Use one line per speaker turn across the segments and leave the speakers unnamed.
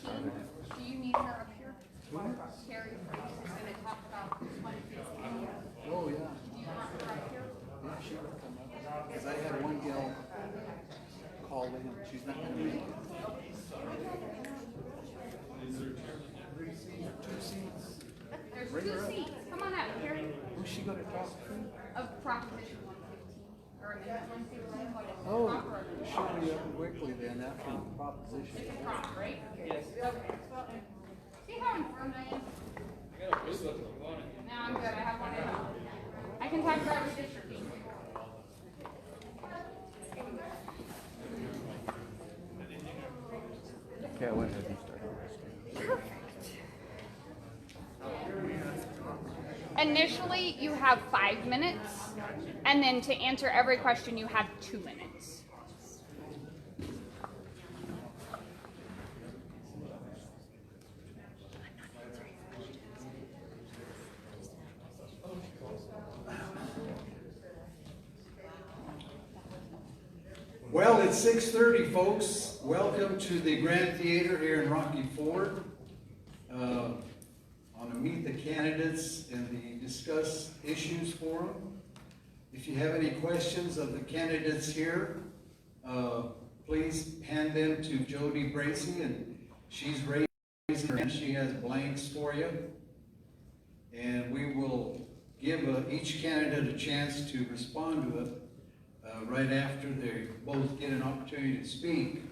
Do you need her up here? Carrie Fraser is going to talk about 115.
Oh, yeah.
Do you want her up here?
Yeah, she would come up. Because I had one gal call in. She's not going to make it. Two seats.
There's
Bring her
two
up.
seats. Come on up, Carrie.
Who's she going to talk to?
Of Proposition 115. Or Amendment 115. What is it?
Oh,
Prop or amendment?
she'll be up quickly then after the proposition.
It's a prop, right? Yes. Okay. See how informed I am? No, I'm good. I have one in. I can talk about redistricting.
Okay, I went ahead and started.
Perfect. Initially, you have 5 minutes, and then to answer every question, you have 2 minutes.
Well, it's 6:30, folks. Welcome to the Grand Theater here in Rocky Ford. On to meet the candidates and discuss issues for them. If you have any questions of the candidates here, please hand them to Jody Bracy, and she's raising her hand. She has blanks for you. And we will give each candidate a chance to respond to it right after they both get an opportunity to speak.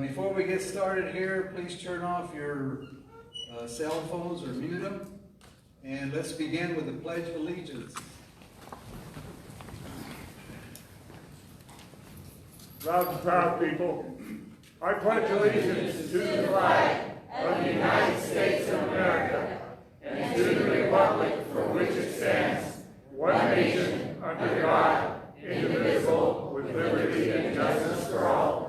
Before we get started here, please turn off your cell phones or mute them. And let's begin with the Pledge of Allegiance.
Loud and proud, people. I pledge allegiance to the flag of the United States of America and to the republic for which it stands, one nation, under God, indivisible, with liberty and justice for all.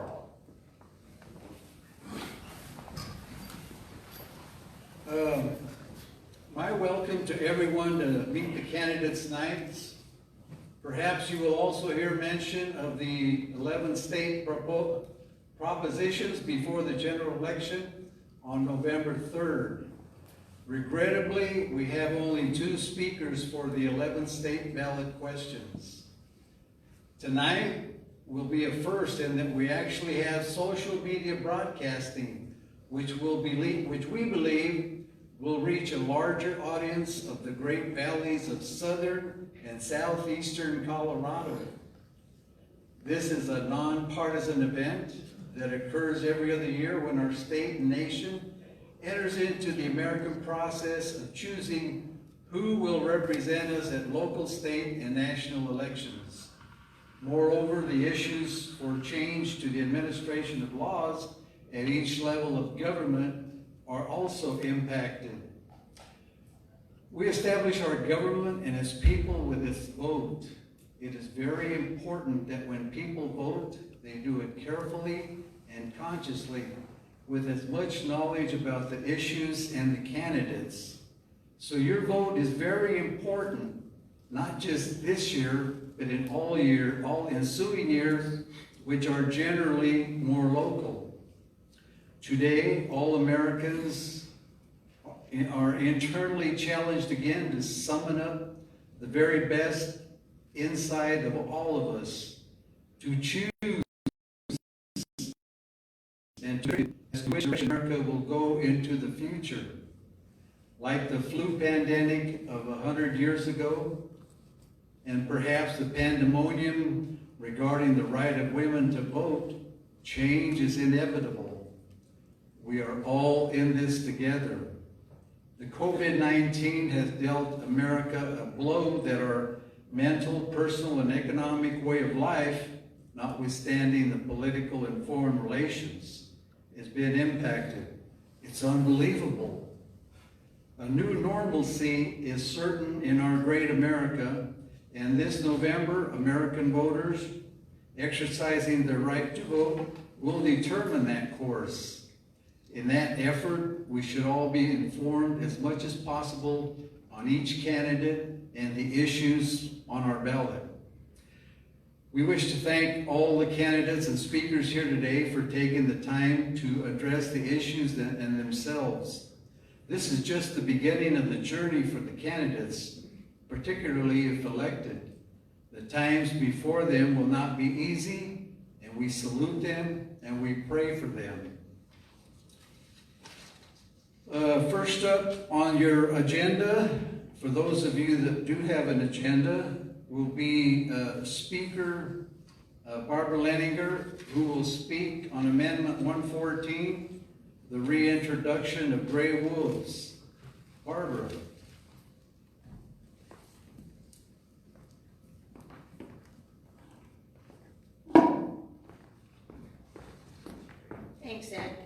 My welcome to everyone to meet the candidates tonight. Perhaps you will also hear mention of the 11 state propositions before the general election on November 3rd. Regrettably, we have only 2 speakers for the 11 state ballot questions. Tonight will be a first in that we actually have social media broadcasting, which we believe will reach a larger audience of the Great Valleys of southern and southeastern Colorado. This is a nonpartisan event that occurs every other year when our state and nation enters into the American process of choosing who will represent us at local, state, and national elections. Moreover, the issues for change to the administration of laws at each level of government are also impacted. We establish our government and its people with its vote. It is very important that when people vote, they do it carefully and consciously with as much knowledge about the issues and the candidates. So your vote is very important, not just this year, but in all ensuing years, which are generally more local. Today, all Americans are internally challenged again to summon up the very best inside of all of us to choose and to which America will go into the future. Like the flu pandemic of 100 years ago, and perhaps the pandemonium regarding the right of women to vote, change is inevitable. We are all in this together. The COVID-19 has dealt America a blow that our mental, personal, and economic way of life, notwithstanding the political and foreign relations, has been impacted. It's unbelievable. A new normalcy is certain in our great America, and this November, American voters exercising their right to vote will determine that course. In that effort, we should all be informed as much as possible on each candidate and the issues on our ballot. We wish to thank all the candidates and speakers here today for taking the time to address the issues and themselves. This is just the beginning of the journey for the candidates, particularly if elected. The times before them will not be easy, and we salute them and we pray for them. First up on your agenda, for those of you that do have an agenda, will be Speaker Barbara Leninger, who will speak on Amendment 114, the reintroduction of gray wolves. Barbara.
Thanks, Ed.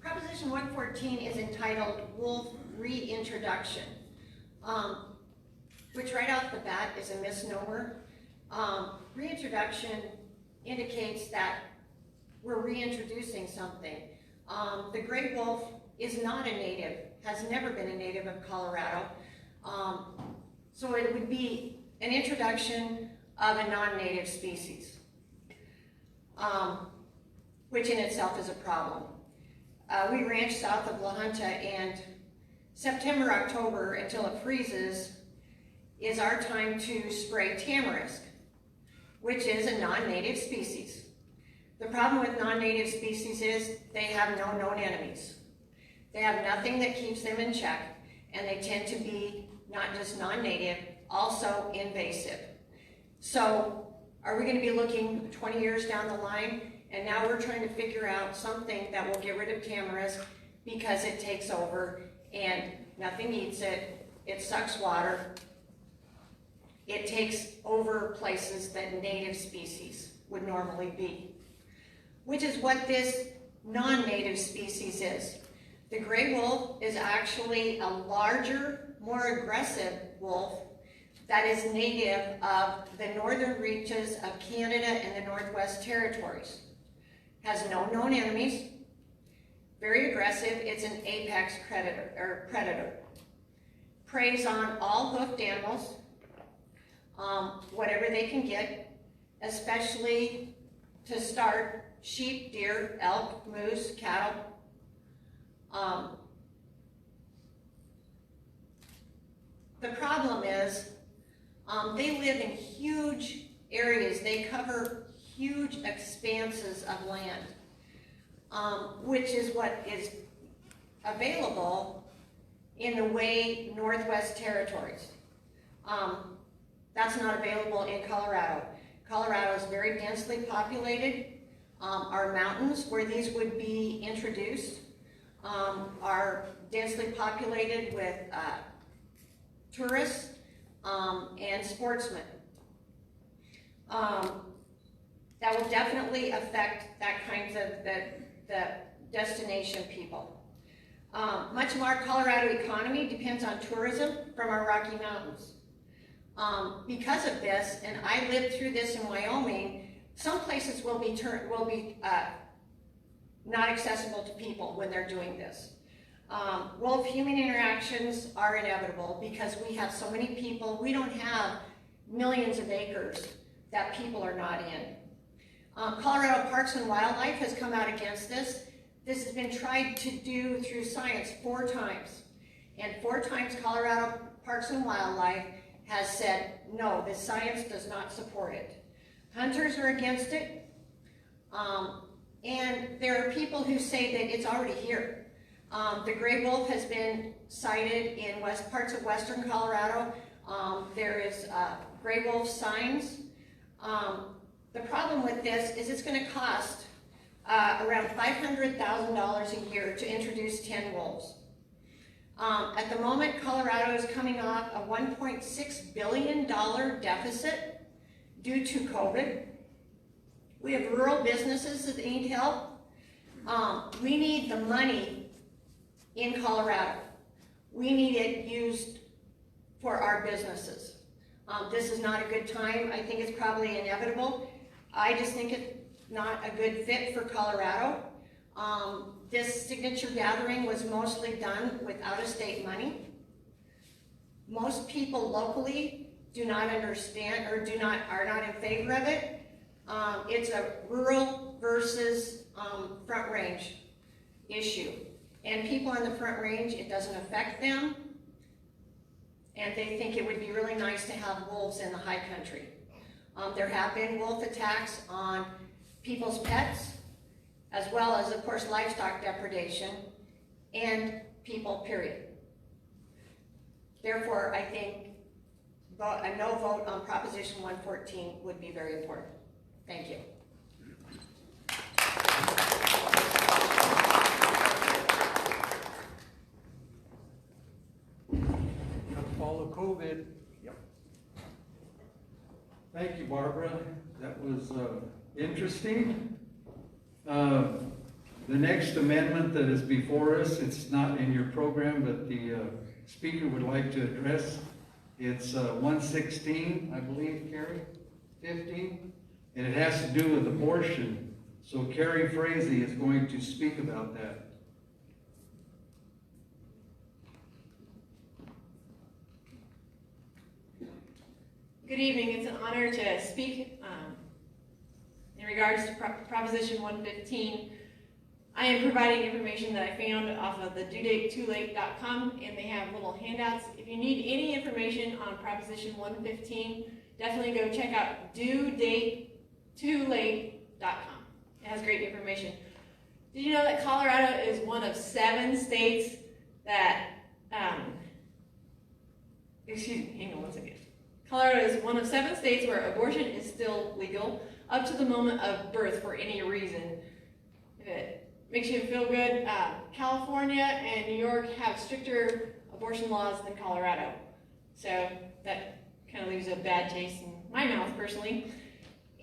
Proposition 114 is entitled Wolf Reintroduction, which right off the bat is a misnomer. Reintroduction indicates that we're reintroducing something. The gray wolf is not a native, has never been a native of Colorado. So it would be an introduction of a non-native species, which in itself is a problem. We ranch south of La Junta, and September, October, until it freezes, is our time to spray tamarisk, which is a non-native species. The problem with non-native species is they have no known enemies. They have nothing that keeps them in check, and they tend to be not just non-native, also invasive. So are we going to be looking 20 years down the line, and now we're trying to figure out something that will get rid of tamarisk because it takes over and nothing eats it, it sucks water, it takes over places that native species would normally be, which is what this non-native species is. The gray wolf is actually a larger, more aggressive wolf that is native of the northern reaches of Canada and the Northwest Territories. Has no known enemies, very aggressive. It's an apex predator. Preys on all hoofed animals, whatever they can get, especially to start sheep, deer, elk, moose, cattle. The problem is they live in huge areas. They cover huge expanses of land, which is what is available in the way Northwest Territories. That's not available in Colorado. Colorado is very densely populated. Our mountains, where these would be introduced, are densely populated with tourists and sportsmen. That will definitely affect that kinds of the destination people. Much of our Colorado economy depends on tourism from our Rocky Mountains. Because of this, and I lived through this in Wyoming, some places will be not accessible to people when they're doing this. Wolf-human interactions are inevitable because we have so many people. We don't have millions of acres that people are not in. Colorado Parks and Wildlife has come out against this. This has been tried to do through science 4 times. And 4 times Colorado Parks and Wildlife has said, no, the science does not support it. Hunters are against it. And there are people who say that it's already here. The gray wolf has been sighted in parts of western Colorado. There is gray wolf signs. The problem with this is it's going to cost around $500,000 a year to introduce 10 wolves. At the moment, Colorado is coming off a $1.6 billion deficit due to COVID. We have rural businesses that need help. We need the money in Colorado. We need it used for our businesses. This is not a good time. I think it's probably inevitable. I just think it's not a good fit for Colorado. This signature gathering was mostly done with out-of-state money. most people locally do not understand or are not in favor of it. It's a rural versus front range issue. And people on the front range, it doesn't affect them. And they think it would be really nice to have wolves in the high country. There have been wolf attacks on people's pets, as well as, of course, livestock depredation, and people, period. Therefore, I think a no vote on Proposition 114 would be very important. Thank you.
Follow COVID.
Yep.
Thank you, Barbara. That was interesting. The next amendment that is before us, it's not in your program, but the speaker would like to address. It's 116, I believe, Carrie, 15, and it has to do with abortion. So Carrie Frazee is going to speak about that.
Good evening. It's an honor to speak in regards to Proposition 115. I am providing information that I found off of the duedate2late.com, and they have little handouts. If you need any information on Proposition 115, definitely go check out duedate2late.com. It has great information. Did you know that Colorado is one of 7 states that, excuse me, hang on one second. Colorado is one of 7 states where abortion is still legal up to the moment of birth for any reason. If it makes you feel good, California and New York have stricter abortion laws than Colorado. So that kind of leaves a bad taste in my mouth personally.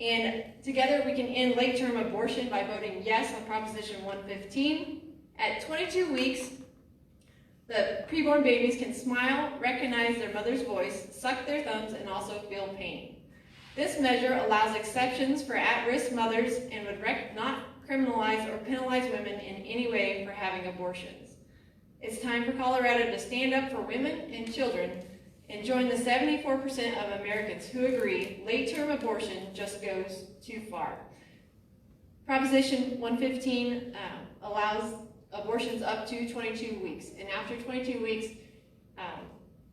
And together we can end late-term abortion by voting yes on Proposition 115. At 22 weeks, the preborn babies can smile, recognize their mother's voice, suck their thumbs, and also feel pain. This measure allows exceptions for at-risk mothers and would not criminalize or penalize women in any way for having abortions. It's time for Colorado to stand up for women and children and join the 74% of Americans who agree late-term abortion just goes too far. Proposition 115 allows abortions up to 22 weeks, and after 22 weeks,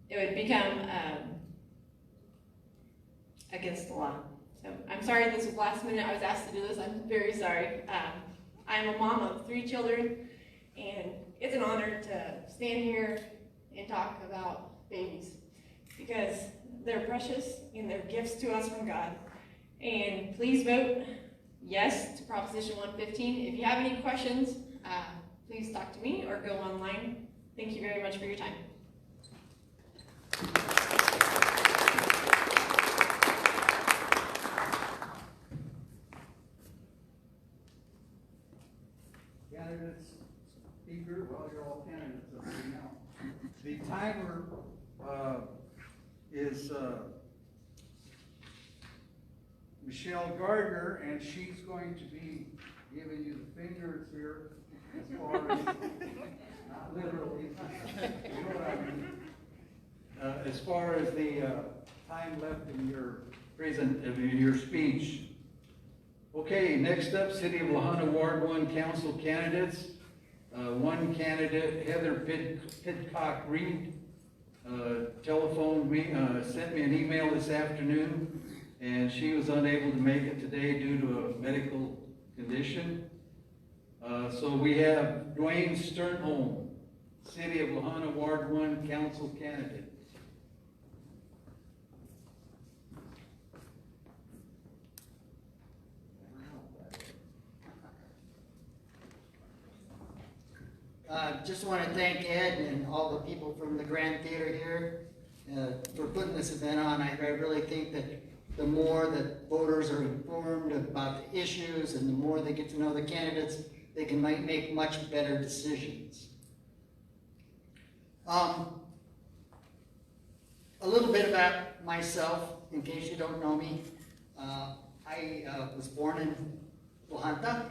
it would become against the law. So I'm sorry this was last minute. I was asked to do this. I'm very sorry. I'm a mom of 3 children, and it's an honor to stand here and talk about babies because they're precious and they're gifts to us from God. And please vote yes to Proposition 115. If you have any questions, please talk to me or go online. Thank you very much for your time.
Candidates, speaker, well, you're all candidates up here now. The timer is Michelle Gardner, and she's going to be giving you the fingers here as far as, not literally, you know what I mean, as far as the time left in your speech. Okay, next up, City of La Junta Ward 1 Council candidates. One candidate, Heather Pidcock Reed, telephoned me, sent me an email this afternoon, and she was unable to make it today due to a medical condition. So we have Dwayne Sternholm, City of La Junta Ward 1 Council candidate.
Just want to thank Ed and all the people from the Grand Theater here for putting this event on. I really think that the more that voters are informed about the issues and the more they get to know the candidates, they can make much better decisions. A little bit about myself, in case you don't know me. I was born in La Junta.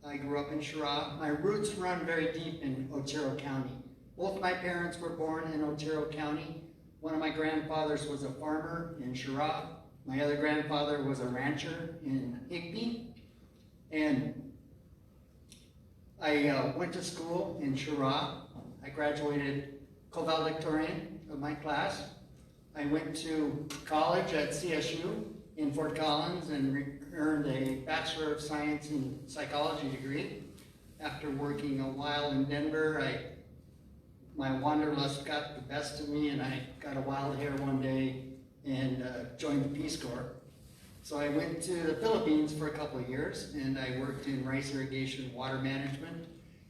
I grew up in Chirag. My roots run very deep in Otero County. Both my parents were born in Otero County. One of my grandfathers was a farmer in Chirac. My other grandfather was a rancher in Higbee. And I went to school in Chirac. I graduated co-valedictorian of my class. I went to college at CSU in Fort Collins and earned a Bachelor of Science in Psychology degree. After working a while in Denver, my wanderlust got the best of me, and I got a wild hair one day and joined the Peace Corps. So I went to the Philippines for a couple of years, and I worked in rice irrigation water management,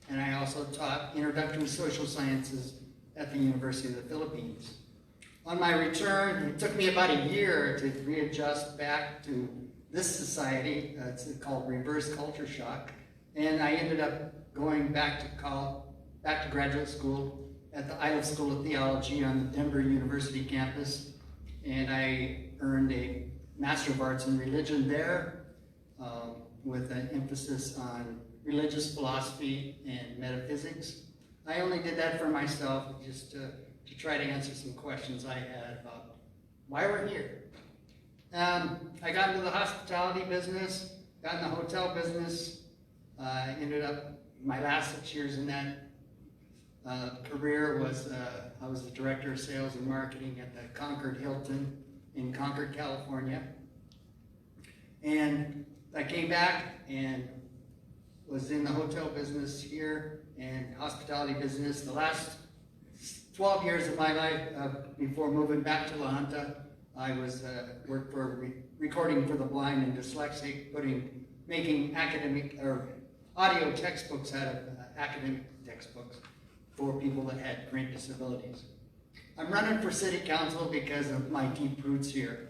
and I also taught introductory social sciences at the University of the Philippines. On my return, it took me about a year to readjust back to this society. It's called reverse culture shock. And I ended up going back to graduate school at the Idle School of Theology on the Denver University campus. And I earned a Master of Arts in Religion there with an emphasis on religious philosophy and metaphysics. I only did that for myself, just to try to answer some questions I had about why we're here. I got into the hospitality business, got in the hotel business, ended up, my last 6 years in that career was, I was the Director of Sales and Marketing at the Concord Hilton in Concord, California. And I came back and was in the hotel business here and hospitality business. The last 12 years of my life before moving back to La Junta, I was worked for recording for the blind and dyslexic, making academic or audio textbooks out of academic textbooks for people that had print disabilities. I'm running for city council because of my deep roots here.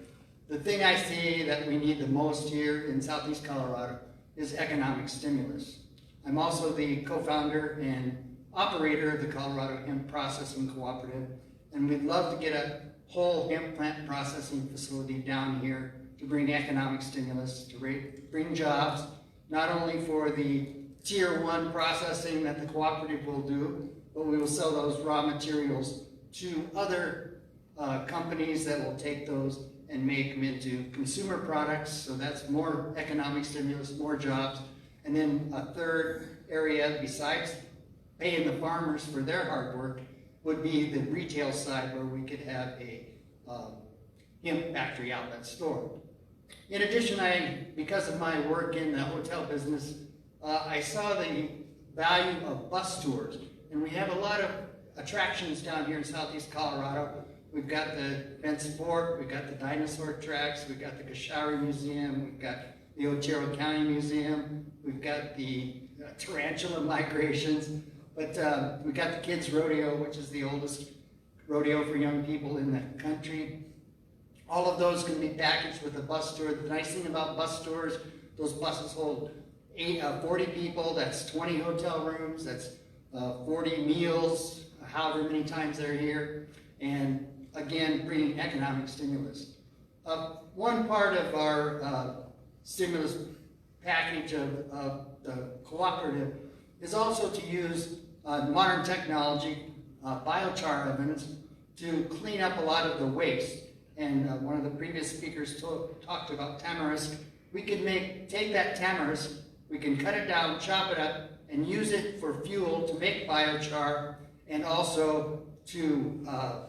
The thing I see that we need the most here in Southeast Colorado is economic stimulus. I'm also the co-founder and operator of the Colorado Hemp Processing Cooperative, and we'd love to get a whole hemp plant processing facility down here to bring economic stimulus, to bring jobs, not only for the tier 1 processing that the cooperative will do, but we will sell those raw materials to other companies that will take those and make them into consumer products. So that's more economic stimulus, more jobs. And then a third area, besides paying the farmers for their hard work, would be the retail side, where we could have a hemp factory outlet store. In addition, because of my work in the hotel business, I saw the value of bus tours. And we have a lot of attractions down here in Southeast Colorado. We've got the Fence Fort, we've got the dinosaur tracks, we've got the Gashari Museum, we've got the Otero County Museum, we've got the tarantula migrations, but we've got the Kids Rodeo, which is the oldest rodeo for young people in the country. All of those can be packaged with a bus tour. The nice thing about bus tours, those buses hold 40 people, that's 20 hotel rooms, that's 40 meals, however many times they're here, and again, bringing economic stimulus. One part of our stimulus package of the cooperative is also to use modern technology, biochar ovens, to clean up a lot of the waste. And one of the previous speakers talked about tamarisk. We could take that tamarisk, we can cut it down, chop it up, and use it for fuel to make biochar, and also to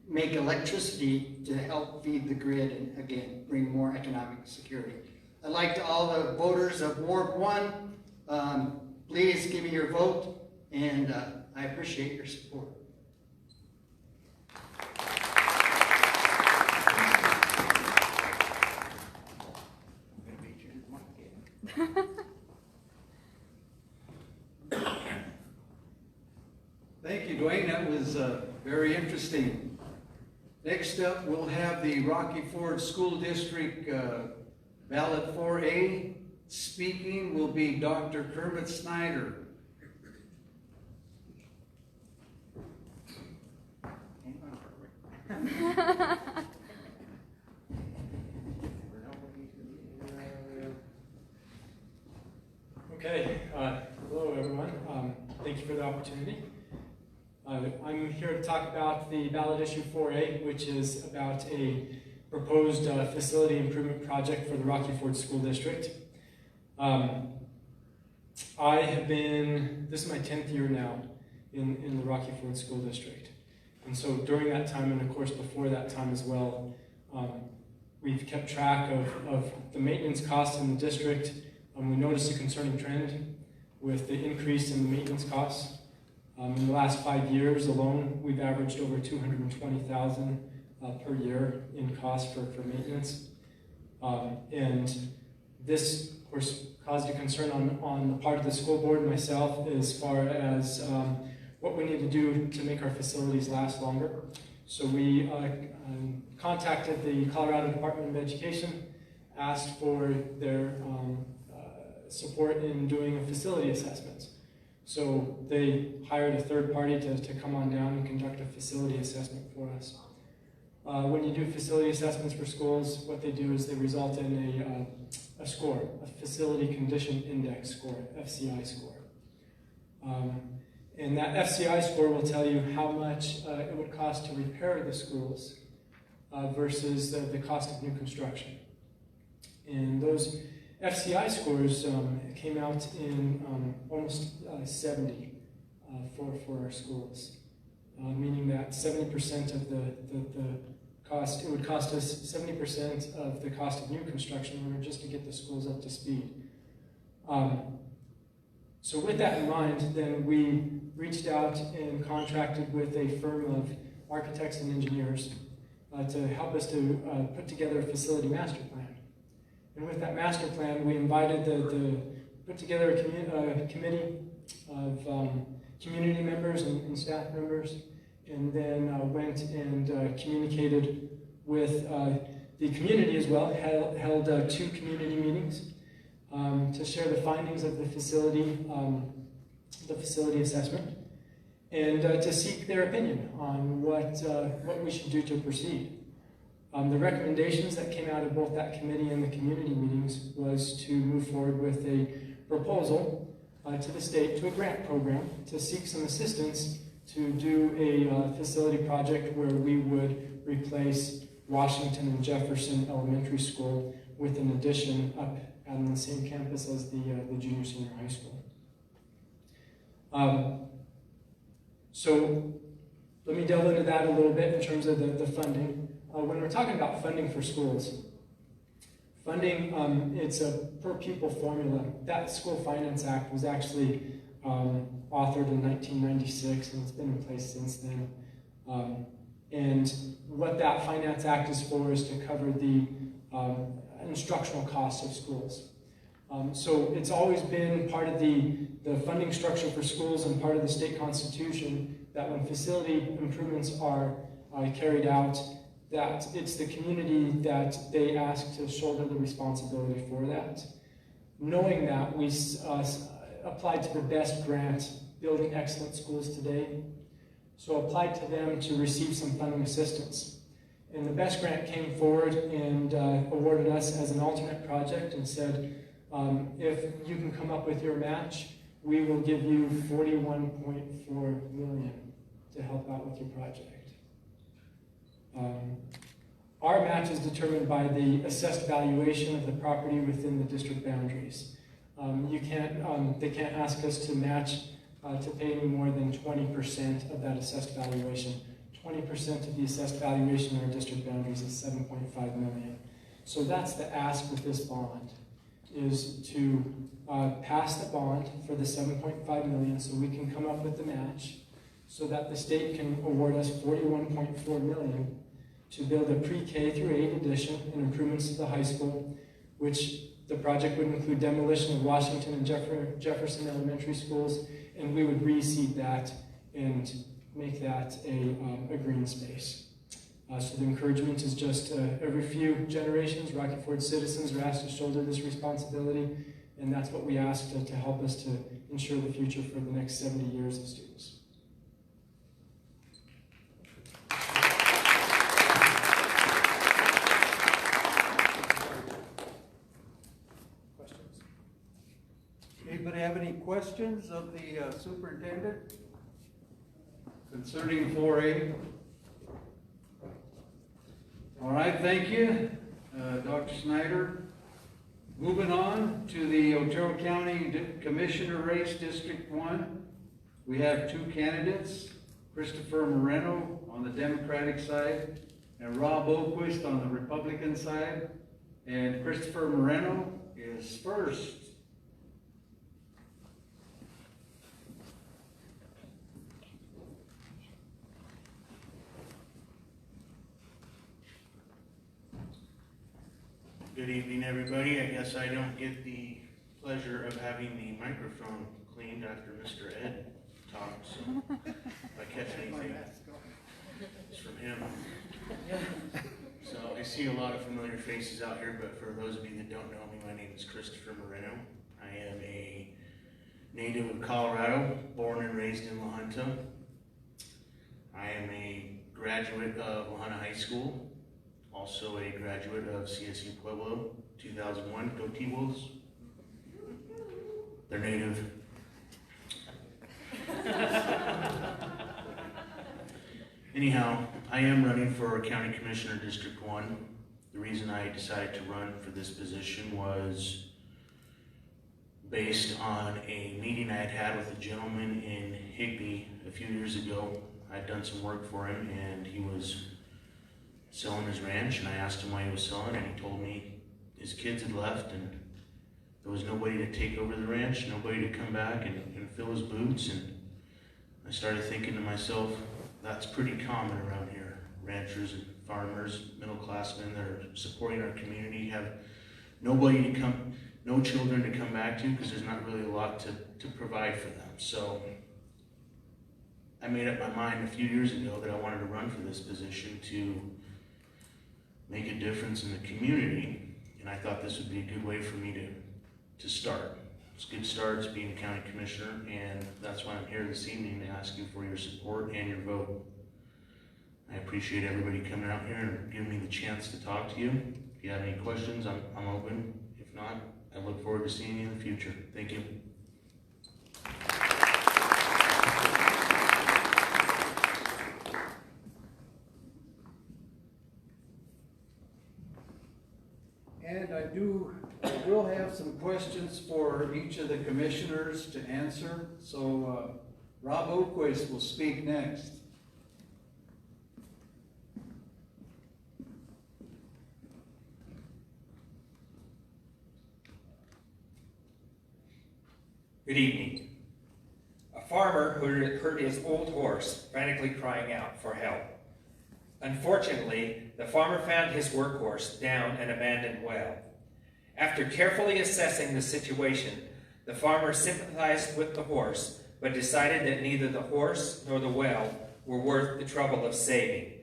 make electricity to help feed the grid and, again, bring more economic security. I'd like to all the voters of Ward 1, please give me your vote, and I appreciate your support.
Thank you, Dwayne. That was very interesting. Next up, we'll have the Rocky Ford School District Ballot 4A. Speaking will be Dr. Kermit Snyder.
Okay, hello everyone. Thank you for the opportunity. I'm here to talk about the ballot issue 4A, which is about a proposed facility improvement project for the Rocky Ford School District. This is my 10th year now in the Rocky Ford School District. And so during that time, and of course before that time as well, we've kept track of the maintenance costs in the district. We noticed a concerning trend with the increase in the maintenance costs. In the last 5 years alone, we've averaged over $220,000 per year in cost for maintenance. And this, of course, caused a concern on the part of the school board and myself as far as what we need to do to make our facilities last longer. So we contacted the Colorado Department of Education, asked for their support in doing a facility assessment. So they hired a third party to come on down and conduct a facility assessment for us. When you do facility assessments for schools, what they do is they result in a score, a Facility Condition Index score, FCI score. And that FCI score will tell you how much it would cost to repair the schools versus the cost of new construction. And those FCI scores came out in almost 70 for our schools, meaning that 70% of the cost, it would cost us 70% of the cost of new construction in order just to get the schools up to speed. So with that in mind, then we reached out and contracted with a firm of architects and engineers to help us to put together a facility master plan. And with that master plan, we invited put together a committee of community members and staff members, and then went and communicated with the community as well, held 2 community meetings to share the findings of the facility assessment, and to seek their opinion on what we should do to proceed. The recommendations that came out of both that committee and the community meetings was to move forward with a proposal to the state, to a grant program, to seek some assistance to do a facility project where we would replace Washington and Jefferson Elementary School with an addition up on the same campus as the junior senior high school. So let me delve into that a little bit in terms of the funding. When we're talking about funding for schools, funding, it's a per pupil formula. That School Finance Act was actually authored in 1996, and it's been in place since then. And what that Finance Act is for is to cover the instructional costs of schools. So it's always been part of the funding structure for schools and part of the state constitution that when facility improvements are carried out, that it's the community that they ask to shoulder the responsibility for that. Knowing that, we applied to the best grant, Building Excellent Schools Today. So applied to them to receive some funding assistance. And the best grant came forward and awarded us as an alternate project and said, if you can come up with your match, we will give you $41.4 million to help out with your project. Our match is determined by the assessed valuation of the property within the district boundaries. They can't ask us to match to pay any more than 20% of that assessed valuation. 20% of the assessed valuation in our district boundaries is $7.5 million. So that's the ask with this bond, is to pass the bond for the $7.5 million so we can come up with the match so that the state can award us $41.4 million to build a pre-K through 8 addition and improvements to the high school, which the project would include demolition of Washington and Jefferson Elementary Schools, and we would reseed that and make that a green space. So the encouragement is just every few generations, Rocky Ford citizens are asked to shoulder this responsibility, and that's what we ask to help us to ensure the future for the next 70 years of students.
Anybody have any questions of the superintendent?
concerning 4A? All right, thank you, Dr. Snyder. Moving on to the Otero County Commissioner race, District 1. We have two candidates, Christopher Moreno on the Democratic side and Rob Oquist on the Republican side. And Christopher Moreno is first.
Good evening, everybody. I guess I don't get the pleasure of having the microphone cleaned after Mr. Ed talked, so if I catch anything, it's from him. So I see a lot of familiar faces out here, but for those of you that don't know me, my name is Christopher Moreno. I am a native of Colorado, born and raised in La Junta. I am a graduate of La Junta High School. Also a graduate of CSU Pueblo, 2001, go T-Wolves. They're native. Anyhow, I am running for County Commissioner District 1. The reason I decided to run for this position was based on a meeting I had had with a gentleman in Higbee a few years ago. I'd done some work for him and he was selling his ranch, and I asked him why he was selling, and he told me his kids had left and there was nobody to take over the ranch, nobody to come back and fill his boots. And I started thinking to myself, that's pretty common around here. Ranchers and farmers, middle class men that are supporting our community have nobody to come, no children to come back to because there's not really a lot to provide for them. So I made up my mind a few years ago that I wanted to run for this position to make a difference in the community, and I thought this would be a good way for me to start. It's a good start as being a county commissioner, and that's why I'm here this evening to ask you for your support and your vote. I appreciate everybody coming out here and giving me the chance to talk to you. If you have any questions, I'm open. If not, I look forward to seeing you in the future. Thank you.
And I will have some questions for each of the commissioners to answer. So Rob Oquist will speak next.
Good evening. A farmer heard his old horse frantically crying out for help. Unfortunately, the farmer found his workhorse down an abandoned well. After carefully assessing the situation, the farmer sympathized with the horse, but decided that neither the horse nor the well were worth the trouble of saving.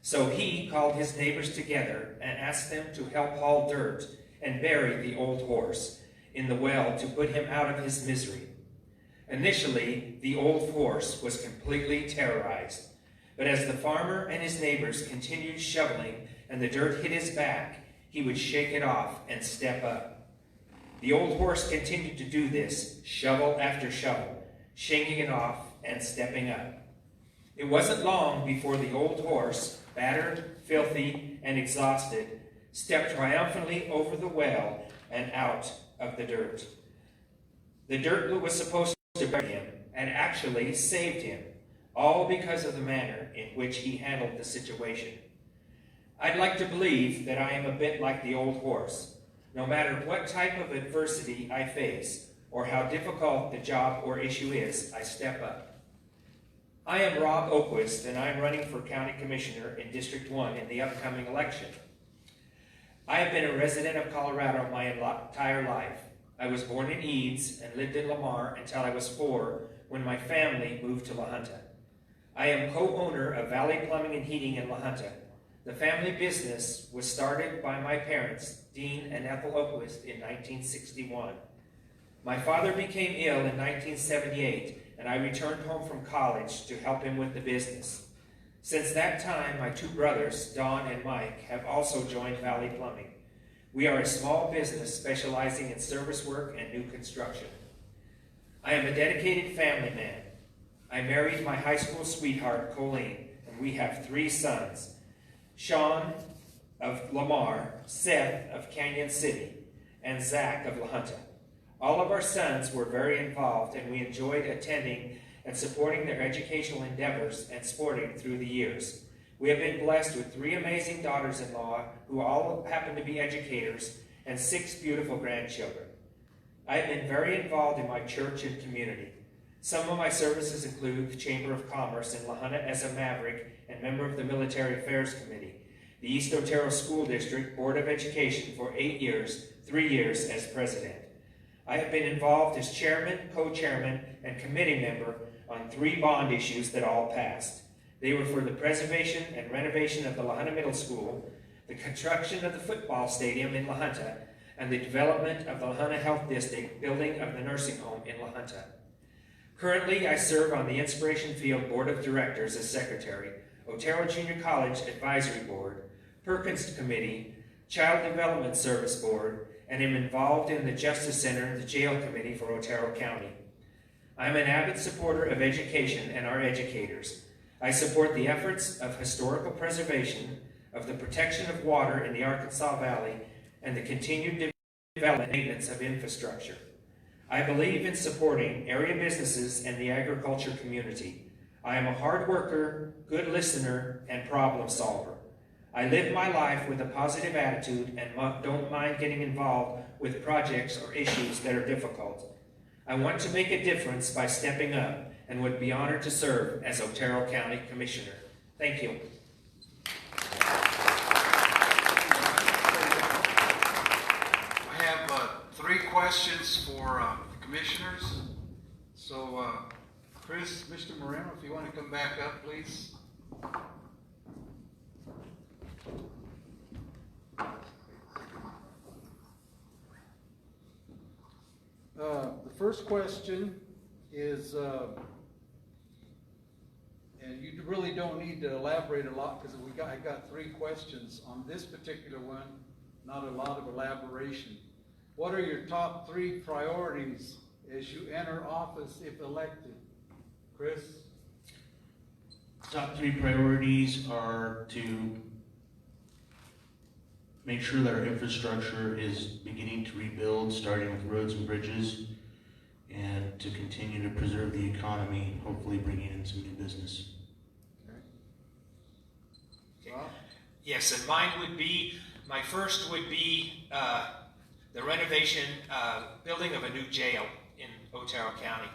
So he called his neighbors together and asked them to help haul dirt and bury the old horse in the well to put him out of his misery. Initially, the old horse was completely terrorized. But as the farmer and his neighbors continued shoveling and the dirt hit his back, he would shake it off and step up. The old horse continued to do this, shovel after shovel, shaking it off and stepping up. It wasn't long before the old horse, battered, filthy, and exhausted, stepped triumphantly over the well and out of the dirt. The dirt that was supposed to bury him and actually saved him, all because of the manner in which he handled the situation. I'd like to believe that I am a bit like the old horse. No matter what type of adversity I face, or how difficult the job or issue is, I step up. I am Rob Oquist, and I'm running for County Commissioner in District 1 in the upcoming election. I have been a resident of Colorado my entire life. I was born in Eads and lived in Lamar until I was 4 when my family moved to La Junta. I am co-owner of Valley Plumbing and Heating in La Junta. The family business was started by my parents, Dean and Ethel Oquist, in 1961. My father became ill in 1978, and I returned home from college to help him with the business. Since that time, my two brothers, Don and Mike, have also joined Valley Plumbing. We are a small business specializing in service work and new construction. I am a dedicated family man. I married my high school sweetheart, Colleen, and we have 3 sons. Sean of Lamar, Seth of Canyon City, and Zach of La Junta. All of our sons were very involved, and we enjoyed attending and supporting their educational endeavors and sporting through the years. We have been blessed with 3 amazing daughters-in-law who all happen to be educators and 6 beautiful grandchildren. I have been very involved in my church and community. Some of my services include the Chamber of Commerce in La Junta as a Maverick and member of the Military Affairs Committee, the East Otero School District Board of Education for 8 years, 3 years as president. I have been involved as chairman, co-chairman, and committee member on 3 bond issues that all passed. They were for the preservation and renovation of the La Junta Middle School, the construction of the football stadium in La Junta, and the development of the La Junta Health District building of the nursing home in La Junta. Currently, I serve on the Inspiration Field Board of Directors as secretary, Otero Junior College Advisory Board, Perkins Committee, Child Development Service Board, and am involved in the Justice Center, the Jail Committee for Otero County. I am an avid supporter of education and our educators. I support the efforts of historical preservation, of the protection of water in the Arkansas Valley, and the continued development and maintenance of infrastructure. I believe in supporting area businesses and the agriculture community. I am a hard worker, good listener, and problem solver. I live my life with a positive attitude and don't mind getting involved with projects or issues that are difficult. I want to make a difference by stepping up and would be honored to serve as Otero County Commissioner. Thank you.
I have 3 questions for the commissioners. So, Chris, Mr. Moreno, if you want to come back up, please. The first question is, and you really don't need to elaborate a lot because I got 3 questions on this particular one, not a lot of elaboration. What are your top 3 priorities as you enter office if elected? Chris?
Top 3 priorities are to make sure that our infrastructure is beginning to rebuild, starting with roads and bridges, and to continue to preserve the economy, hopefully bringing in some new business.
Okay.
Yes, and mine would be, my first would be the renovation, building of a new jail in Otero County.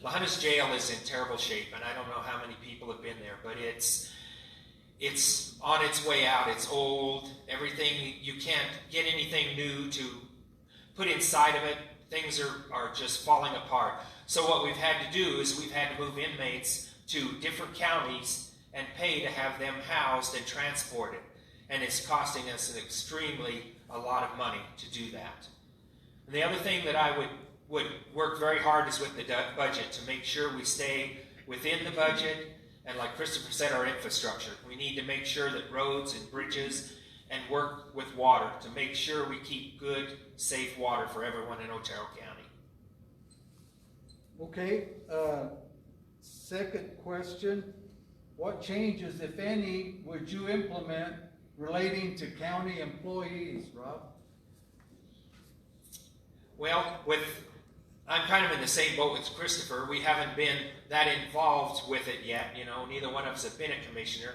La Junta's jail is in terrible shape, and I don't know how many people have been there, but it's on its way out. It's old. Everything, you can't get anything new to put inside of it. Things are just falling apart. So what we've had to do is we've had to move inmates to different counties and pay to have them housed and transported. And it's costing us a lot of money to do that. And the other thing that I would work very hard is with the budget to make sure we stay within the budget. And like Christopher said, our infrastructure. We need to make sure that roads and bridges and work with water to make sure we keep good, safe water for everyone in Otero County.
Okay, second question. What changes, if any, would you implement relating to county employees, Rob?
Well, I'm kind of in the same boat with Christopher. We haven't been that involved with it yet. You know, neither one of us have been a commissioner.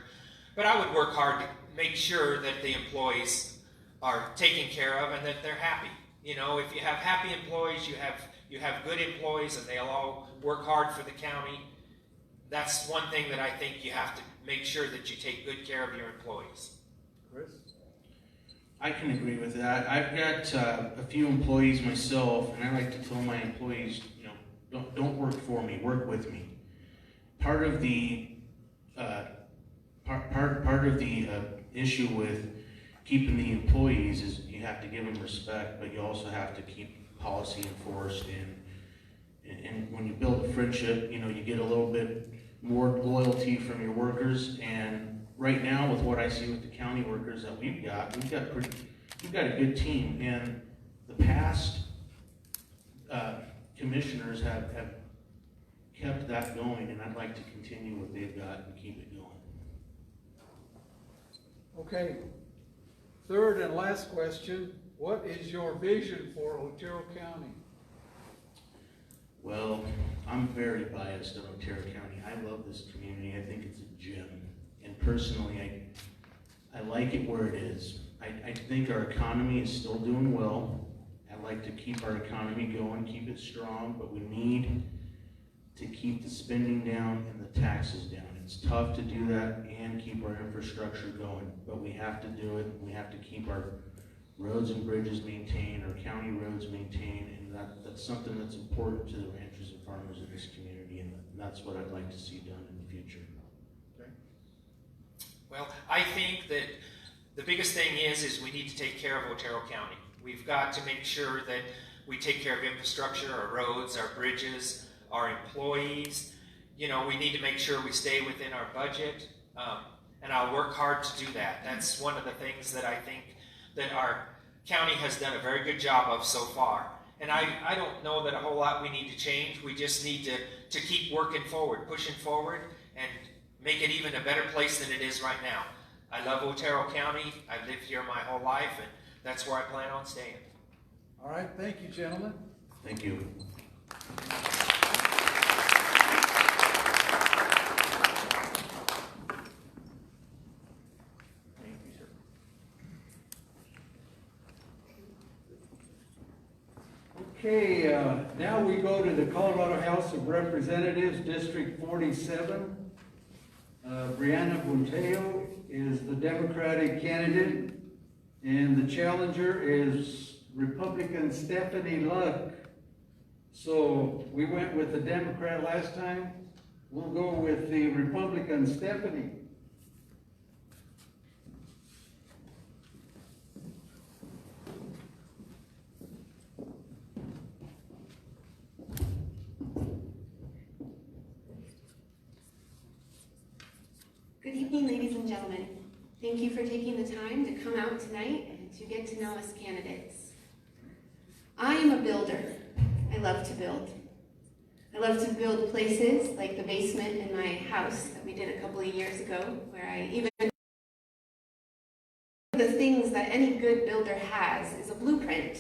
But I would work hard to make sure that the employees are taken care of and that they're happy. You know, if you have happy employees, you have good employees, and they'll all work hard for the county. That's one thing that I think you have to make sure that you take good care of your employees.
Chris?
I can agree with that. I've got a few employees myself, and I like to tell my employees, you know, don't work for me, work with me. Part of the issue with keeping the employees is you have to give them respect, but you also have to keep policy enforced. And when you build a friendship, you know, you get a little bit more loyalty from your workers. And right now, with what I see with the county workers that we've got a good team. And the past commissioners have kept that going, and I'd like to continue what they've got and keep it going.
Okay. Third and last question, what is your vision for Otero County?
Well, I'm very biased on Otero County. I love this community. I think it's a gem. And personally, I like it where it is. I think our economy is still doing well. I'd like to keep our economy going, keep it strong, but we need to keep the spending down and the taxes down. It's tough to do that and keep our infrastructure going, but we have to do it. We have to keep our roads and bridges maintained, our county roads maintained, and that's something that's important to the ranchers and farmers in this community, and that's what I'd like to see done in the future.
Okay.
Well, I think that the biggest thing is we need to take care of Otero County. We've got to make sure that we take care of infrastructure, our roads, our bridges, our employees. You know, we need to make sure we stay within our budget, and I'll work hard to do that. That's one of the things that I think that our county has done a very good job of so far. And I don't know that a whole lot we need to change. We just need to keep working forward, pushing forward, and make it even a better place than it is right now. I love Otero County. I've lived here my whole life, and that's where I plan on staying.
All right, thank you, gentlemen.
Thank you.
Okay, now we go to the Colorado House of Representatives, District 47. Brianna Bunteo is the Democratic candidate, and the challenger is Republican Stephanie Luck. So we went with the Democrat last time. We'll go with the Republican Stephanie.
Good evening, ladies and gentlemen. Thank you for taking the time to come out tonight and to get to know us candidates. I am a builder. I love to build. I love to build places like the basement in my house that we did a couple of years ago, where I even... The things that any good builder has is a blueprint.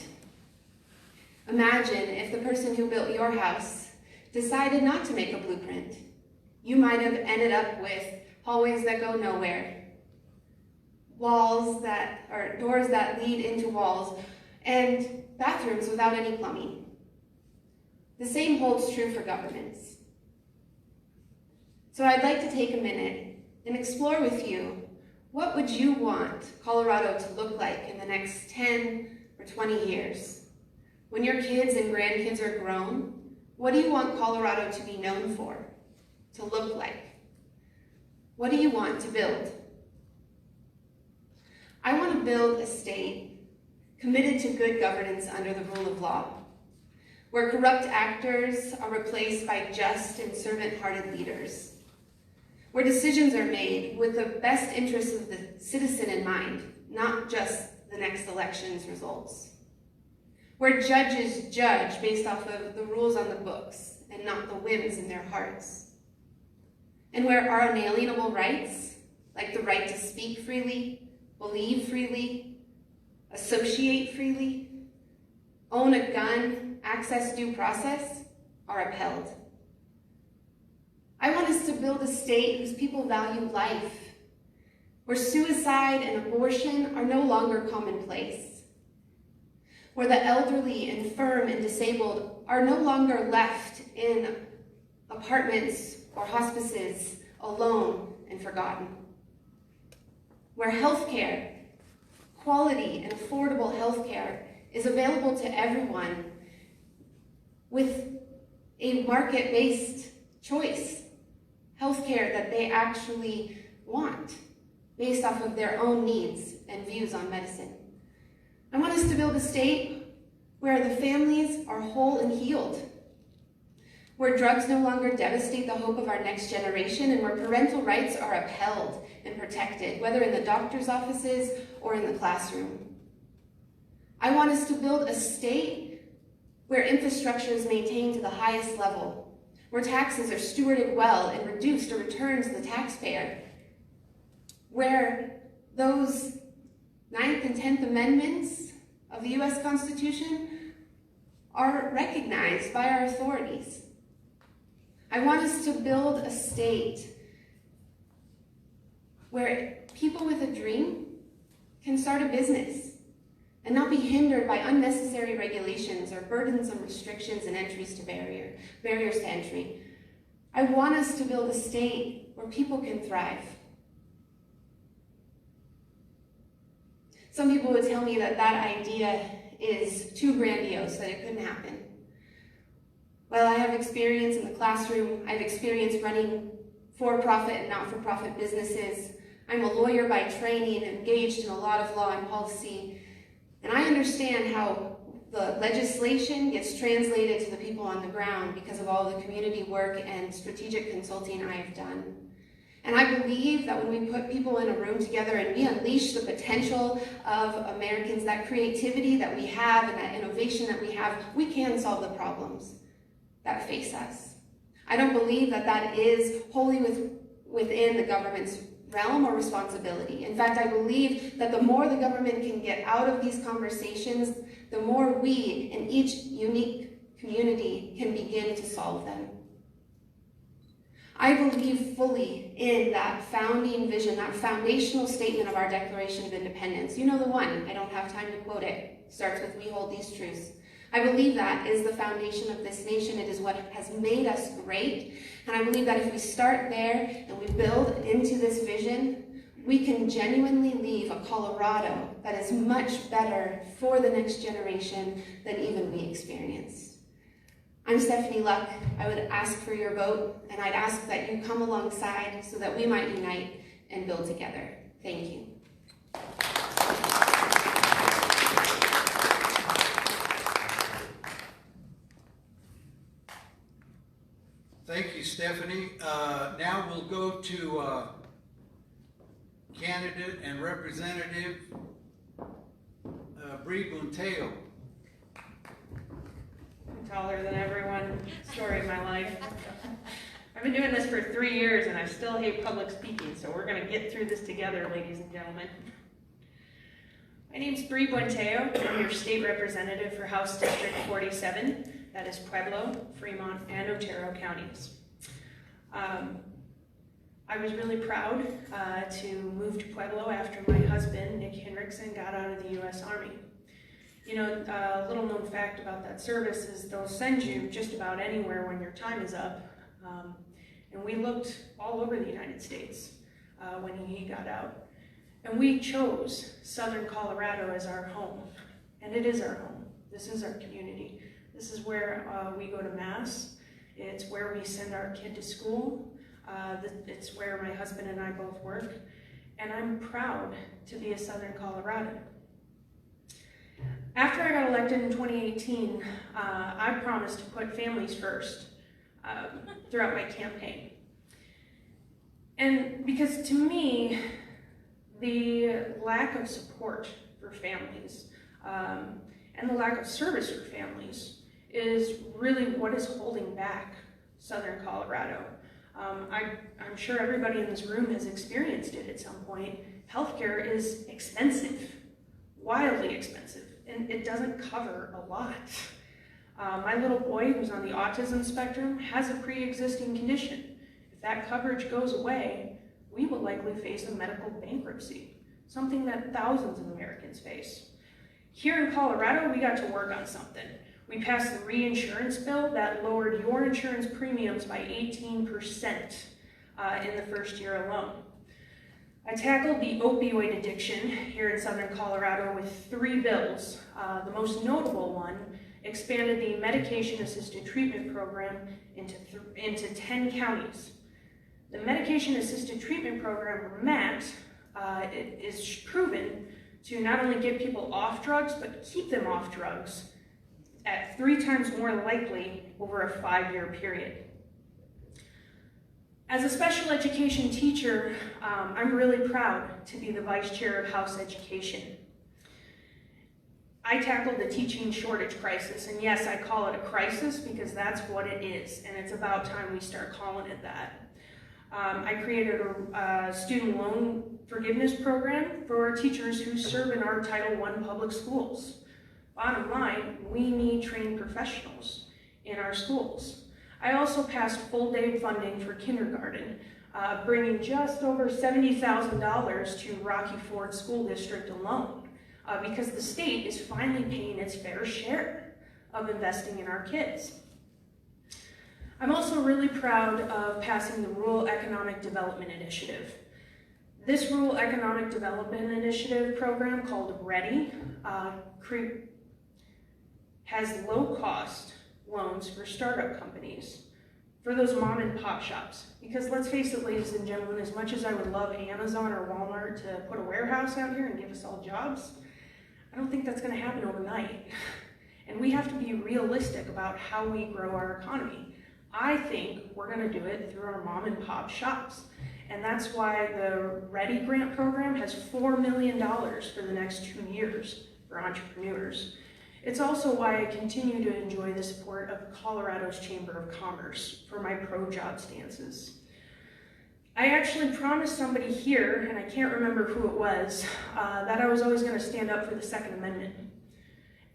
Imagine if the person who built your house decided not to make a blueprint. You might have ended up with hallways that go nowhere, walls that, or doors that lead into walls, and bathrooms without any plumbing. The same holds true for governments. So I'd like to take a minute and explore with you, what would you want Colorado to look like in the next 10 or 20 years? When your kids and grandkids are grown, what do you want Colorado to be known for, to look like? What do you want to build? I want to build a state committed to good governance under the rule of law, where corrupt actors are replaced by just and servant-hearted leaders, where decisions are made with the best interests of the citizen in mind, not just the next election's results, where judges judge based off of the rules on the books and not the whims in their hearts, and where our unalienable rights, like the right to speak freely, believe freely, associate freely, own a gun, access due process, are upheld. I want us to build a state whose people value life, where suicide and abortion are no longer commonplace, where the elderly, infirm, and disabled are no longer left in apartments or hospices alone and forgotten, where healthcare, quality and affordable healthcare, is available to everyone with a market-based choice, healthcare that they actually want based off of their own needs and views on medicine. I want us to build a state where the families are whole and healed, where drugs no longer devastate the hope of our next generation, and where parental rights are upheld and protected, whether in the doctor's offices or in the classroom. I want us to build a state where infrastructure is maintained to the highest level, where taxes are stewarded well and reduced to return to the taxpayer, where those 9th and 10th Amendments of the U.S. Constitution are recognized by our authorities. I want us to build a state where people with a dream can start a business and not be hindered by unnecessary regulations or burdensome restrictions and barriers to entry. I want us to build a state where people can thrive. Some people would tell me that that idea is too grandiose, that it couldn't happen. Well, I have experience in the classroom. I have experience running for-profit and not-for-profit businesses. I'm a lawyer by training, engaged in a lot of law and policy, and I understand how the legislation gets translated to the people on the ground because of all the community work and strategic consulting I have done. And I believe that when we put people in a room together and we unleash the potential of Americans, that creativity that we have and that innovation that we have, we can solve the problems that face us. I don't believe that that is wholly within the government's realm or responsibility. In fact, I believe that the more the government can get out of these conversations, the more we in each unique community can begin to solve them. I believe fully in that founding vision, that foundational statement of our Declaration of Independence. You know the one, I don't have time to quote it. It starts with, "We hold these truths." I believe that is the foundation of this nation. It is what has made us great. And I believe that if we start there and we build into this vision, we can genuinely leave a Colorado that is much better for the next generation than even we experienced. I'm Stephanie Luck. I would ask for your vote, and I'd ask that you come alongside so that we might unite and build together. Thank you.
Thank you, Stephanie. Now we'll go to candidate and representative Bree Bunteo.
I'm taller than everyone. Story of my life. I've been doing this for 3 years and I still hate public speaking, so we're going to get through this together, ladies and gentlemen. My name's Bree Bunteo. I'm your state representative for House District 47. That is Pueblo, Fremont, and Otero counties. I was really proud to move to Pueblo after my husband, Nick Henriksen, got out of the U.S. Army. You know, a little known fact about that service is they'll send you just about anywhere when your time is up. And we looked all over the United States when he got out. And we chose Southern Colorado as our home. And it is our home. This is our community. This is where we go to Mass. It's where we send our kid to school. It's where my husband and I both work. And I'm proud to be a Southern Coloradan. After I got elected in 2018, I promised to put families first throughout my campaign. And because to me, the lack of support for families and the lack of service for families is really what is holding back Southern Colorado. I'm sure everybody in this room has experienced it at some point. Healthcare is expensive, wildly expensive, and it doesn't cover a lot. My little boy, who's on the autism spectrum, has a pre-existing condition. If that coverage goes away, we will likely face a medical bankruptcy, something that thousands of Americans face. Here in Colorado, we got to work on something. We passed the reinsurance bill that lowered your insurance premiums by 18% in the first year alone. I tackled the opioid addiction here in Southern Colorado with 3 bills. The most notable one expanded the medication-assisted treatment program into 10 counties. The medication-assisted treatment program, or MAT, it is proven to not only get people off drugs, but keep them off drugs at 3 times more likely over a 5-year period. As a special education teacher, I'm really proud to be the vice chair of House Education. I tackled the teaching shortage crisis, and yes, I call it a crisis because that's what it is, and it's about time we start calling it that. I created a student loan forgiveness program for teachers who serve in our Title I public schools. Bottom line, we need trained professionals in our schools. I also passed full day funding for kindergarten, bringing just over $70,000 to Rocky Ford School District alone, because the state is finally paying its fair share of investing in our kids. I'm also really proud of passing the Rural Economic Development Initiative. This Rural Economic Development Initiative program, called READY, has low-cost loans for startup companies, for those mom and pop shops. Because let's face it, ladies and gentlemen, as much as I would love Amazon or Walmart to put a warehouse out here and give us all jobs, I don't think that's gonna happen overnight. And we have to be realistic about how we grow our economy. I think we're gonna do it through our mom and pop shops. And that's why the READY grant program has $4 million for the next 2 years for entrepreneurs. It's also why I continue to enjoy the support of Colorado's Chamber of Commerce for my pro-job stances. I actually promised somebody here, and I can't remember who it was, that I was always gonna stand up for the Second Amendment.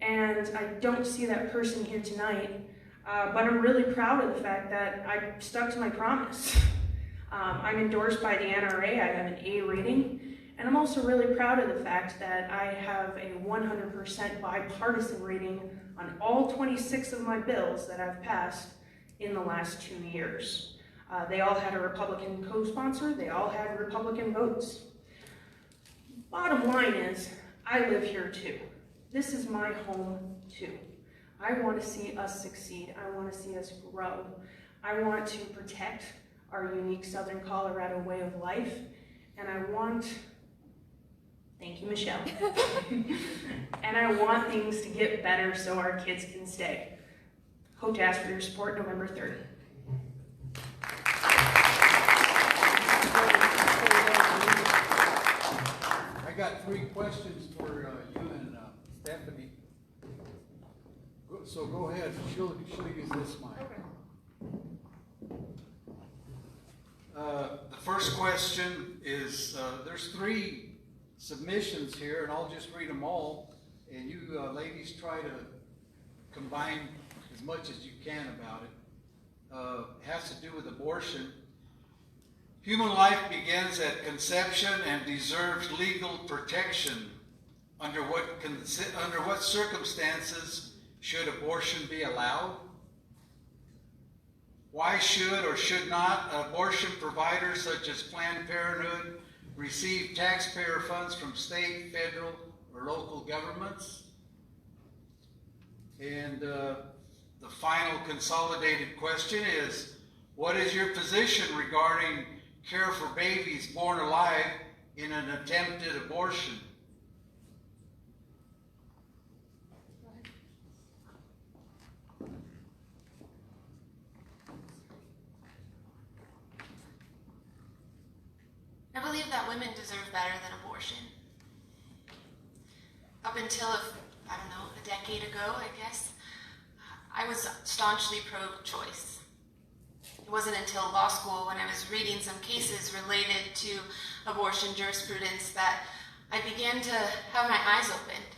And I don't see that person here tonight, but I'm really proud of the fact that I stuck to my promise. I'm endorsed by the NRA, I have an A rating, and I'm also really proud of the fact that I have a 100% bipartisan rating on all 26 of my bills that I've passed in the last 2 years. They all had a Republican co-sponsor, they all had Republican votes. Bottom line is, I live here too. This is my home too. I want to see us succeed. I want to see us grow. I want to protect our unique Southern Colorado way of life. And I want, thank you, Michelle. And I want things to get better so our kids can stay. Hope to ask for your support November 3rd.
I got 3 questions for you and Stephanie. So go ahead, she'll use this mic. The first question is, there's 3 submissions here, and I'll just read them all, and you ladies try to combine as much as you can about it. It has to do with abortion. Human life begins at conception and deserves legal protection. Under what circumstances should abortion be allowed? Why should or should not abortion providers such as Planned Parenthood receive taxpayer funds from state, federal, or local governments? And the final consolidated question is, what is your position regarding care for babies born alive in an attempted abortion?
I believe that women deserve better than abortion. Up until, I don't know, a decade ago, I guess, I was staunchly pro-choice. It wasn't until law school, when I was reading some cases related to abortion jurisprudence, that I began to have my eyes opened.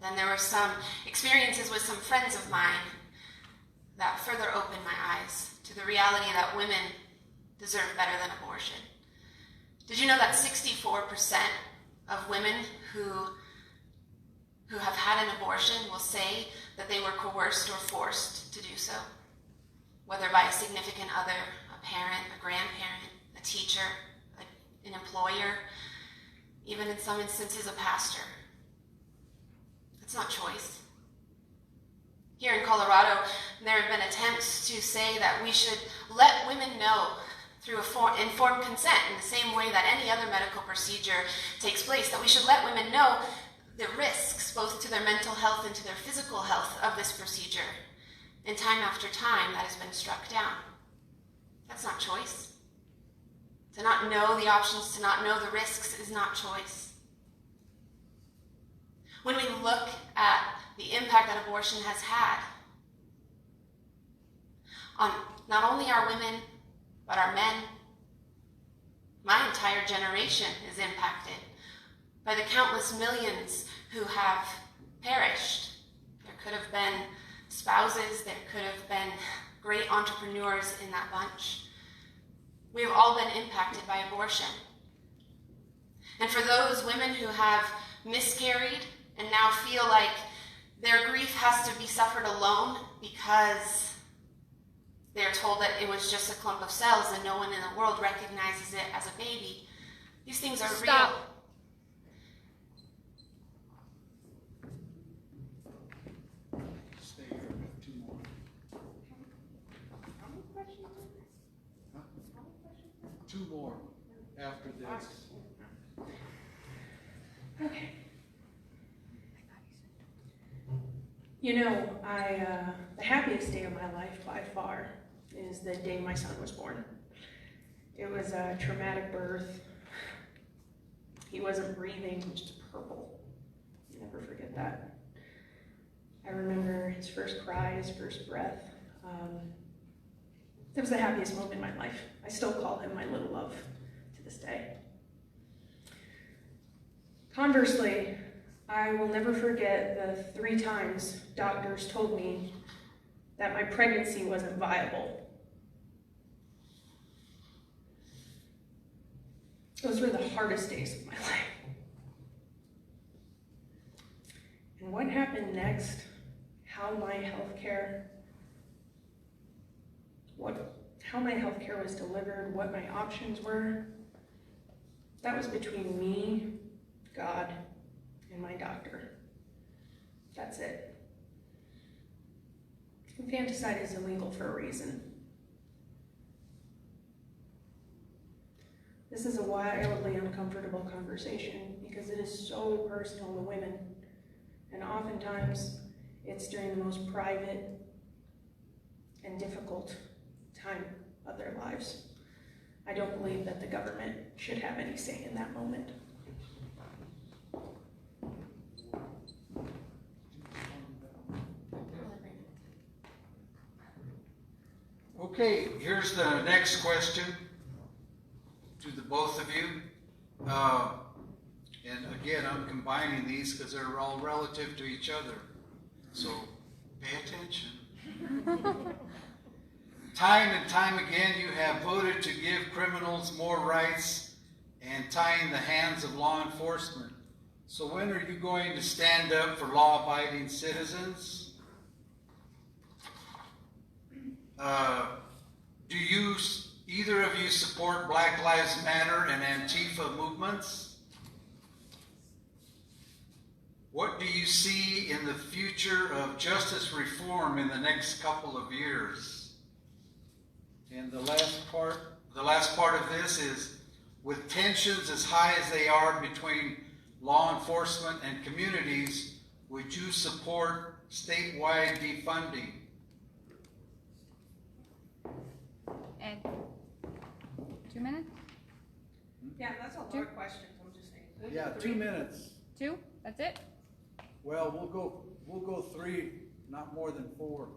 Then there were some experiences with some friends of mine that further opened my eyes to the reality that women deserve better than abortion. Did you know that 64% of women who have had an abortion will say that they were coerced or forced to do so? Whether by a significant other, a parent, a grandparent, a teacher, an employer, even in some instances a pastor. It's not choice. Here in Colorado, there have been attempts to say that we should let women know through informed consent, in the same way that any other medical procedure takes place, that we should let women know the risks, both to their mental health and to their physical health, of this procedure. And time after time, that has been struck down. That's not choice. To not know the options, to not know the risks, is not choice. when we look at the impact that abortion has had on not only our women, but our men. My entire generation is impacted by the countless millions who have perished. There could have been spouses, there could have been great entrepreneurs in that bunch. We have all been impacted by abortion. And for those women who have miscarried and now feel like their grief has to be suffered alone because they're told that it was just a clump of cells and no one in the world recognizes it as a baby, these things are real.
Stay here, I've got 2 more.
How many questions?
Huh? 2 more after this.
Okay. You know, the happiest day of my life by far is the day my son was born. It was a traumatic birth. He wasn't breathing, he was just purple. I'll never forget that. I remember his first cry, his first breath. It was the happiest moment in my life. I still call him my little love to this day. Conversely, I will never forget the 3 times doctors told me that my pregnancy wasn't viable. Those were the hardest days of my life. And what happened next, how my healthcare was delivered, what my options were, that was between me, God, and my doctor. That's it. Infanticide is illegal for a reason. This is a wildly uncomfortable conversation because it is so personal to women, and oftentimes it's during the most private and difficult time of their lives. I don't believe that the government should have any say in that moment.
Okay, here's the next question to the both of you. And again, I'm combining these because they're all relative to each other. So pay attention. Time and time again, you have voted to give criminals more rights and tying the hands of law enforcement. So when are you going to stand up for law-abiding citizens? Do you, either of you, support Black Lives Matter and Antifa movements? What do you see in the future of justice reform in the next couple of years? And the last part of this is, with tensions as high as they are between law enforcement and communities, would you support statewide defunding?
And 2 minutes?
Yeah, that's a lot of questions, I'm just saying.
Yeah, 2 minutes.
2? That's it?
Well, we'll go 3, not more than 4.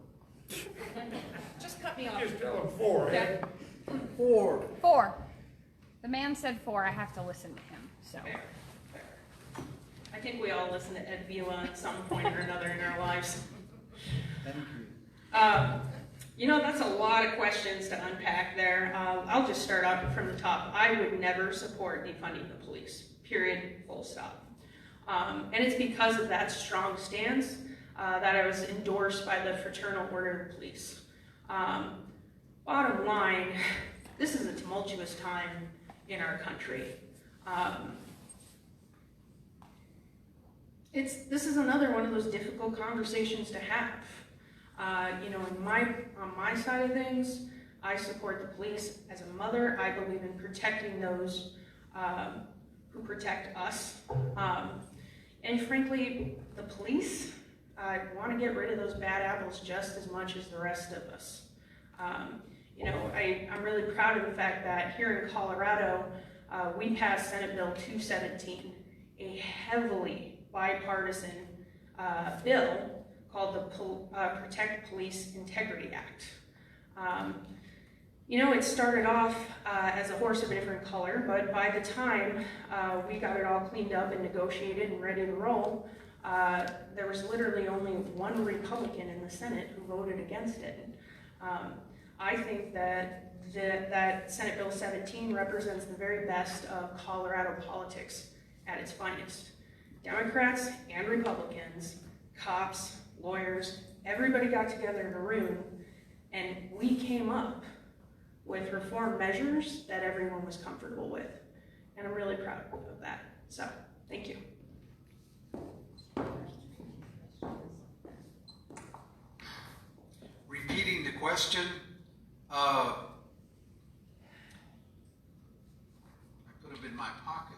Just cut me off.
Just tell them 4, eh?
Okay.
4.
4. The man said 4. I have to listen to him. So.
Fair. I think we all listen to Ed Vila at some point or another in our lives.
Thank you.
You know, that's a lot of questions to unpack there. I'll just start off from the top. I would never support defunding the police, period, full stop. And it's because of that strong stance that I was endorsed by the Fraternal Order of Police. Bottom line, this is a tumultuous time in our country. This is another one of those difficult conversations to have. You know, on my side of things, I support the police. As a mother, I believe in protecting those who protect us. And frankly, the police want to get rid of those bad apples just as much as the rest of us. You know, I'm really proud of the fact that here in Colorado, we passed Senate Bill 217, a heavily bipartisan bill called the Protect Police Integrity Act. You know, it started off as a horse of a different color, but by the time we got it all cleaned up and negotiated and ready to roll, there was literally only one Republican in the Senate who voted against it. I think that that Senate Bill 17 represents the very best of Colorado politics at its finest. Democrats and Republicans, cops, lawyers, everybody got together in a room and we came up with reform measures that everyone was comfortable with. And I'm really proud of that. So, thank you.
Repeating the question, I put them in my pocket.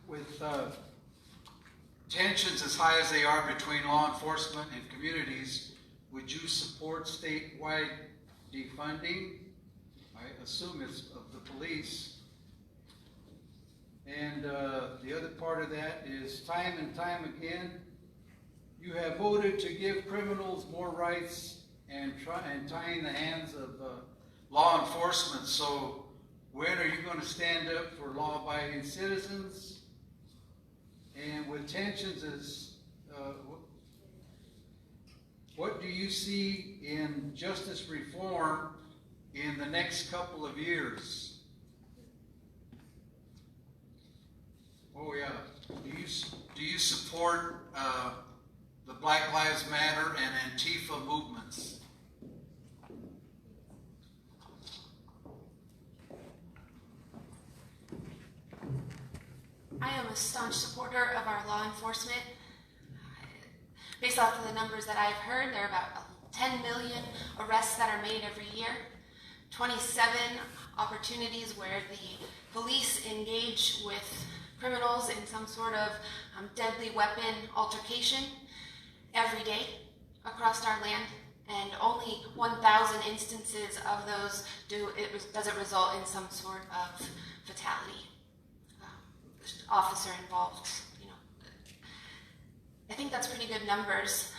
With tensions as high as they are between law enforcement and communities, would you support statewide defunding? I assume it's of the police. And the other part of that is time and time again, you have voted to give criminals more rights and tying the hands of law enforcement. So when are you going to stand up for law-abiding citizens? And with tensions, what do you see in justice reform in the next couple of years? Oh yeah. Do you support the Black Lives Matter and Antifa movements?
I am a staunch supporter of our law enforcement. Based off of the numbers that I've heard, there are about 10 million arrests that are made every year, 27 opportunities where the police engage with criminals in some sort of deadly weapon altercation every day across our land, and only 1,000 instances of those doesn't result in some sort of fatality. Officer involved, you know. I think that's pretty good numbers.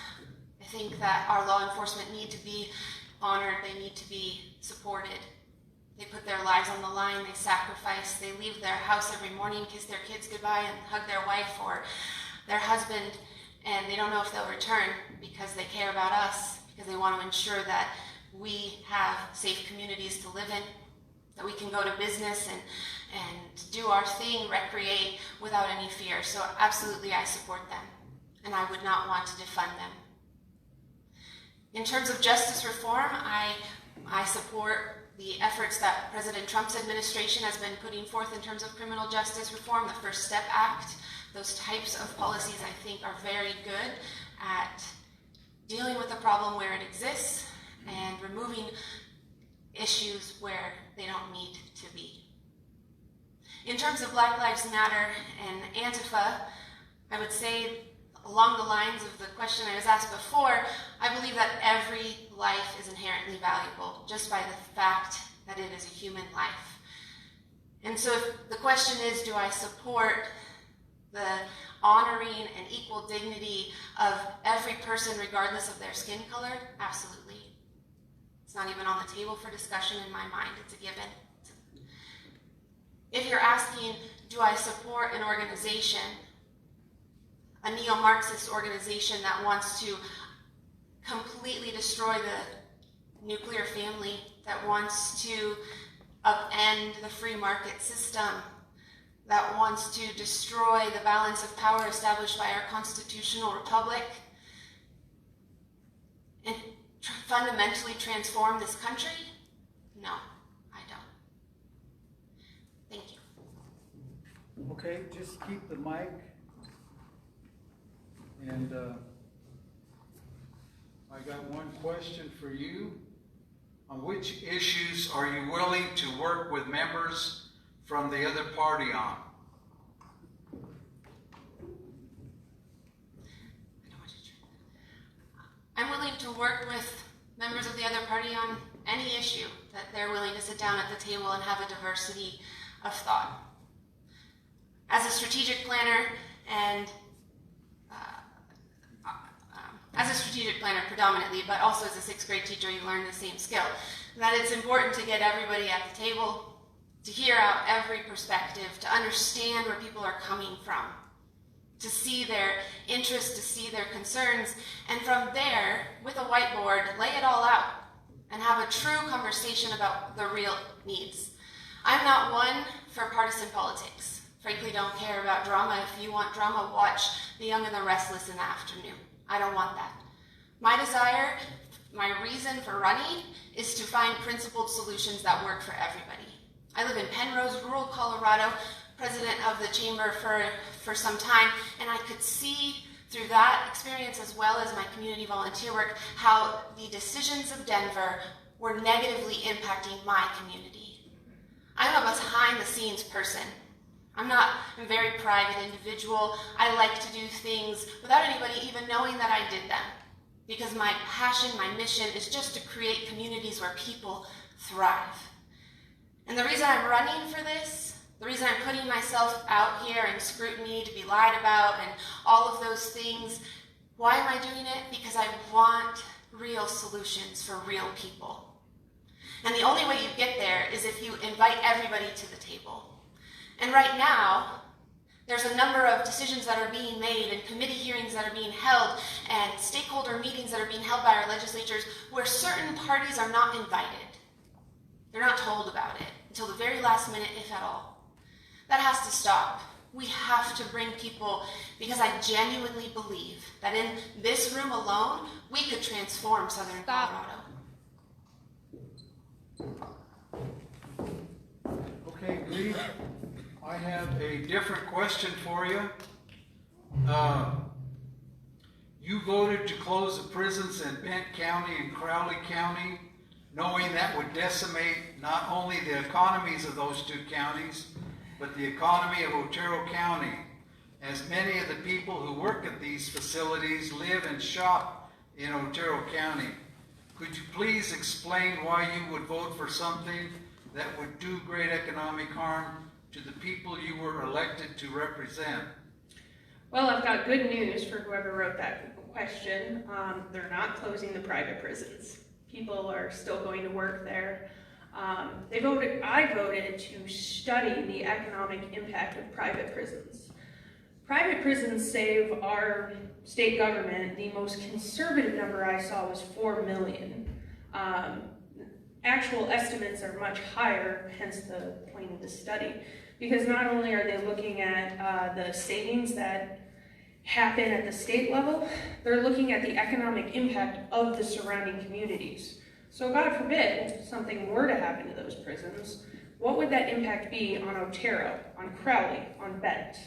I think that our law enforcement need to be honored, they need to be supported. They put their lives on the line, they sacrifice, they leave their house every morning, kiss their kids goodbye and hug their wife or their husband, and they don't know if they'll return because they care about us, because they want to ensure that we have safe communities to live in, that we can go to business and do our thing, recreate without any fear. So absolutely I support them, and I would not want to defund them. In terms of justice reform, I support the efforts that President Trump's administration has been putting forth in terms of criminal justice reform, the First Step Act. Those types of policies I think are very good at dealing with the problem where it exists and removing issues where they don't need to be. In terms of Black Lives Matter and Antifa, I would say along the lines of the question I was asked before, I believe that every life is inherently valuable just by the fact that it is a human life. And so if the question is, do I support the honoring and equal dignity of every person regardless of their skin color? Absolutely. It's not even on the table for discussion in my mind, it's a given. If you're asking, do I support an organization, a neo-Marxist organization that wants to completely destroy the nuclear family, that wants to upend the free market system, that wants to destroy the balance of power established by our constitutional republic, and fundamentally transform this country? No, I don't. Thank you.
Okay, just keep the mic. And
I got one question for you. On which issues are you willing to work with members from the other party on?
I'm willing to work with members of the other party on any issue that they're willing to sit down at the table and have a diversity of thought. As a strategic planner and predominantly, but also as a 6th grade teacher, you learn the same skill, that it's important to get everybody at the table, to hear out every perspective, to understand where people are coming from, to see their interests, to see their concerns, and from there, with a whiteboard, lay it all out and have a true conversation about the real needs. I'm not one for partisan politics. Frankly, don't care about drama. If you want drama, watch The Young and the Restless in the afternoon. I don't want that. My desire, my reason for running, is to find principled solutions that work for everybody. I live in Penrose, rural Colorado, president of the chamber for some time, and I could see through that experience, as well as my community volunteer work, how the decisions of Denver were negatively impacting my community. I'm a behind-the-scenes person. I'm a very private individual. I like to do things without anybody even knowing that I did them, because my passion, my mission is just to create communities where people thrive. And the reason I'm running for this, the reason I'm putting myself out here in scrutiny to be lied about and all of those things, why am I doing it? Because I want real solutions for real people. And the only way you get there is if you invite everybody to the table. And right now, there's a number of decisions that are being made and committee hearings that are being held and stakeholder meetings that are being held by our legislatures where certain parties are not invited. They're not told about it until the very last minute, if at all. That has to stop. We have to bring people, because I genuinely believe that in this room alone, we could transform Southern Colorado.
Okay, Bree, I have a different question for you. You voted to close the prisons in Bent County and Crowley County, knowing that would decimate not only the economies of those two counties, but the economy of Otero County, as many of the people who work at these facilities live and shop in Otero County. Could you please explain why you would vote for something that would do great economic harm to the people you were elected to represent?
Well, I've got good news for whoever wrote that question. They're not closing the private prisons. People are still going to work there. I voted to study the economic impact of private prisons. Private prisons save our state government, the most conservative number I saw was $4 million. Actual estimates are much higher, hence the point of the study, because not only are they looking at the savings that happen at the state level, they're looking at the economic impact of the surrounding communities. So God forbid something were to happen to those prisons, what would that impact be on Otero, on Crowley, on Bent?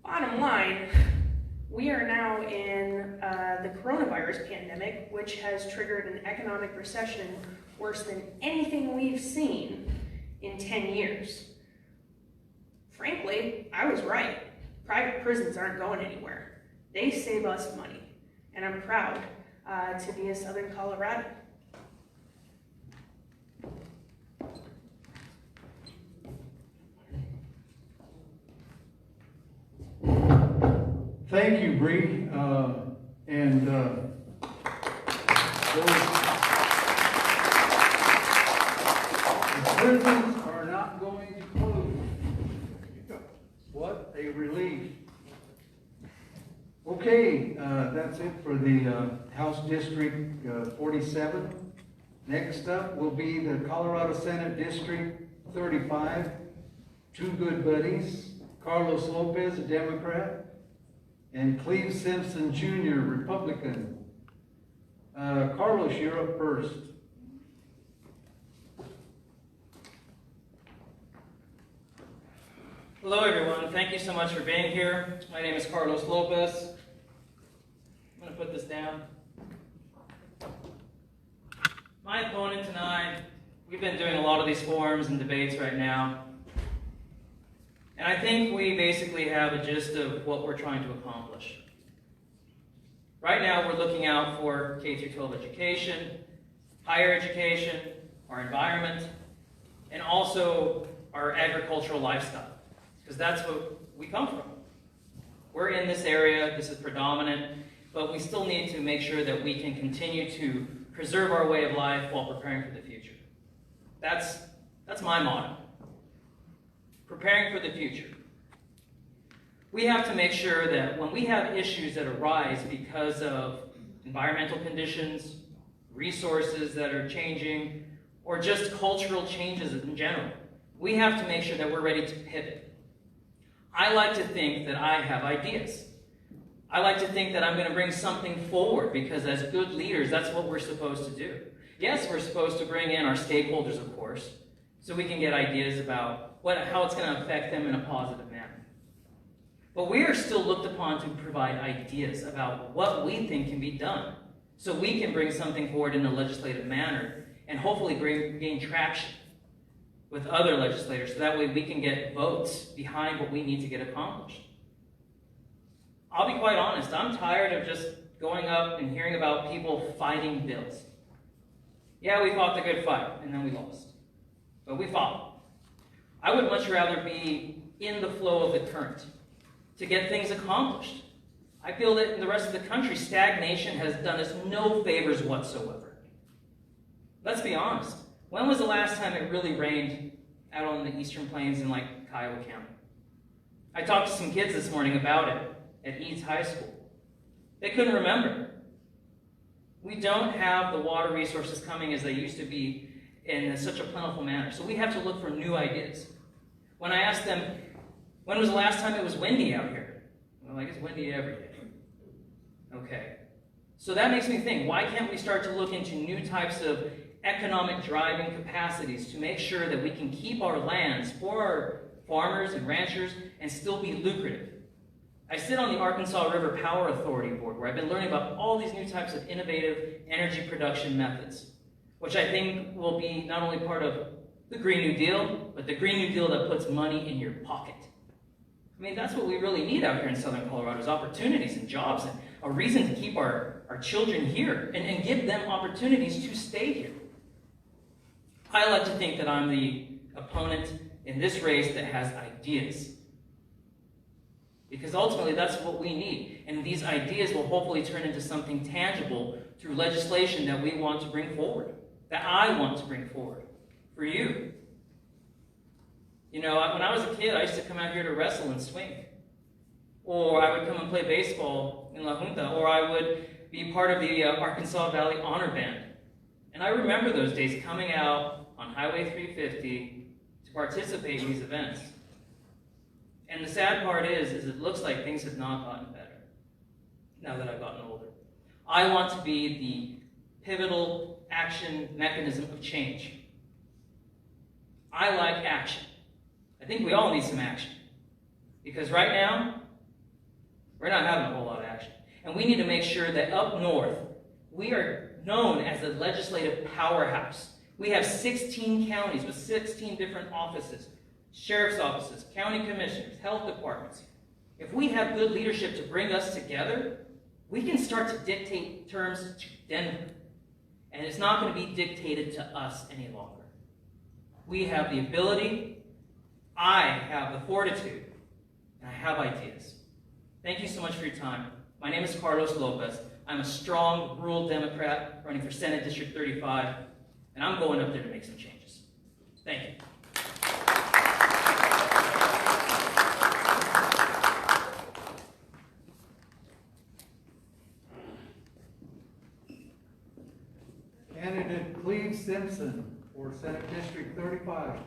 Bottom line, we are now in the coronavirus pandemic, which has triggered an economic recession worse than anything we've seen in 10 years. Frankly, I was right. Private prisons aren't going anywhere. They save us money, and I'm proud to be a Southern Colorado.
Thank you, Bree. The prisons are not going to close. What a relief. Okay, that's it for the House District 47. Next up will be the Colorado Senate District 35. Two good buddies, Carlos Lopez, a Democrat, and Cleve Simpson Jr., Republican. Carlos, you're up first.
Hello everyone, thank you so much for being here. My name is Carlos Lopez. I'm going to put this down. my opponent tonight, we've been doing a lot of these forums and debates right now. And I think we basically have a gist of what we're trying to accomplish. Right now, we're looking out for K-12 education, higher education, our environment, and also our agricultural lifestyle, because that's what we come from. We're in this area, this is predominant, but we still need to make sure that we can continue to preserve our way of life while preparing for the future. That's my motto. Preparing for the future. We have to make sure that when we have issues that arise because of environmental conditions, resources that are changing, or just cultural changes in general, we have to make sure that we're ready to pivot. I like to think that I have ideas. I like to think that I'm going to bring something forward, because as good leaders, that's what we're supposed to do. Yes, we're supposed to bring in our stakeholders, of course, so we can get ideas about how it's going to affect them in a positive manner. But we are still looked upon to provide ideas about what we think can be done, so we can bring something forward in a legislative manner and hopefully gain traction with other legislators, so that way we can get votes behind what we need to get accomplished. I'll be quite honest, I'm tired of just going up and hearing about people fighting bills. Yeah, we fought the good fight, and then we lost. But we fought. I would much rather be in the flow of the current to get things accomplished. I feel that in the rest of the country, stagnation has done us no favors whatsoever. Let's be honest. When was the last time it really rained out on the eastern plains in like Kiowa County? I talked to some kids this morning about it at Eads High School. They couldn't remember. We don't have the water resources coming as they used to be in such a plentiful manner. So we have to look for new ideas. When I asked them, when was the last time it was windy out here? Well, I guess windy every day. Okay. So that makes me think, why can't we start to look into new types of economic driving capacities to make sure that we can keep our lands for our farmers and ranchers and still be lucrative? I sit on the Arkansas River Power Authority Board, where I've been learning about all these new types of innovative energy production methods, which I think will be not only part of the Green New Deal, but the Green New Deal that puts money in your pocket. I mean, that's what we really need out here in southern Colorado, is opportunities and jobs and a reason to keep our children here and give them opportunities to stay here. I like to think that I'm the opponent in this race that has ideas, because ultimately that's what we need. And these ideas will hopefully turn into something tangible through legislation that we want to bring forward, that I want to bring forward for you. You know, when I was a kid, I used to come out here to wrestle and swing. Or I would come and play baseball in La Junta, or I would be part of the Arkansas Valley Honor Band. And I remember those days coming out on Highway 350 to participate in these events. And the sad part is it looks like things have not gotten better now that I've gotten older. I want to be the pivotal action mechanism of change. I like action. I think we all need some action. Because right now, we're not having a whole lot of action. And we need to make sure that up north, we are known as a legislative powerhouse. We have 16 counties with 16 different offices. Sheriff's offices, county commissioners, health departments. If we have good leadership to bring us together, we can start to dictate terms to Denver. And it's not going to be dictated to us any longer. We have the ability, I have the fortitude, and I have ideas. Thank you so much for your time. My name is Carlos Lopez. I'm a strong rural Democrat running for Senate District 35, and I'm going up there to make some changes. Thank you.
Candidate Cleve Simpson for Senate District 35.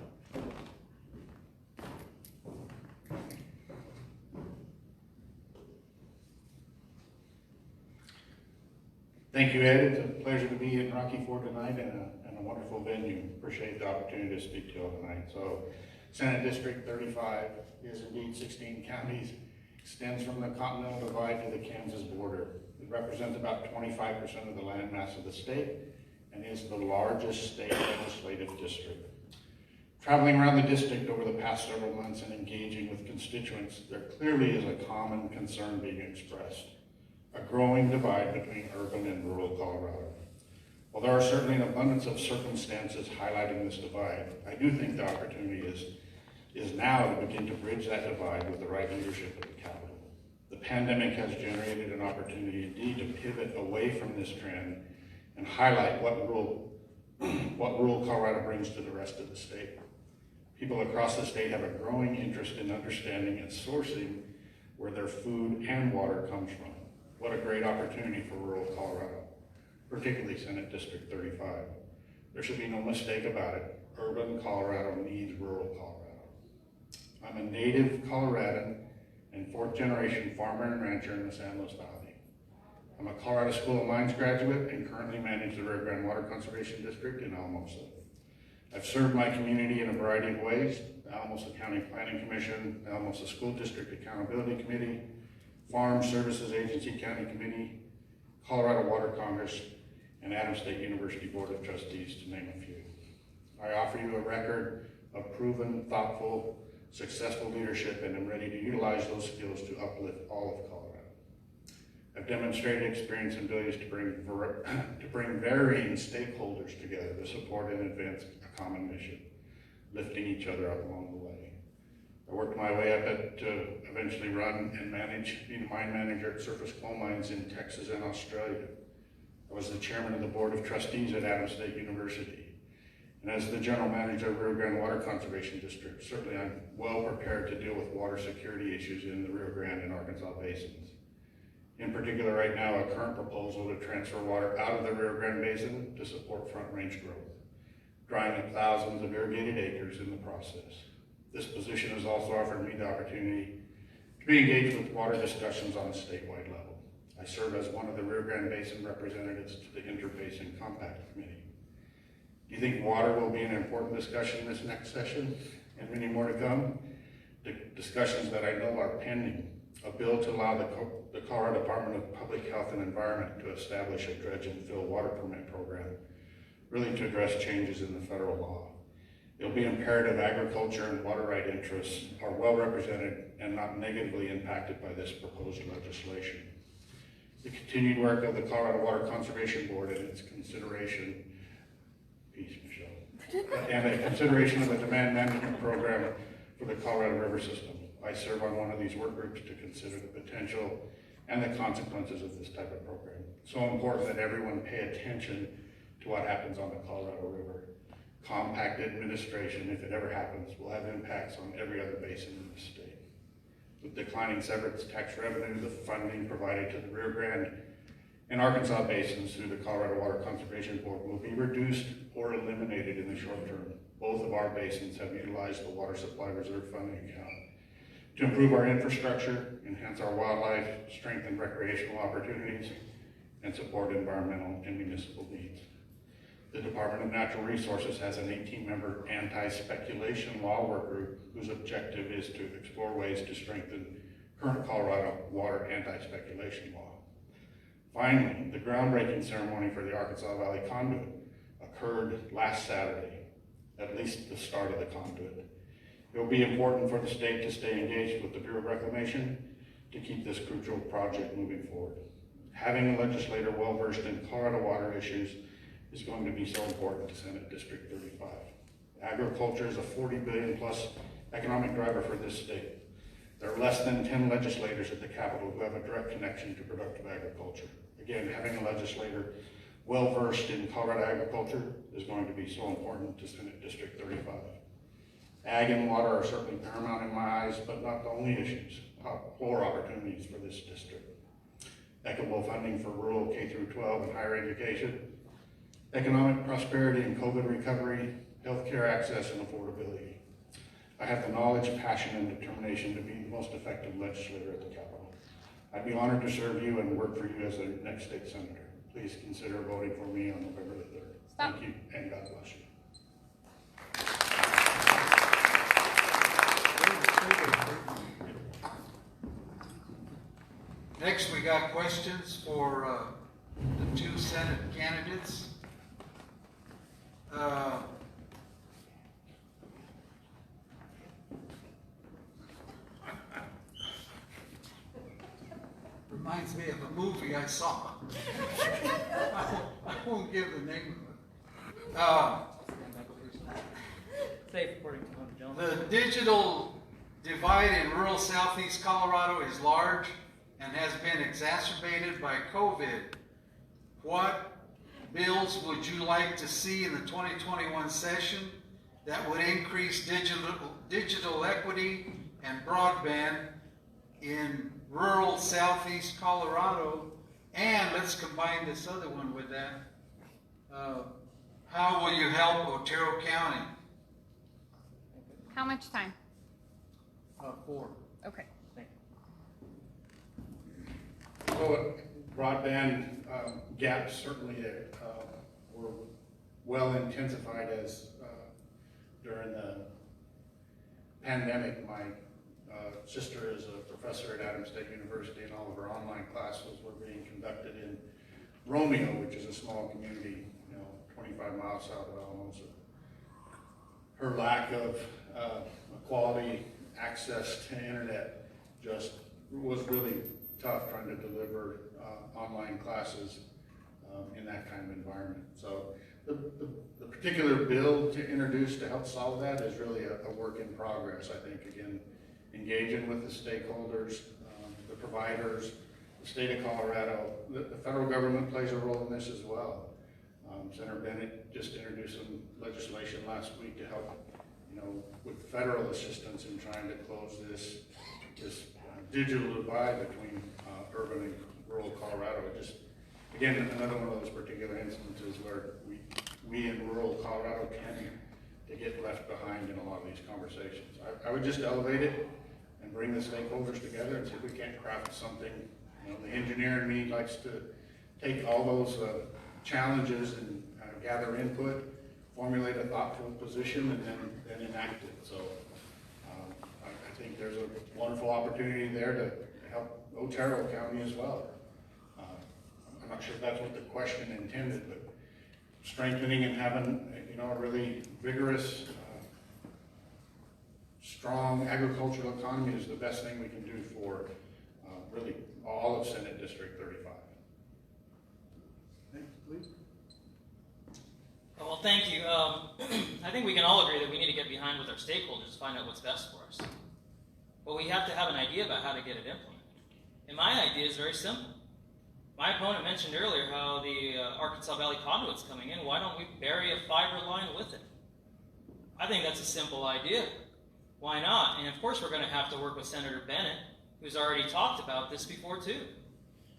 Thank you, Ed. It's a pleasure to be in Rocky Ford tonight and a wonderful venue. Appreciate the opportunity to speak to you all tonight. So, Senate District 35 is indeed 16 counties, extends from the Continental Divide to the Kansas border. It represents about 25% of the land mass of the state and is the largest state legislative district. Traveling around the district over the past several months and engaging with constituents, there clearly is a common concern being expressed: a growing divide between urban and rural Colorado. While there are certainly an abundance of circumstances highlighting this divide, I do think the opportunity is now to begin to bridge that divide with the right leadership at the Capitol. The pandemic has generated an opportunity indeed to pivot away from this trend and highlight what rural Colorado brings to the rest of the state. People across the state have a growing interest in understanding and sourcing where their food and water comes from. What a great opportunity for rural Colorado, particularly Senate District 35. There should be no mistake about it. Urban Colorado needs rural Colorado. I'm a native Coloradan and fourth-generation farmer and rancher in the San Luis Valley. I'm a Colorado School of Mines graduate and currently manage the Rio Grande Water Conservation District in Alamosa. I've served my community in a variety of ways: the Alamosa County Planning Commission, the Alamosa School District Accountability Committee, Farm Services Agency County Committee, Colorado Water Congress, and Adams State University Board of Trustees, to name a few. I offer you a record of proven, thoughtful, successful leadership, and am ready to utilize those skills to uplift all of Colorado. I've demonstrated experience and abilities to bring varying stakeholders together to support and advance a common mission, lifting each other up along the way. I worked my way up to eventually run and be the mine manager at surface coal mines in Texas and Australia. I was the chairman of the board of trustees at Adams State University. And as the general manager of Rio Grande Water Conservation District, certainly I'm well prepared to deal with water security issues in the Rio Grande and Arkansas basins. In particular, right now, a current proposal to transfer water out of the Rio Grande Basin to support Front Range growth, drying up thousands of irrigated acres in the process. This position has also offered me the opportunity to be engaged with water discussions on a statewide level. I serve as one of the Rio Grande Basin representatives to the Interbasin Compact Committee. Do you think water will be an important discussion in this next session, and many more to come? The discussions that I know are pending: a bill to allow the Colorado Department of Public Health and Environment to establish a dredge and fill water permit program, really to address changes in the federal law. It'll be imperative agriculture and water right interests are well represented and not negatively impacted by this proposed legislation. The continued work of the Colorado Water Conservation Board and its consideration and a consideration of a demand management program for the Colorado River system. I serve on one of these work groups to consider the potential and the consequences of this type of program. So important that everyone pay attention to what happens on the Colorado River. Compact administration, if it ever happens, will have impacts on every other basin in the state. With declining severance tax revenue, the funding provided to the Rio Grande and Arkansas basins through the Colorado Water Conservation Board will be reduced or eliminated in the short term. Both of our basins have utilized the Water Supply Reserve Funding account to improve our infrastructure, enhance our wildlife, strengthen recreational opportunities, and support environmental and municipal needs. The Department of Natural Resources has an 18-member anti-speculation law work group whose objective is to explore ways to strengthen current Colorado water anti-speculation law. Finally, the groundbreaking ceremony for the Arkansas Valley Conduit occurred last Saturday, at least the start of the conduit. It will be important for the state to stay engaged with the Bureau of Reclamation to keep this crucial project moving forward. Having a legislator well-versed in Colorado water issues is going to be so important to Senate District 35. Agriculture is a $40 billion plus economic driver for this state. There are less than 10 legislators at the Capitol who have a direct connection to productive agriculture. Again, having a legislator well-versed in Colorado agriculture is going to be so important to Senate District 35. Ag and water are certainly paramount in my eyes, but not the only issues or opportunities for this district. Equitable funding for rural K-12 and higher education, economic prosperity and COVID recovery, healthcare access, and affordability. I have the knowledge, passion, and determination to be the most effective legislator at the Capitol. I'd be honored to serve you and work for you as the next state senator. Please consider voting for me on November the 3rd. Thank you, and God bless you.
Next, we got questions for the two Senate candidates. Reminds me of a movie I saw. I won't give the name of it.
Safe according to the gentleman.
The digital divide in rural southeast Colorado is large and has been exacerbated by COVID. What bills would you like to see in the 2021 session that would increase digital equity and broadband in rural southeast Colorado? And let's combine this other one with that. How will you help Otero County?
How much time?
4.
Okay.
So broadband gaps certainly were well intensified as during the pandemic. My sister is a professor at Adams State University, and all of her online classes were being conducted in Romeo, which is a small community, 25 miles south of Alamosa. Her lack of quality access to internet just was really tough trying to deliver online classes in that kind of environment. So the particular bill to introduce to help solve that is really a work in progress. I think, again, engaging with the stakeholders, the providers, the state of Colorado, the federal government plays a role in this as well. Senator Bennett just introduced some legislation last week to help, with federal assistance in trying to close this digital divide between urban and rural Colorado. Just, again, another one of those particular instances where we in rural Colorado tend to get left behind in a lot of these conversations. I would just elevate it and bring the stakeholders together and see if we can't craft something. The engineer in me likes to take all those challenges and gather input, formulate a thoughtful position, and then enact it. So I think there's a wonderful opportunity there to help Otero County as well. I'm not sure if that's what the question intended, but strengthening and having a really vigorous, strong agricultural economy is the best thing we can do for really all of Senate District 35.
Next, please.
Well, thank you. I think we can all agree that we need to get behind with our stakeholders to find out what's best for us. But we have to have an idea about how to get it implemented. And my idea is very simple. My opponent mentioned earlier how the Arkansas Valley Conduit's coming in. Why don't we bury a fiber line with it? I think that's a simple idea. Why not? And of course we're going to have to work with Senator Bennett, who's already talked about this before too.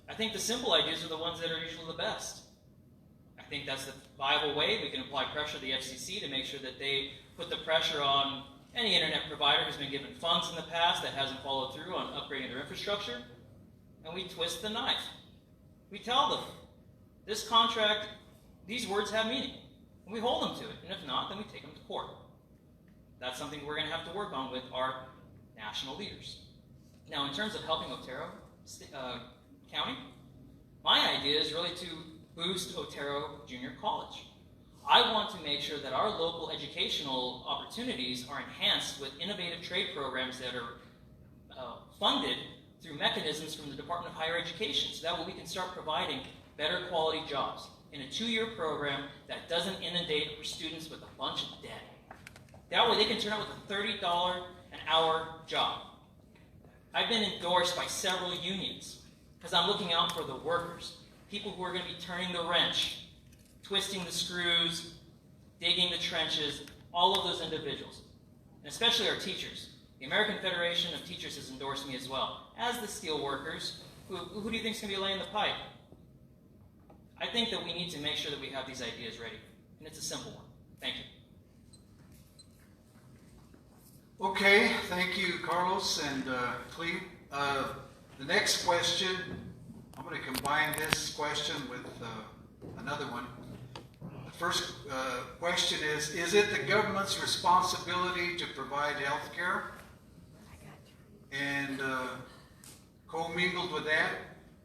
I think the simple ideas are the ones that are usually the best. I think that's the viable way. We can apply pressure to the FCC to make sure that they put the pressure on any internet provider who's been given funds in the past that hasn't followed through on upgrading their infrastructure. And we twist the knife. We tell them, this contract, these words have meaning. And we hold them to it. And if not, then we take them to court. That's something we're going to have to work on with our national leaders. Now, in terms of helping Otero County, my idea is really to boost Otero Junior College. I want to make sure that our local educational opportunities are enhanced with innovative trade programs that are funded through mechanisms from the Department of Higher Education, so that way we can start providing better quality jobs in a 2-year program that doesn't inundate our students with a bunch of debt. That way they can turn out with a $30 an hour job. I've been endorsed by several unions because I'm looking out for the workers, people who are going to be turning the wrench, twisting the screws, digging the trenches, all of those individuals, and especially our teachers. The American Federation of Teachers has endorsed me as well, as the steel workers. Who do you think is going to be laying the pipe? I think that we need to make sure that we have these ideas ready, and it's a simple one. Thank you.
Okay, thank you, Carlos and Cleve. The next question, I'm going to combine this question with another one. The first question is it the government's responsibility to provide health care? And commingled with that,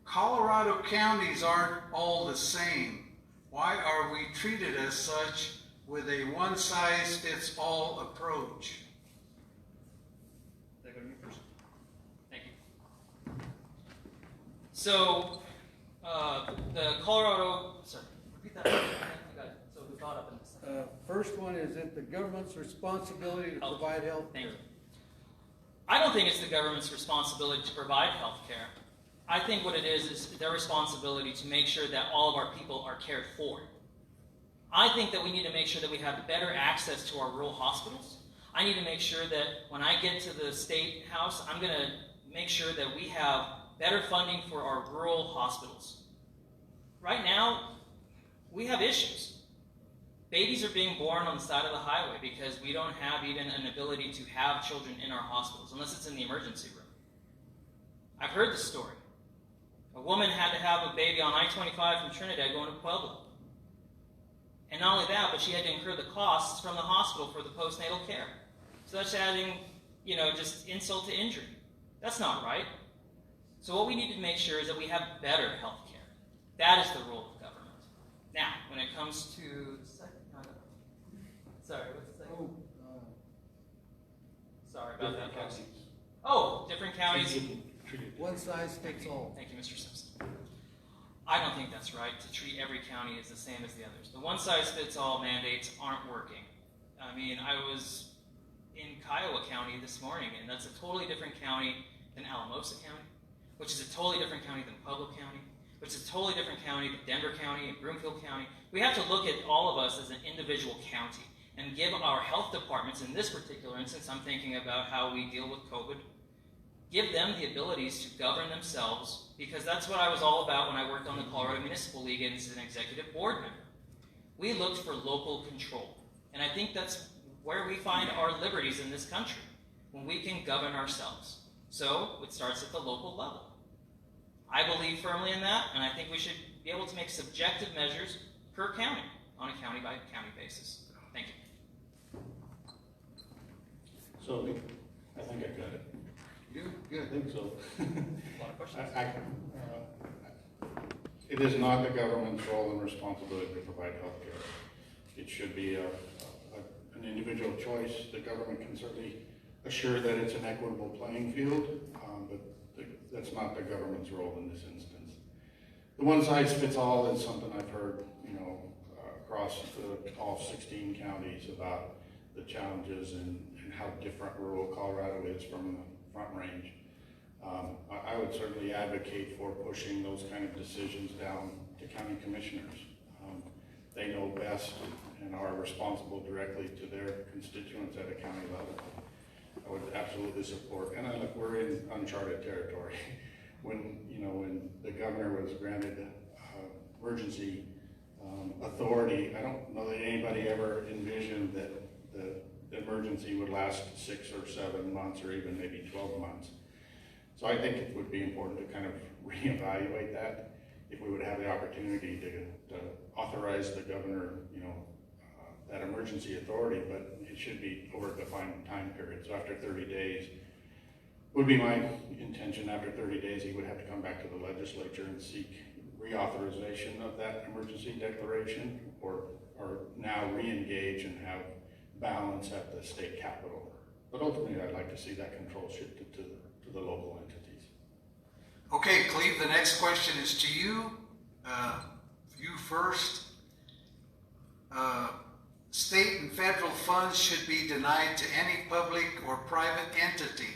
Colorado counties aren't all the same. Why are we treated as such with a one-size-fits-all approach?
Did I go to me first? Thank you. So, the Colorado, sorry, repeat that. I got so caught up in this.
First one, is it the government's responsibility to provide health care?
Thank you. I don't think it's the government's responsibility to provide health care. I think what it is their responsibility to make sure that all of our people are cared for. I think that we need to make sure that we have better access to our rural hospitals. I need to make sure that when I get to the state house, I'm going to make sure that we have better funding for our rural hospitals. Right now, we have issues. Babies are being born on the side of the highway because we don't have even an ability to have children in our hospitals, unless it's in the emergency room. I've heard the story. A woman had to have a baby on I-25 from Trinidad going to Pueblo. And not only that, but she had to incur the costs from the hospital for the postnatal care. So that's adding, just insult to injury. That's not right. So what we need to make sure is that we have better health care. That is the role of government. Now, when it comes to the second, sorry, what's the second? Sorry about that, folks. Oh, different counties.
One size fits all.
Thank you, Mr. Simpson. I don't think that's right, to treat every county as the same as the others. The one-size-fits-all mandates aren't working. I mean, I was in Kiowa County this morning, and that's a totally different county than Alamosa County, which is a totally different county than Pueblo County, which is a totally different county than Denver County and Broomfield County. We have to look at all of us as an individual county and give our health departments, in this particular instance, I'm thinking about how we deal with COVID, give them the abilities to govern themselves, because that's what I was all about when I worked on the Colorado Municipal League and as an executive board member. We looked for local control. And I think that's where we find our liberties in this country, when we can govern ourselves. So it starts at the local level. I believe firmly in that, and I think we should be able to make subjective measures per county on a county-by-county basis. Thank you.
So, I think I got it.
Good.
I think so.
A lot of questions.
It is not the government's role and responsibility to provide health care. It should be an individual choice. The government can certainly assure that it's an equitable playing field, but that's not the government's role in this instance. The one size fits all is something I've heard, across all 16 counties about the challenges and how different rural Colorado is from the Front Range. I would certainly advocate for pushing those kind of decisions down to county commissioners. They know best and are responsible directly to their constituents at a county level. I would absolutely support, and look, we're in uncharted territory. When the governor was granted emergency authority, I don't know that anybody ever envisioned that the emergency would last 6 or 7 months or even maybe 12 months. So I think it would be important to kind of reevaluate that if we would have the opportunity to authorize the governor, that emergency authority, but it should be over a defined time period. So after 30 days, would be my intention, after 30 days, he would have to come back to the legislature and seek reauthorization of that emergency declaration, or now re-engage and have balance at the state capitol. But ultimately, I'd like to see that control shifted to the local entities.
Okay, Cleve, the next question is to you. You first. State and federal funds should be denied to any public or private entity,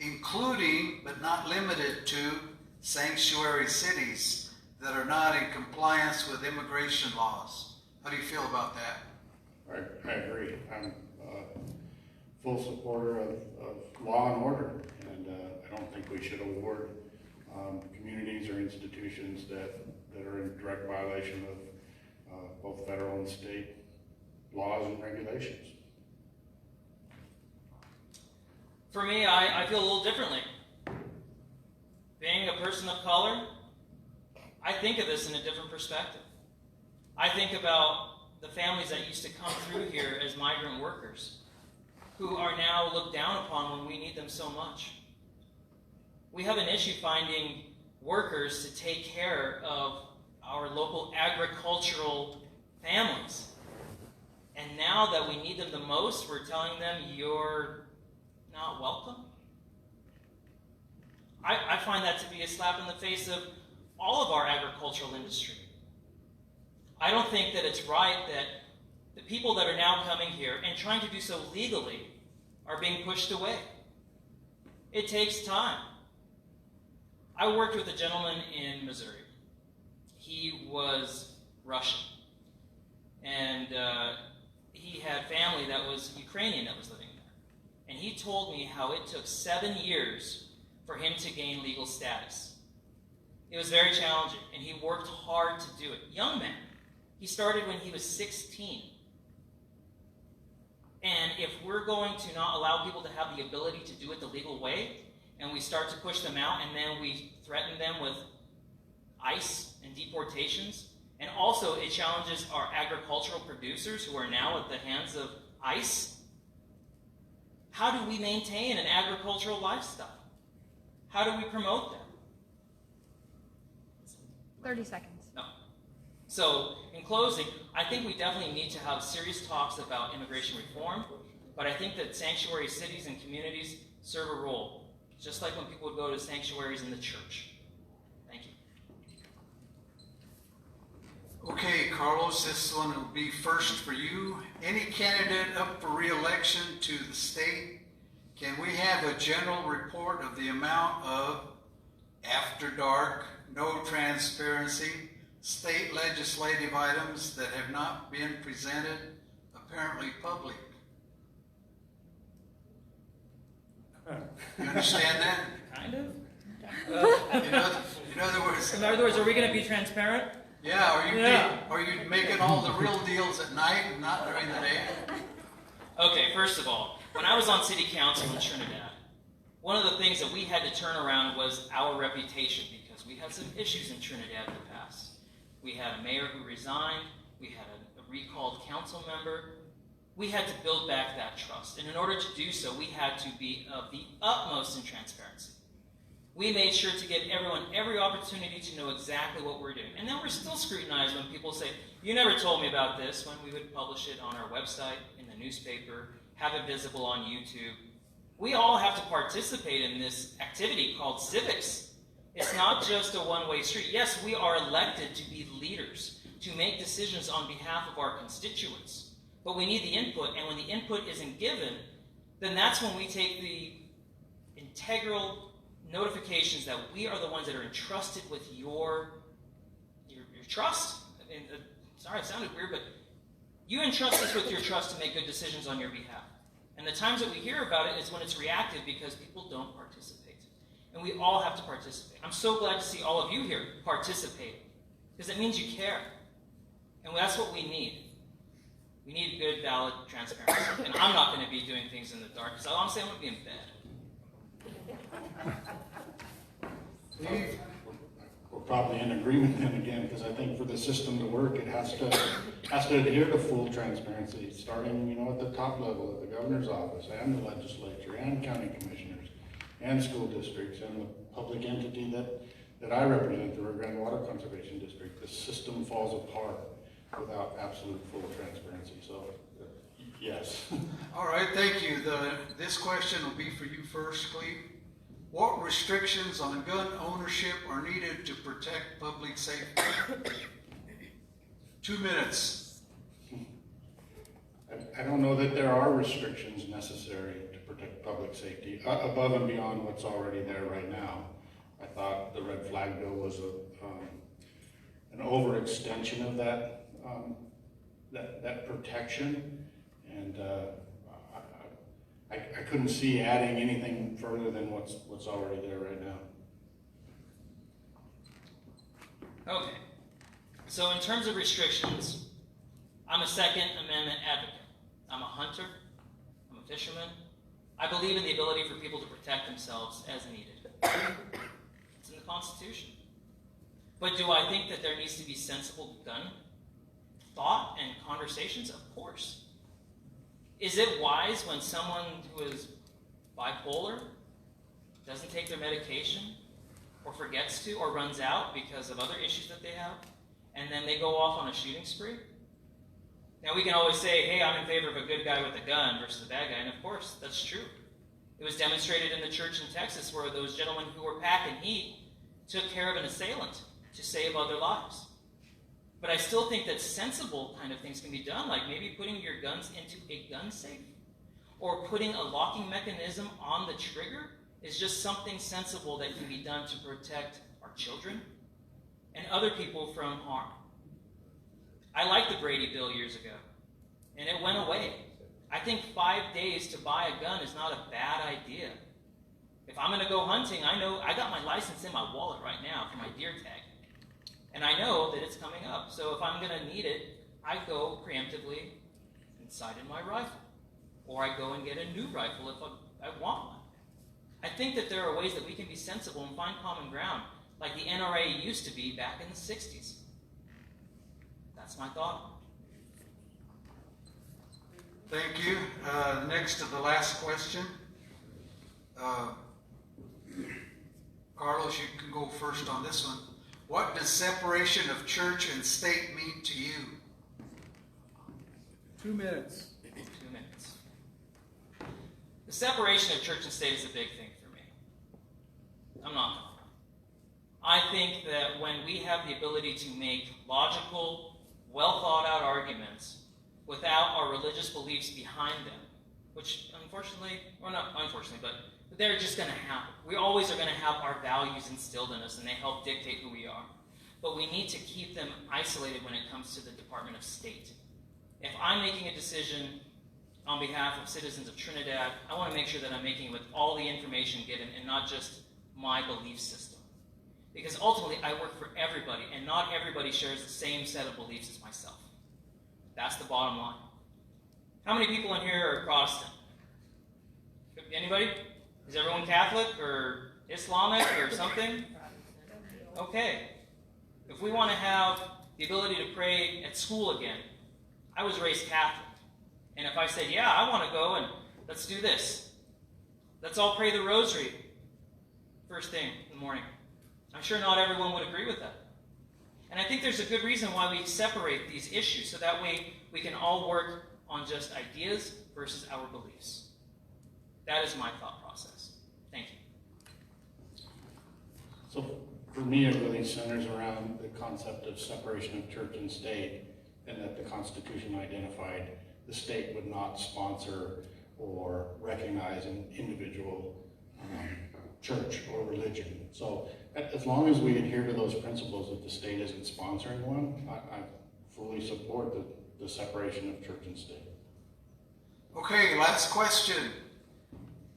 including but not limited to sanctuary cities that are not in compliance with immigration laws. How do you feel about that?
I agree. I'm full supporter of law and order, and I don't think we should award communities or institutions that are in direct violation of both federal and state laws and regulations.
For me, I feel a little differently. Being a person of color, I think of this in a different perspective. I think about the families that used to come through here as migrant workers, who are now looked down upon when we need them so much. We have an issue finding workers to take care of our local agricultural families. And now that we need them the most, we're telling them you're not welcome? I find that to be a slap in the face of all of our agricultural industry. I don't think that it's right that the people that are now coming here and trying to do so legally are being pushed away. It takes time. I worked with a gentleman in Missouri. He was Russian. And he had family that was Ukrainian that was living there. And he told me how it took 7 years for him to gain legal status. It was very challenging, and he worked hard to do it. Young man. He started when he was 16. And if we're going to not allow people to have the ability to do it the legal way, and we start to push them out, and then we threaten them with ICE and deportations, and also it challenges our agricultural producers who are now at the hands of ICE, how do we maintain an agricultural lifestyle? How do we promote that?
30 seconds.
No. So, in closing, I think we definitely need to have serious talks about immigration reform, but I think that sanctuary cities and communities serve a role, just like when people would go to sanctuaries in the church. Thank you.
Okay, Carlos, this one will be first for you. Any candidate up for re-election to the state, can we have a general report of the amount of after dark, no transparency, state legislative items that have not been presented, apparently public? You understand that?
Kind of.
In other words,
are we going to be transparent?
Yeah, are you making all the real deals at night and not during the day?
Okay, first of all, when I was on city council in Trinidad, one of the things that we had to turn around was our reputation, because we had some issues in Trinidad in the past. We had a mayor who resigned, we had a recalled council member. We had to build back that trust, and in order to do so, we had to be of the utmost in transparency. We made sure to give everyone every opportunity to know exactly what we're doing. And then we're still scrutinized when people say, you never told me about this, when we would publish it on our website, in the newspaper, have it visible on YouTube. We all have to participate in this activity called civics. It's not just a one-way street. Yes, we are elected to be leaders, to make decisions on behalf of our constituents. But we need the input, and when the input isn't given, then that's when we take the integral notifications that we are the ones that are entrusted with your trust. And, sorry, it sounded weird, but you entrust us with your trust to make good decisions on your behalf. And the times that we hear about it is when it's reactive because people don't participate. And we all have to participate. I'm so glad to see all of you here participate, because it means you care. And that's what we need. We need good, valid transparency. And I'm not going to be doing things in the dark, because honestly, I'm going to be in bed.
We're probably in agreement then again, because I think for the system to work, it has to adhere to full transparency, starting, at the top level, at the governor's office, and the legislature, and county commissioners, and school districts, and the public entity that I represent, the Rio Grande Water Conservation District. The system falls apart without absolute full transparency. So, yes.
All right, thank you. This question will be for you first, Cleve. What restrictions on gun ownership are needed to protect public safety? 2 minutes.
I don't know that there are restrictions necessary to protect public safety above and beyond what's already there right now. I thought the red flag bill was an overextension of that protection, and I couldn't see adding anything further than what's already there right now.
Okay. So in terms of restrictions, I'm a Second Amendment advocate. I'm a hunter. I'm a fisherman. I believe in the ability for people to protect themselves as needed. It's in the Constitution. But do I think that there needs to be sensible gun thought and conversations? Of course. Is it wise when someone who is bipolar doesn't take their medication, or forgets to, or runs out because of other issues that they have, and then they go off on a shooting spree? Now we can always say, hey, I'm in favor of a good guy with a gun versus a bad guy, and of course, that's true. It was demonstrated in the church in Texas where those gentlemen who were packing heat took care of an assailant to save other lives. But I still think that sensible kind of things can be done, like maybe putting your guns into a gun safe or putting a locking mechanism on the trigger is just something sensible that can be done to protect our children and other people from harm. I liked the Brady bill years ago, and it went away. I think 5 days to buy a gun is not a bad idea. If I'm going to go hunting, I know I got my license in my wallet right now for my deer tag. And I know that it's coming up. So if I'm going to need it, I go preemptively and sight in my rifle. Or I go and get a new rifle if I want one. I think that there are ways that we can be sensible and find common ground, like the NRA used to be back in the 60s. That's my thought.
Thank you. Next to the last question. Carlos, you can go first on this one. What does separation of church and state mean to you? 2 minutes.
2 minutes. The separation of church and state is a big thing for me. I'm not. I think that when we have the ability to make logical, well thought out arguments without our religious beliefs behind them, which unfortunately, or not unfortunately, but they're just going to happen. We always are going to have our values instilled in us, and they help dictate who we are. But we need to keep them isolated when it comes to the Department of State. If I'm making a decision on behalf of citizens of Trinidad, I want to make sure that I'm making it with all the information given and not just my belief system. Because ultimately, I work for everybody, and not everybody shares the same set of beliefs as myself. That's the bottom line. How many people in here are Protestant? Anybody? Is everyone Catholic or Islamic or something? Okay. If we want to have the ability to pray at school again, I was raised Catholic. And if I said, yeah, I want to go and let's do this. Let's all pray the rosary first thing in the morning. I'm sure not everyone would agree with that. And I think there's a good reason why we separate these issues, so that way we can all work on just ideas versus our beliefs. That is my thought process. Thank you.
So for me, it really centers around the concept of separation of church and state, and that the Constitution identified the state would not sponsor or recognize an individual church or religion. So as long as we adhere to those principles that the state isn't sponsoring one, I fully support the separation of church and state.
Okay, last question.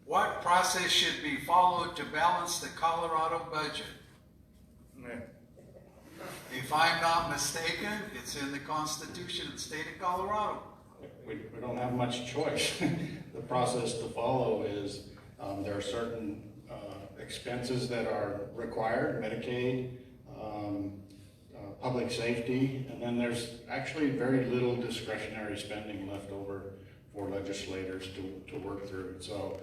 What process should be followed to balance the Colorado budget? If I'm not mistaken, it's in the Constitution of the state of Colorado.
We don't have much choice. The process to follow is there are certain expenses that are required, Medicaid, public safety, and then there's actually very little discretionary spending left over for legislators to work through. So,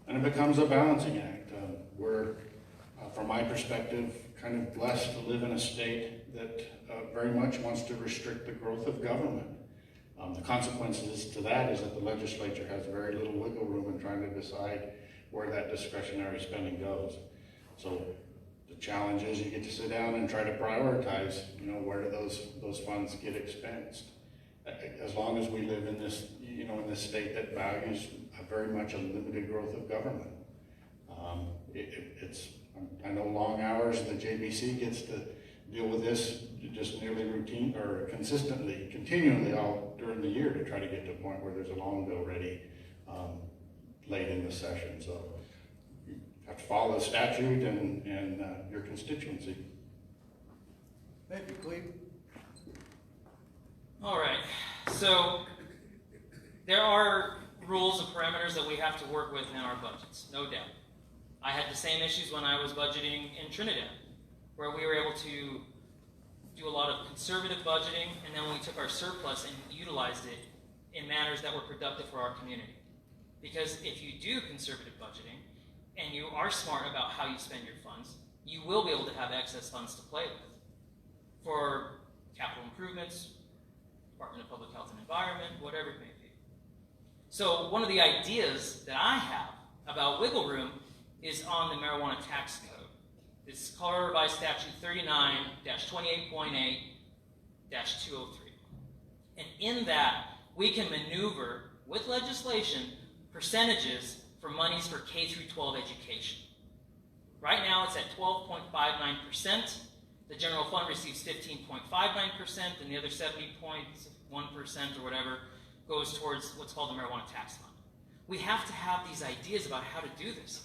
and it becomes a balancing act. We're, from my perspective, kind of blessed to live in a state that very much wants to restrict the growth of government. The consequences to that is that the legislature has very little wiggle room in trying to decide where that discretionary spending goes. So the challenge is you get to sit down and try to prioritize, where do those funds get expensed. As long as we live in this, in this state that values very much a limited growth of government. I know long hours, the JBC gets to deal with this just nearly routine or consistently, continually all during the year to try to get to a point where there's a long bill ready late in the session. So you have to follow the statute and your constituency.
Thank you, Cleve.
All right, so there are rules and parameters that we have to work with in our budgets, no doubt. I had the same issues when I was budgeting in Trinidad, where we were able to do a lot of conservative budgeting, and then we took our surplus and utilized it in manners that were productive for our community. Because if you do conservative budgeting, and you are smart about how you spend your funds, you will be able to have excess funds to play with for capital improvements, Department of Public Health and Environment, whatever it may be. So one of the ideas that I have about wiggle room is on the marijuana tax code. It's Colorado Revised Statute 39-28.8-203. And in that, we can maneuver, with legislation, percentages for monies for K through 12 education. Right now, it's at 12.59%. The general fund receives 15.59%, and the other 70.1% or whatever goes towards what's called the marijuana tax fund. We have to have these ideas about how to do this.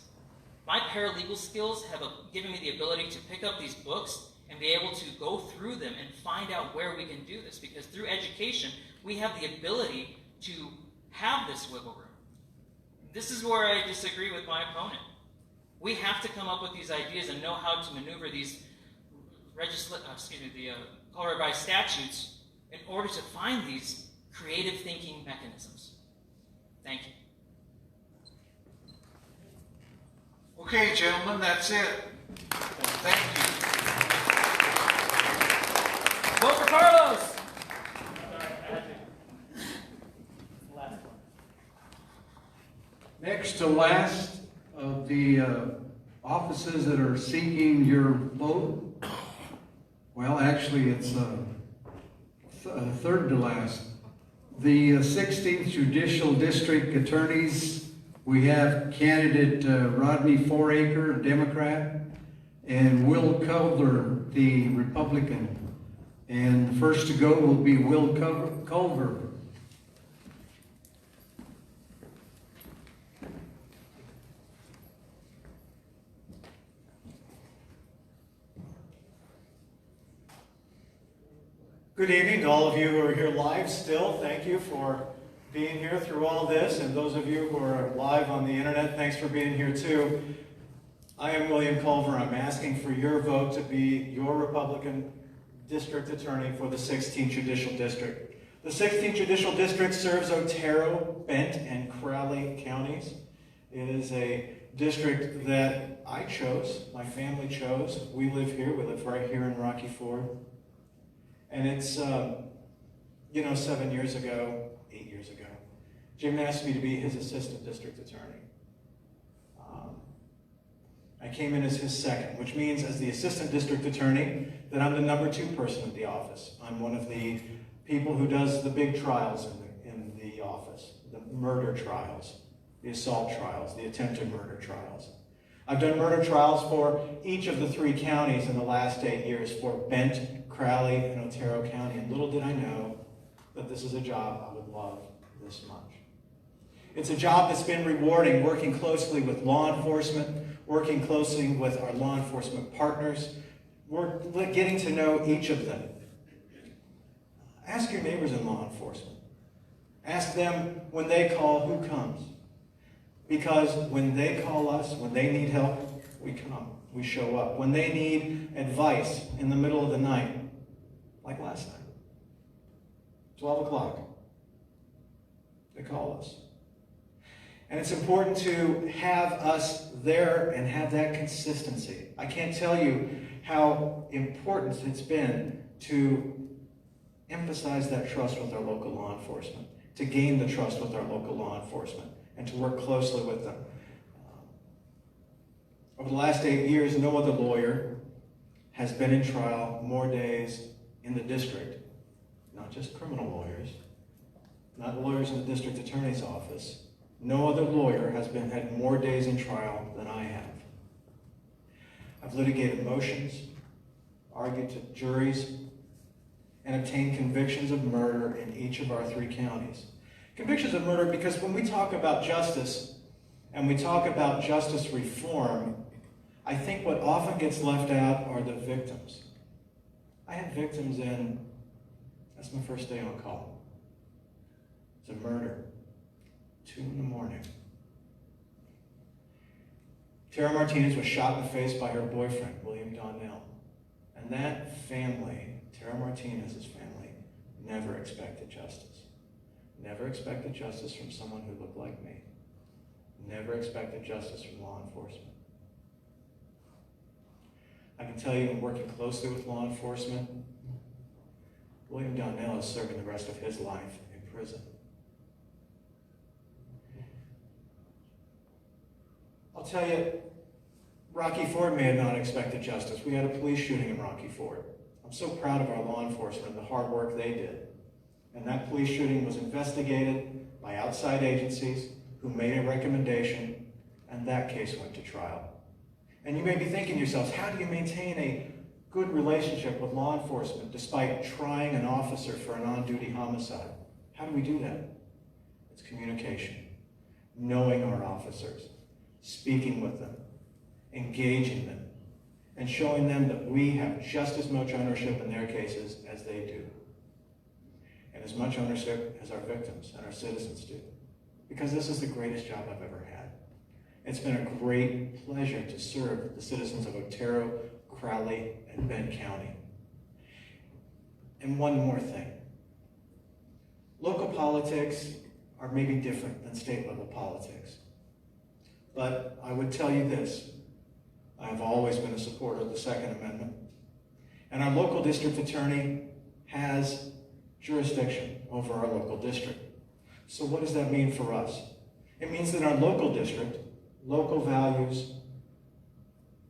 My paralegal skills have given me the ability to pick up these books and be able to go through them and find out where we can do this, because through education, we have the ability to have this wiggle room. This is where I disagree with my opponent. We have to come up with these ideas and know how to maneuver these Colorado Revised statutes in order to find these creative thinking mechanisms. Thank you.
Okay, gentlemen, that's it. Thank you.
Vote for Carlos!
Next to last of the offices that are seeking your vote, well, actually it's third to last. The 16th Judicial District Attorneys, we have candidate Rodney Foraker, Democrat, and Will Culver, the Republican. And the first to go will be Will Culver.
Good evening to all of you who are here live still. Thank you for being here through all this. And those of you who are live on the internet, thanks for being here too. I am William Culver. I'm asking for your vote to be your Republican District Attorney for the 16th Judicial District. The 16th Judicial District serves Otero, Bent, and Crowley counties. It is a district that I chose, my family chose. We live here. We live right here in Rocky Ford. And it's, 7 years ago, 8 years ago, Jim asked me to be his assistant district attorney. I came in as his second, which means as the assistant district attorney, that I'm the number 2 person in the office. I'm one of the people who does the big trials in the office, the murder trials, the assault trials, the attempted murder trials. I've done murder trials for each of the 3 counties in the last 8 years, for Bent, Crowley, and Otero County, and little did I know that this is a job I would love this much. It's a job that's been rewarding, working closely with law enforcement, working closely with our law enforcement partners. We're getting to know each of them. Ask your neighbors in law enforcement. Ask them when they call, who comes? Because when they call us, when they need help, we come, we show up. When they need advice in the middle of the night, like last night, 12 o'clock, they call us. And it's important to have us there and have that consistency. I can't tell you how important it's been to emphasize that trust with our local law enforcement, to gain the trust with our local law enforcement, and to work closely with them. Over the last 8 years, no other lawyer has been in trial more days in the district, not just criminal lawyers, not lawyers in the district attorney's office. No other lawyer has had more days in trial than I have. I've litigated motions, argued to juries, and obtained convictions of murder in each of our 3 counties. Convictions of murder because when we talk about justice and we talk about justice reform, I think what often gets left out are the victims. I had victims that's my first day on call. It's a murder. 2 in the morning. Tara Martinez was shot in the face by her boyfriend, William Donnell. And that family, Tara Martinez's family, never expected justice. Never expected justice from someone who looked like me. Never expected justice from law enforcement. I can tell you, in working closely with law William Donnell is serving the rest of his life in prison. I'll tell you, Rocky Ford may have not expected justice. We had a police shooting in Rocky Ford. I'm so proud of our law enforcement and the hard work they did. And that police shooting was investigated by outside agencies who made a recommendation, and that case went to trial. And you may be thinking to yourselves, how do you maintain a good relationship with law enforcement despite trying an officer for an on-duty homicide? How do we do that? It's communication, knowing our officers, speaking with them, engaging them, and showing them that we have just as much ownership in their cases as they do, and as much ownership as our victims and our citizens do, because this is the greatest job I've ever had. It's been a great pleasure to serve the citizens of Otero, Crowley, and Bend County. And one more thing. Local politics are maybe different than state level politics. But I would tell you this, I have always been a supporter of the Second Amendment. And our local district attorney has jurisdiction over our local district. So what does that mean for us? It means that our local district, local values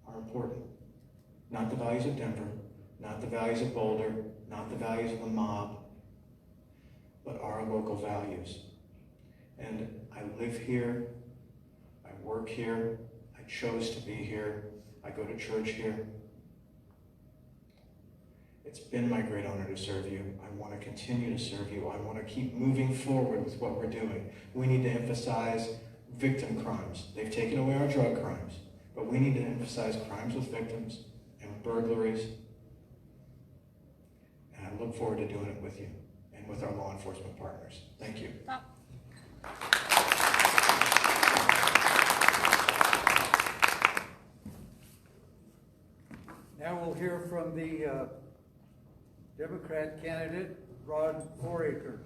are important. Not the values of Denver, not the values of Boulder, not the values of the mob, but our local values. And I live here, I work here, I chose to be here, I go to church here. It's been my great honor to serve you. I want to continue to serve you. I want to keep moving forward with what we're doing. We need to emphasize victim crimes. They've taken away our drug crimes, but we need to emphasize crimes with victims and burglaries. And I look forward to doing it with you and with our law enforcement partners. Thank you.
Now we'll hear from the Democrat candidate, Rod Foraker.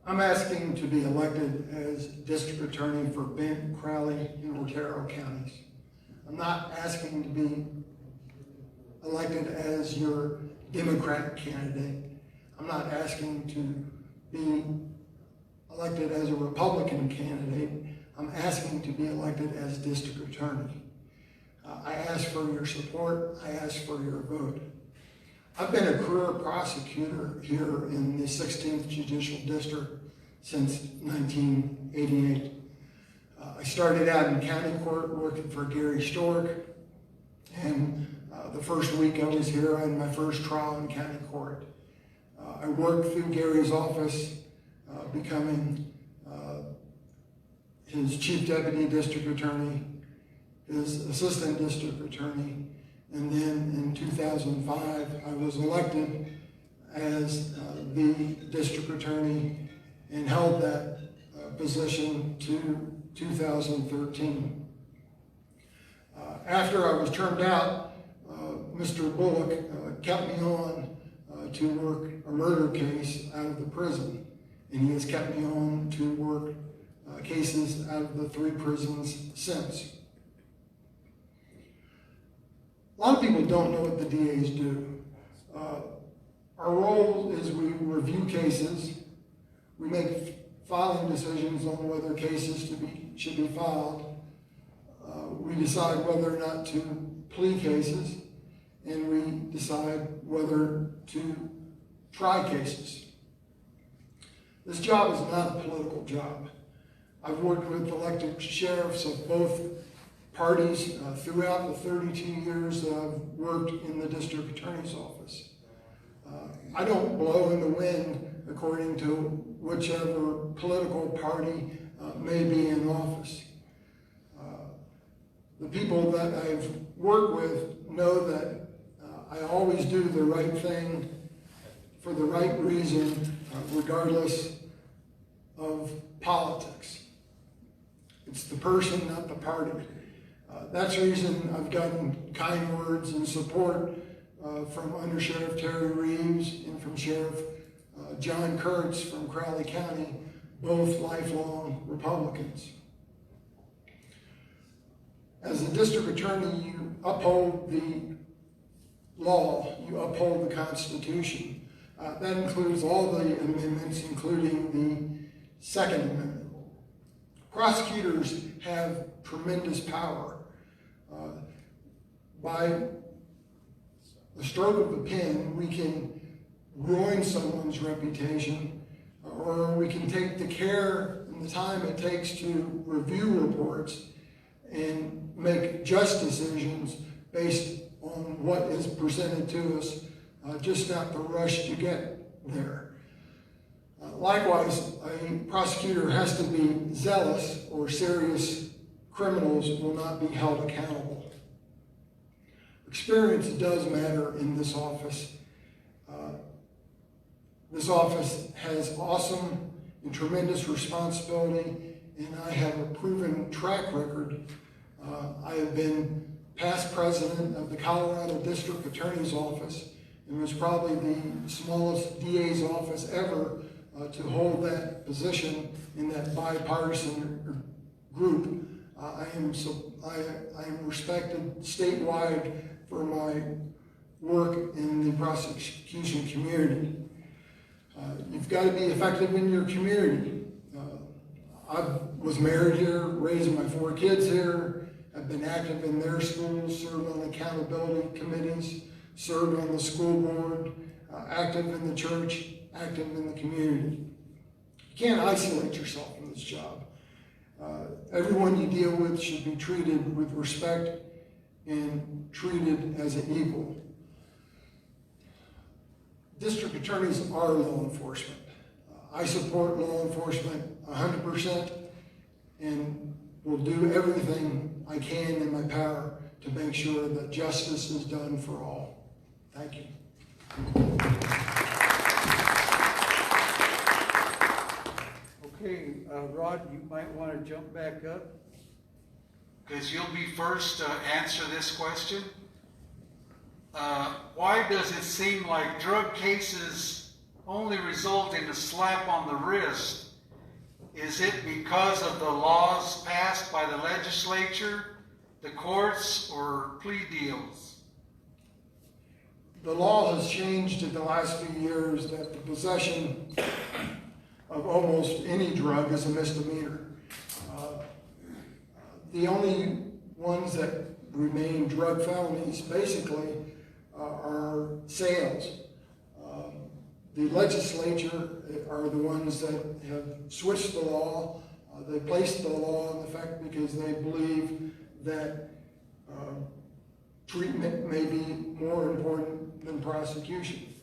I'm asking to be elected as district attorney for Bend, Crowley, and Otero counties. I'm not asking to be elected as your Democrat candidate. I'm not asking to be elected as a Republican candidate. I'm asking to be elected as district attorney. I ask for your support. I ask for your vote. I've been a career prosecutor here in the 16th Judicial District since 1988. I started out in county court working for Gary Stork, and the first week I was here, I had my first trial in county court. I worked through Gary's office, becoming his chief deputy district attorney, his assistant district attorney, and then in 2005, I was elected as the district attorney and held that position to 2013. After I was turned out, Mr. Bullock kept me on to work a murder case out of the prison, and he has kept me on to work cases out of the 3 prisons since. A lot of people don't know what the DAs do. Our role is we review cases, we make filing decisions on whether cases should be filed, we decide whether or not to plea cases, and we decide whether to try cases. This job is not a political job. I've worked with elected sheriffs of both parties throughout the 32 years that I've worked in the district attorney's office. I don't blow in the wind according to whichever political party may be in office. The people that I've worked with know that I always do the right thing for the right reason, regardless of politics. It's the person, not the party. That's the reason I've gotten kind words and support from Under Sheriff Terry Reeves and from Sheriff John Kurtz from Crowley County, both lifelong Republicans. As a district attorney, you uphold the law, you uphold the Constitution. That includes all the amendments, including the Second Amendment. Prosecutors have tremendous power. By the stroke of the pen, we can ruin someone's reputation, or we can take the care and the time it takes to review reports and make just decisions based on what is presented to us, just not the rush to get there. Likewise, a prosecutor has to be zealous, or serious criminals will not be held accountable. Experience does matter in this office. This office has awesome and tremendous responsibility, and I have a proven track record. I have been past president of the Colorado District Attorney's Office, and was probably the smallest DA's office ever to hold that position in that bipartisan group. I am respected statewide for my work in the prosecution community. You've got to be effective in your community. I was married here, raised my 4 kids here. I've been active in their schools, served on accountability committees, served on the school board, active in the church, active in the community. You can't isolate yourself from this job. Everyone you deal with should be treated with respect and treated as an equal. District attorneys are law enforcement. I support law enforcement 100% and will do everything I can in my power to make sure that justice is done for all. Thank you.
Okay, Rod, you might want to jump back up, because you'll be first to answer this question. Why does it seem like drug cases only result in a slap on the wrist? Is it because of the laws passed by the legislature, the courts, or plea deals?
The law has changed in the last few years that the possession of almost any drug is a misdemeanor. The only ones that remain drug felonies basically are sales. The legislature are the ones that have switched the law. They placed the law in effect because they believe that treatment may be more important than prosecution.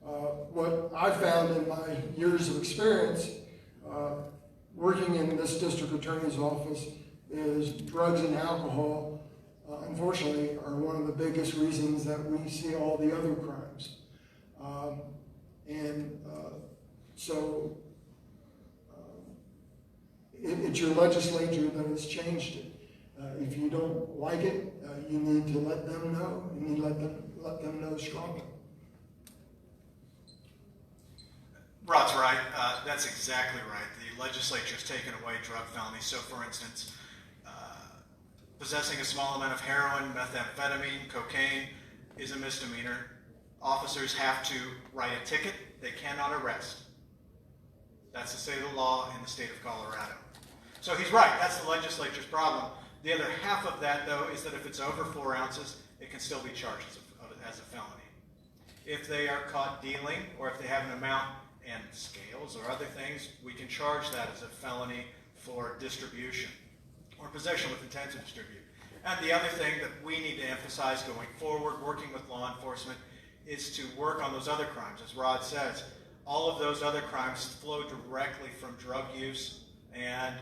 What I've found in my years of experience working in this district attorney's office is drugs and alcohol, unfortunately, are one of the biggest reasons that we see all the other crimes. So it's your legislature that has changed it. If you don't like it, you need to let them know. You need to let them know strongly.
Rod's right. That's exactly right. The legislature's taken away drug felonies. So, for instance, possessing a small amount of heroin, methamphetamine, cocaine is a misdemeanor. Officers have to write a ticket. They cannot arrest. That's the state of the law in the state of Colorado. So he's right. That's the legislature's problem. The other half of that, though, is that if it's over 4 ounces, it can still be charged as a felony. If they are caught dealing, or if they have an amount and scales or other things, we can charge that as a felony for distribution or possession with intent to distribute. And the other thing that we need to emphasize going forward, working with law enforcement, is to work on those other crimes. As Rod says, all of those other crimes flow directly from drug use and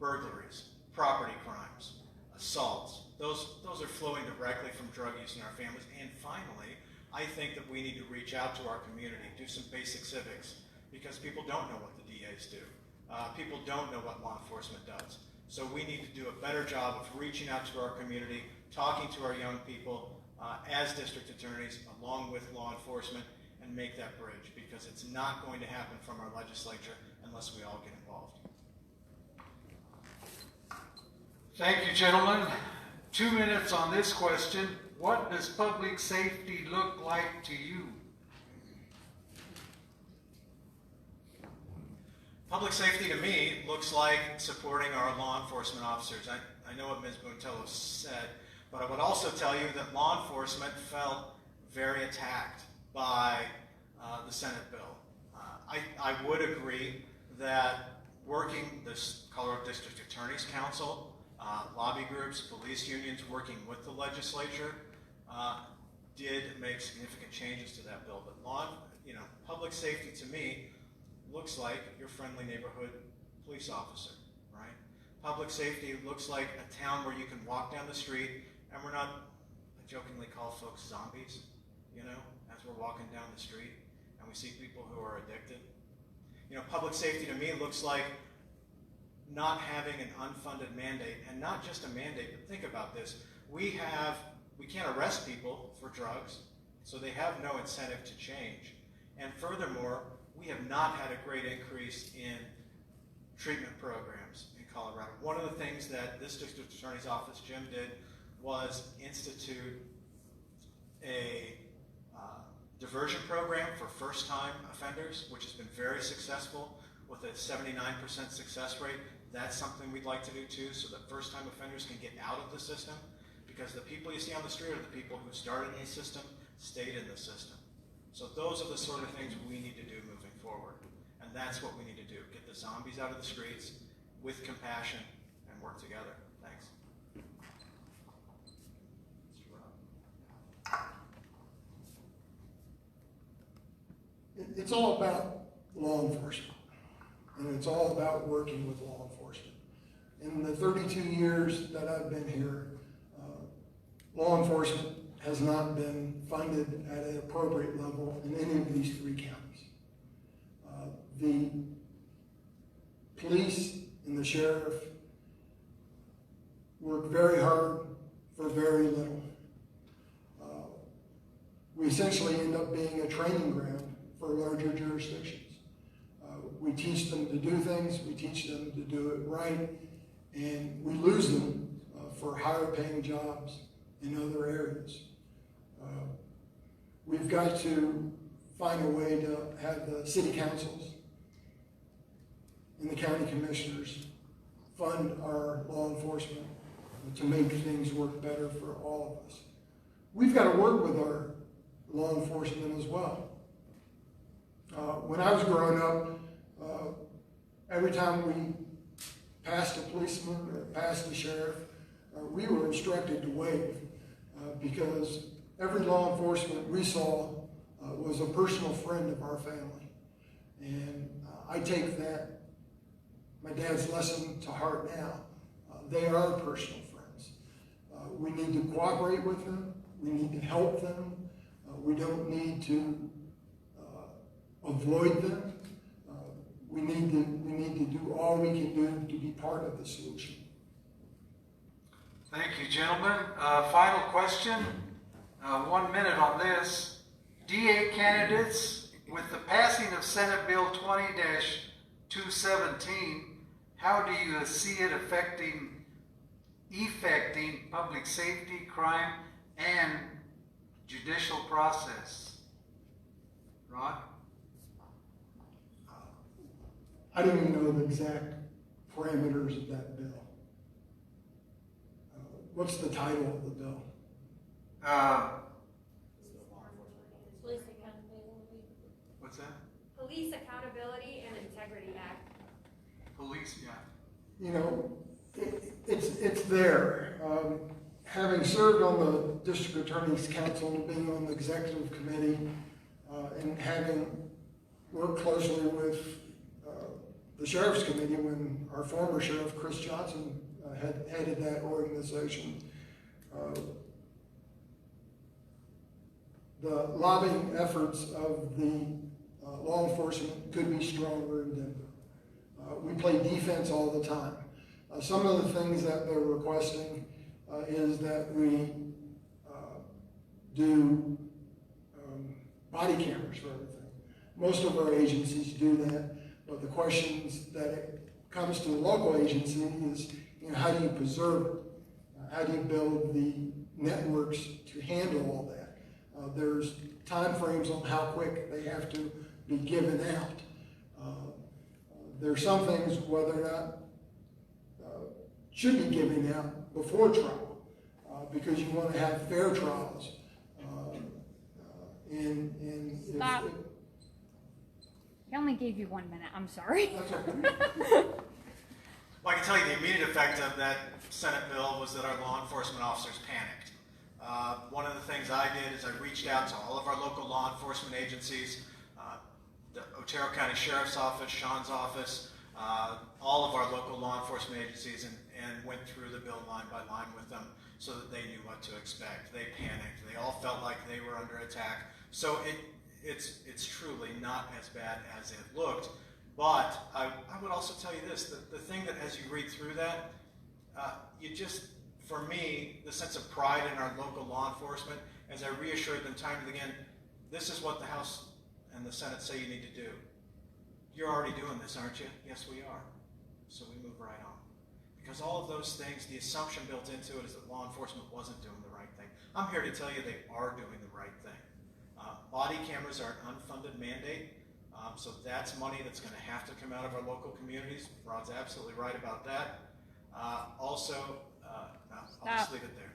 burglaries, property crimes, assaults. Those are flowing directly from drug use in our families. And finally, I think that we need to reach out to our community, do some basic civics, because people don't know what the DAs do. People don't know what law enforcement does. So we need to do a better job of reaching out to our community, talking to our young people as district attorneys, along with law enforcement, and make that bridge, because it's not going to happen from our legislature unless we all get involved.
Thank you, gentlemen. 2 minutes on this question. What does public safety look like to you?
Public safety to me looks like supporting our law enforcement officers. I know what Ms. Botello said, but I would also tell you that law enforcement felt very attacked by the Senate bill. I would agree that working this Colorado District Attorney's Council, lobby groups, police unions working with the legislature did make significant changes to that bill. But public safety to me looks like your friendly neighborhood police officer, right? Public safety looks like a town where you can walk down the street, and we're not, I jokingly call folks zombies, as we're walking down the street, and we see people who are addicted. Public safety to me looks like not having an unfunded mandate, and not just a mandate, but think about this. We can't arrest people for drugs, so they have no incentive to change. And furthermore, we have not had a great increase in treatment programs in Colorado. One of the things that this district attorney's office, Jim, did was institute a diversion program for first-time offenders, which has been very successful with a 79% success rate. That's something we'd like to do too, so that first-time offenders can get out of the system, because the people you see on the street are the people who started in the system, stayed in the system. So those are the sort of things we need to do moving forward. And that's what we need to do. Get the zombies out of the streets with compassion and work together. Thanks.
It's all about law enforcement, and it's all about working with law enforcement. In the 32 years that I've been here, law enforcement has not been funded at an appropriate level in any of these three counties. The police and the sheriff work very hard for very little. We essentially end up being a training ground for larger jurisdictions. We teach them to do things, we teach them to do it right, and we lose them for higher paying jobs in other areas. We've got to find a way to have the city councils and the county commissioners fund our law enforcement to make things work better for all of us. We've got to work with our law enforcement as well. When I was growing up, every time we passed a policeman or passed a sheriff, we were instructed to wave because every law enforcement we saw was a personal friend of our family. And I take that, my dad's lesson, to heart now. They are personal friends. We need to cooperate with them. We need to help them. We don't need to avoid them. We need to do all we can do to be part of the solution.
Thank you, gentlemen. Final question. 1 minute on this. DA candidates, with the passing of Senate Bill 20-217, how do you see it affecting public safety, crime, and judicial process? Rod?
I don't even know the exact parameters of that bill. What's the title of the bill?
Police Accountability.
What's that?
Police Accountability and Integrity Act.
Police, yeah.
You know, it's there. Having served on the District Attorney's Council and being on the Executive Committee and having worked closely with the Sheriff's Committee when our former Sheriff, Chris Johnson, had headed that organization, the lobbying efforts of the law enforcement could be stronger in Denver. We play defense all the time. Some of the things that they're requesting is that we do body cameras for everything. Most of our agencies do that, but the questions that it comes to the local agency is, how do you preserve it? How do you build the networks to handle all that. There's time frames on how quick they have to be given out. There's some things, whether or not should be given out before trial, because you want to have fair trials.
Stop. He only gave you 1 minute. I'm sorry.
Well, I can tell you the immediate effect of that Senate bill was that our law enforcement officers panicked. One of the things I did is I reached out to all of our local law enforcement agencies, the Otero County Sheriff's Office, Sean's office, all of our local law enforcement agencies, and went through the bill line by line with them so that they knew what to expect. They panicked. They all felt like they were under attack. So it's truly not as bad as it looked. But I would also tell you this, the thing that as you read through that, you just, for me, the sense of pride in our local law enforcement, as I reassured them time and again, this is what the House and the Senate say you need to do. You're already doing this, aren't you? Yes, we are. So we move right on. Because all of those things, the assumption built into it is that law enforcement wasn't doing the right thing. I'm here to tell you they are doing the right thing. Body cameras are an unfunded mandate, so that's money that's going to have to come out of our local communities. Rod's absolutely right about that. I'll just leave it there.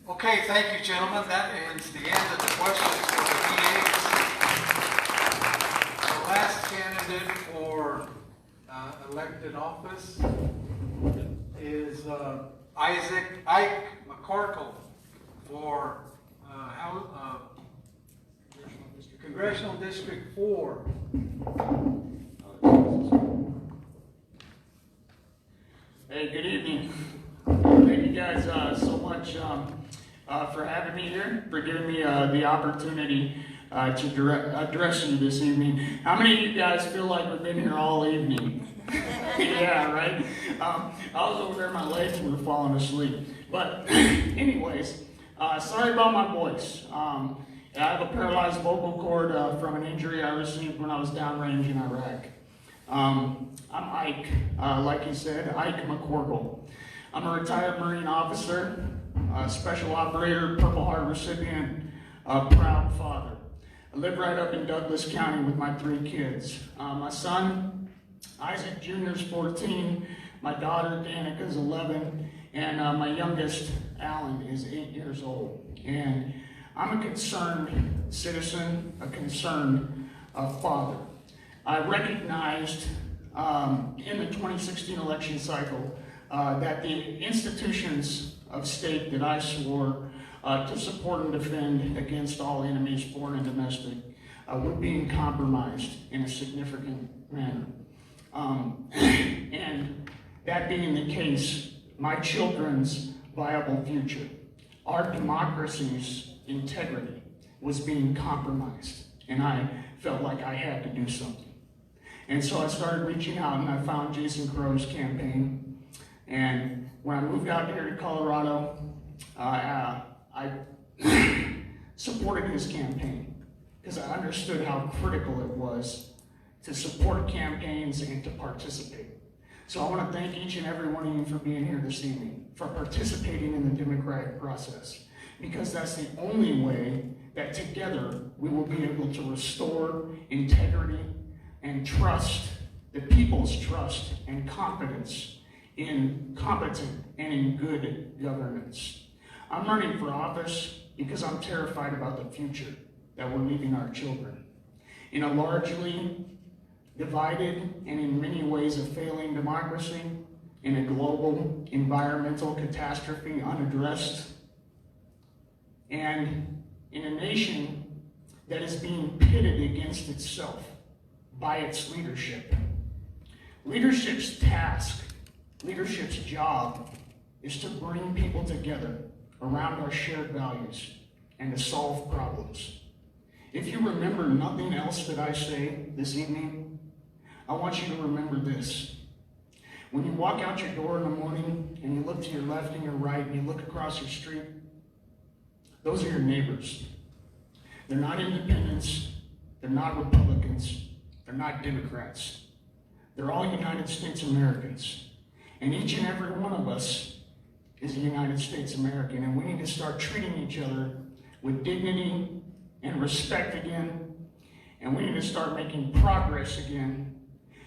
Okay, thank you, gentlemen. That ends the end of the questions for the DAs.
The last candidate for elected office is Ike McCorkle for Congressional District 4.
Hey, good evening. Thank you guys so much for having me here, for giving me the opportunity to address you this evening. How many of you guys feel like we've been here all evening? Yeah, right? I was over there, my legs were falling asleep. But anyways, sorry about my voice. I have a paralyzed vocal cord from an injury I received when I was downrange in Iraq. I'm Ike, like you said, Ike McCorkle. I'm a retired Marine officer, special operator, Purple Heart recipient, proud father. I live right up in Douglas County with my 3 kids. My son, Isaac Jr. is 14, my daughter, Danica, is 11, and my youngest, Alan, is 8 years old. And I'm a concerned citizen, a concerned father. I recognized in the 2016 election cycle that the institutions of state that I swore to support and defend against all enemies, foreign and domestic, were being compromised in a significant manner. And that being the case, my children's viable future, our democracy's integrity was being compromised, and I felt like I had to do something. And so I started reaching out, and I found Jason Crow's campaign. And when I moved out here to Colorado, I supported his campaign because I understood how critical it was to support campaigns and to participate. So I want to thank each and every one of you for being here this evening, for participating in the democratic process, because that's the only way that together we will be able to restore integrity and trust, the people's trust and confidence in competent and in good governance. I'm running for office because I'm terrified about the future that we're leaving our children. In a largely divided and in many ways a failing democracy, in a global environmental catastrophe unaddressed, and in a nation that is being pitted against itself by its leadership. Leadership's task, leadership's job, is to bring people together around our shared values and to solve problems. If you remember nothing else that I say this evening, I want you to remember this. When you walk out your door in the morning and you look to your left and your right and you look across your street, those are your neighbors. They're not independents, they're not Republicans, they're not Democrats. They're all United States Americans. And each and every one of us is a United States American, and we need to start treating each other with dignity and respect again, and we need to start making progress again,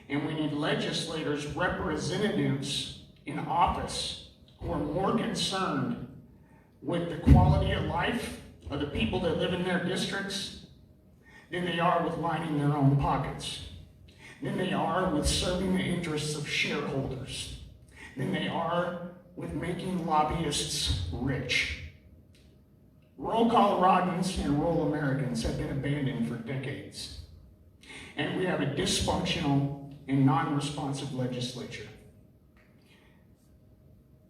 and we need legislators, representatives in office who are more concerned with the quality of life of the people that live in their districts than they are with lining their own pockets, than they are with serving the interests of shareholders, than they are with making lobbyists rich. Rural Coloradans and rural Americans have been abandoned for decades, and we have a dysfunctional and non-responsive legislature.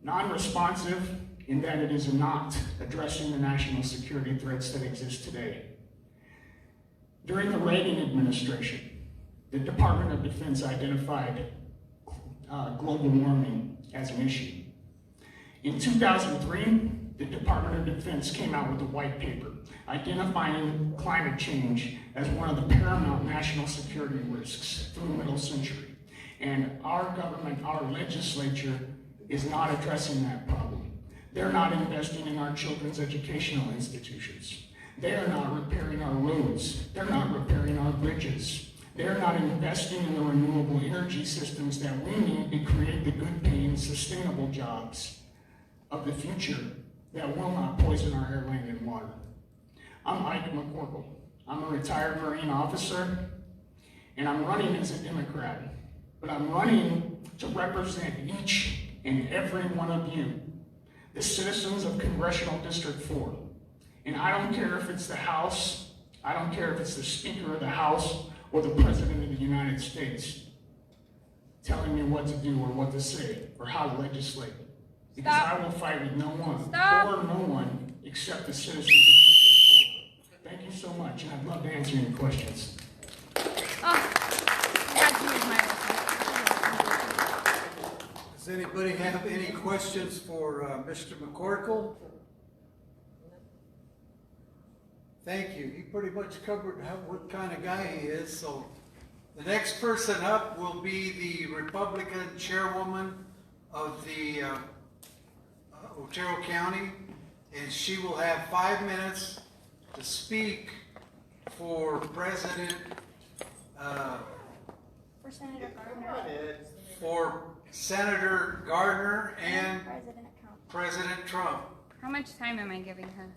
Non-responsive in that it is not addressing the national security threats that exist today. During the Reagan administration, the Department of Defense identified global warming as an issue. In 2003, the Department of Defense came out with a white paper identifying climate change as one of the paramount national security risks through the middle century. And our government, our legislature, is not addressing that problem. They're not investing in our children's educational institutions. They are not repairing our roads. They're not repairing our bridges. They're not investing in the renewable energy systems that we need to create the good paying, sustainable jobs of the future that will not poison our air, land, and water. I'm Ike McCorkle. I'm a retired Marine officer, and I'm running as a Democrat, but I'm running to represent each and every one of you, the citizens of Congressional District 4. And I don't care if it's the House, I don't care if it's the Speaker of the House or the President of the United States telling me what to do or what to say or how to legislate. Because I will fight with no one or no one except the citizens of District 4. Thank you so much, and I'd love to answer any questions.
Does anybody have any questions for Mr. McCorkle? Thank you. He pretty much covered what kind of guy he is. So the next person up will be the Republican chairwoman of the Otero County, and she will have 5 minutes to speak for President,
For Senator Gardner.
for Senator Gardner and President Trump.
How much time am I giving her?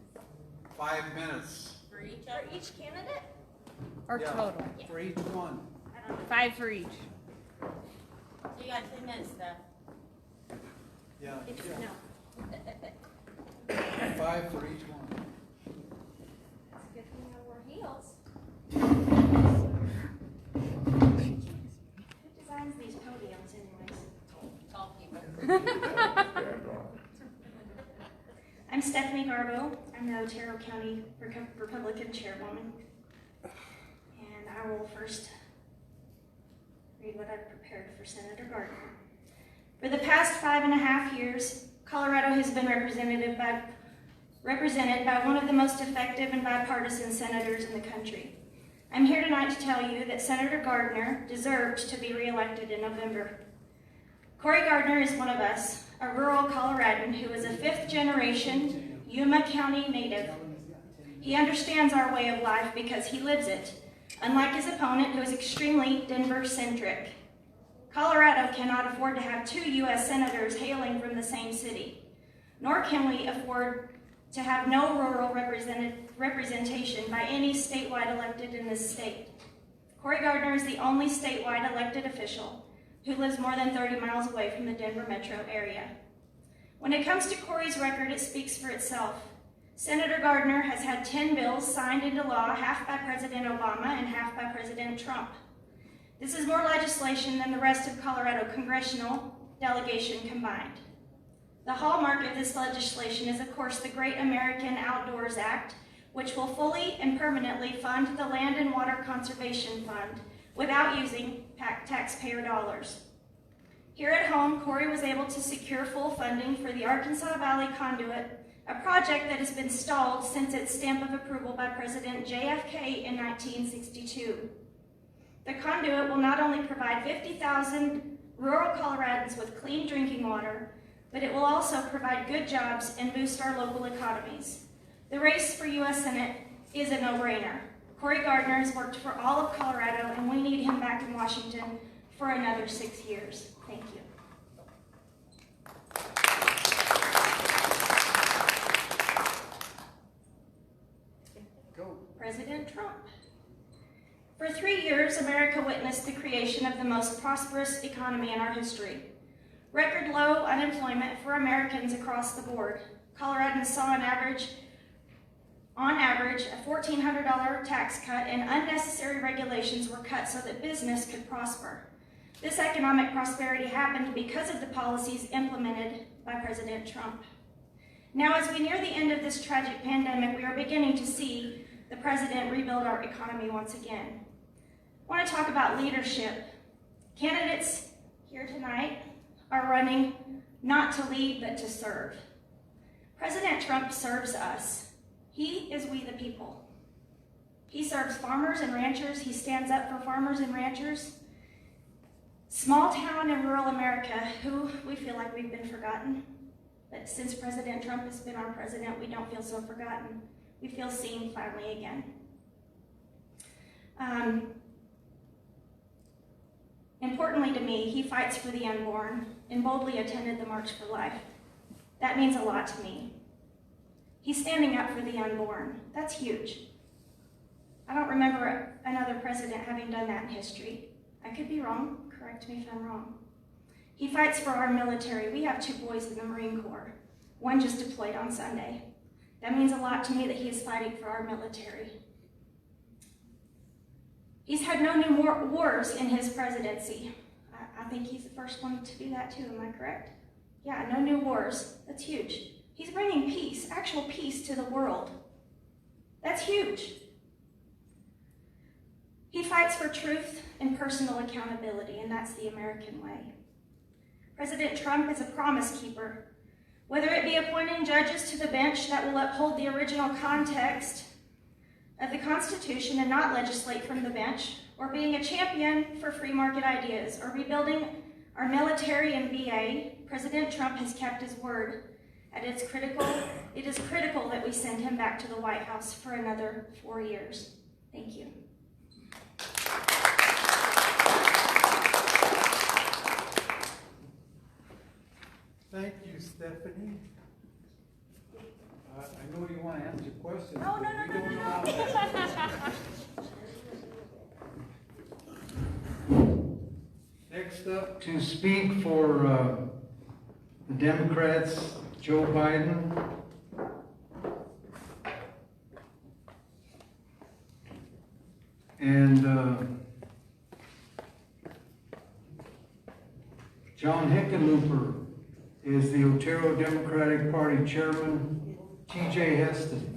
5 minutes.
For each candidate? Or
Yeah,
total?
for each one.
5 for each.
So you got 10 minutes though.
Yeah.
No.
5 for each one.
That's a good thing I wore heels.
Who designs these podiums anyways?
Tall people.
I'm Stephanie Garbo. I'm the Otero County Republican Chairwoman. And I will first read what I've prepared for Senator Gardner. For the past 5.5 years, Colorado has been represented by one of the most effective and bipartisan senators in the country. I'm here tonight to tell you that Senator Gardner deserved to be reelected in November. Cory Gardner is one of us, a rural Coloradan who is a 5th-generation Yuma County native. He understands our way of life because he lives it, unlike his opponent who is extremely Denver-centric. Colorado cannot afford to have 2 U.S. senators hailing from the same city, nor can we afford to have no rural representation by any statewide elected in this state. Cory Gardner is the only statewide elected official who lives more than 30 miles away from the Denver metro area. When it comes to Cory's record, it speaks for itself. Senator Gardner has had 10 bills signed into law, half by President Obama and half by President Trump. This is more legislation than the rest of Colorado congressional delegation combined. The hallmark of this legislation is, of course, the Great American Outdoors Act, which will fully and permanently fund the Land and Water Conservation Fund without using taxpayer dollars. Here at home, Cory was able to secure full funding for the Arkansas Valley Conduit, a project that has been stalled since its stamp of approval by President JFK in 1962. The conduit will not only provide 50,000 rural Coloradans with clean drinking water, but it will also provide good jobs and boost our local economies. The race for U.S. Senate is a no-brainer. Cory Gardner has worked for all of Colorado, and we need him back in Washington for another 6 years. Thank you. President Trump. For 3 years, America witnessed the creation of the most prosperous economy in our history. Record low unemployment for Americans across the board. Coloradans saw on average a $1,400 tax cut, and unnecessary regulations were cut so that business could prosper. This economic prosperity happened because of the policies implemented by President Trump. Now, as we near the end of this tragic pandemic, we are beginning to see the president rebuild our economy once again. I want to talk about leadership. Candidates here tonight are running not to lead, but to serve. President Trump serves us. He is we the people. He serves farmers and ranchers. He stands up for farmers and ranchers. Small town and rural America, who we feel like we've been forgotten. But since President Trump has been our president, we don't feel so forgotten. We feel seen finally again. Importantly to me, he fights for the unborn and boldly attended the March for Life. That means a lot to me. He's standing up for the unborn. That's huge. I don't remember another president having done that in history. I could be wrong. Correct me if I'm wrong. He fights for our military. We have 2 boys in the Marine Corps. One just deployed on Sunday. That means a lot to me that he is fighting for our military. He's had no new wars in his presidency. I think he's the first one to do that too, am I correct? Yeah, no new wars. That's huge. He's bringing peace, actual peace to the world. That's huge. He fights for truth and personal accountability, and that's the American way. President Trump is a promise keeper. Whether it be appointing judges to the bench that will uphold the original context of the Constitution and not legislate from the bench, or being a champion for free market ideas, or rebuilding our military and VA, President Trump has kept his word. And it is critical that we send him back to the White House for another 4 years. Thank you.
Thank you, Stephanie. I know you want to answer questions.
No.
Next up to speak for the Democrats, Joe Biden. And John Hickenlooper is the Otero Democratic Party Chairman, T.J. Heston.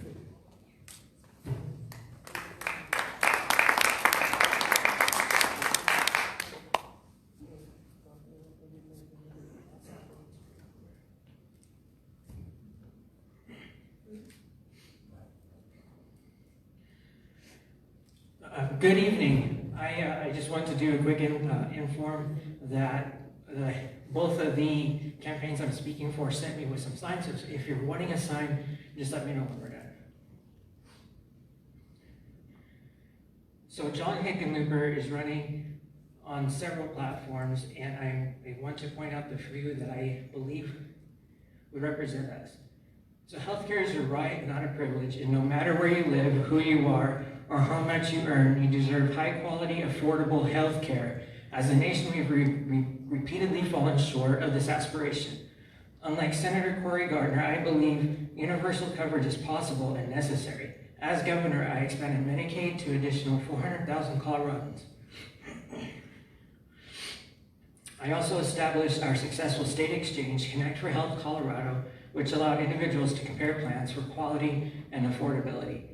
Good evening. I just want to do a quick inform that both of the campaigns I'm speaking for sent me with some signs. So if you're wanting a sign, just let me know when we're done. So John Hickenlooper is running on several platforms, and I want to point out the few that I believe would represent us. So healthcare is a right, not a privilege, and no matter where you live, who you are, or how much you earn, you deserve high-quality, affordable health care. As a nation, we've repeatedly fallen short of this aspiration. Unlike Senator Cory Gardner, I believe universal coverage is possible and necessary. As governor, I expanded Medicaid to an additional 400,000 Coloradans. I also established our successful state exchange, Connect for Health Colorado, which allowed individuals to compare plans for quality and affordability.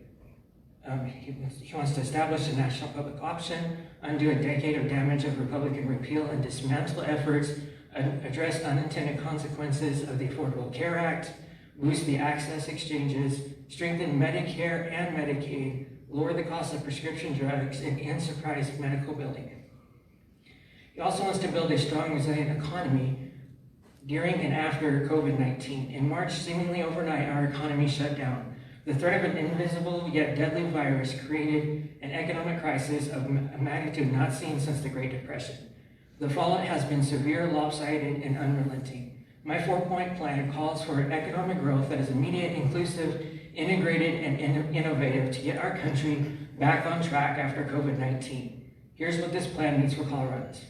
He wants to establish a national public option, undo a decade of damage of Republican repeal, and dismantle efforts, address unintended consequences of the Affordable Care Act, boost the access exchanges, strengthen Medicare and Medicaid, lower the cost of prescription drugs, and end surprise medical billing. He also wants to build a strong, resilient economy during and after COVID-19. In March, seemingly overnight, our economy shut down. The threat of an invisible yet deadly virus created an economic crisis of a magnitude not seen since the Great Depression. The fallout has been severe, lopsided, and unrelenting. My 4-point plan calls for economic growth that is immediate, inclusive, integrated, and innovative to get our country back on track after COVID-19. Here's what this plan means for Coloradans.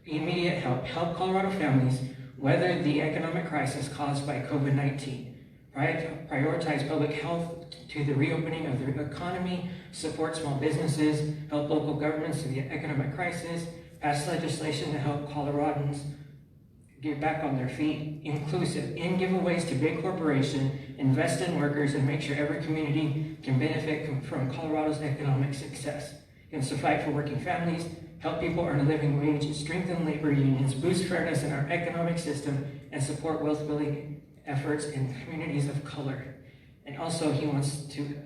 Immediate help. Help Colorado families weather the economic crisis caused by COVID-19. Prioritize public health to the reopening of the economy, support small businesses, help local governments through the economic crisis, pass legislation to help Coloradans get back on their feet, inclusive, end giveaways to big corporations, invest in workers, and make sure every community can benefit from Colorado's economic success. He wants to fight for working families, help people earn a living wage, strengthen labor unions, boost fairness in our economic system, and support wealth-building efforts in communities of color. And also he wants to,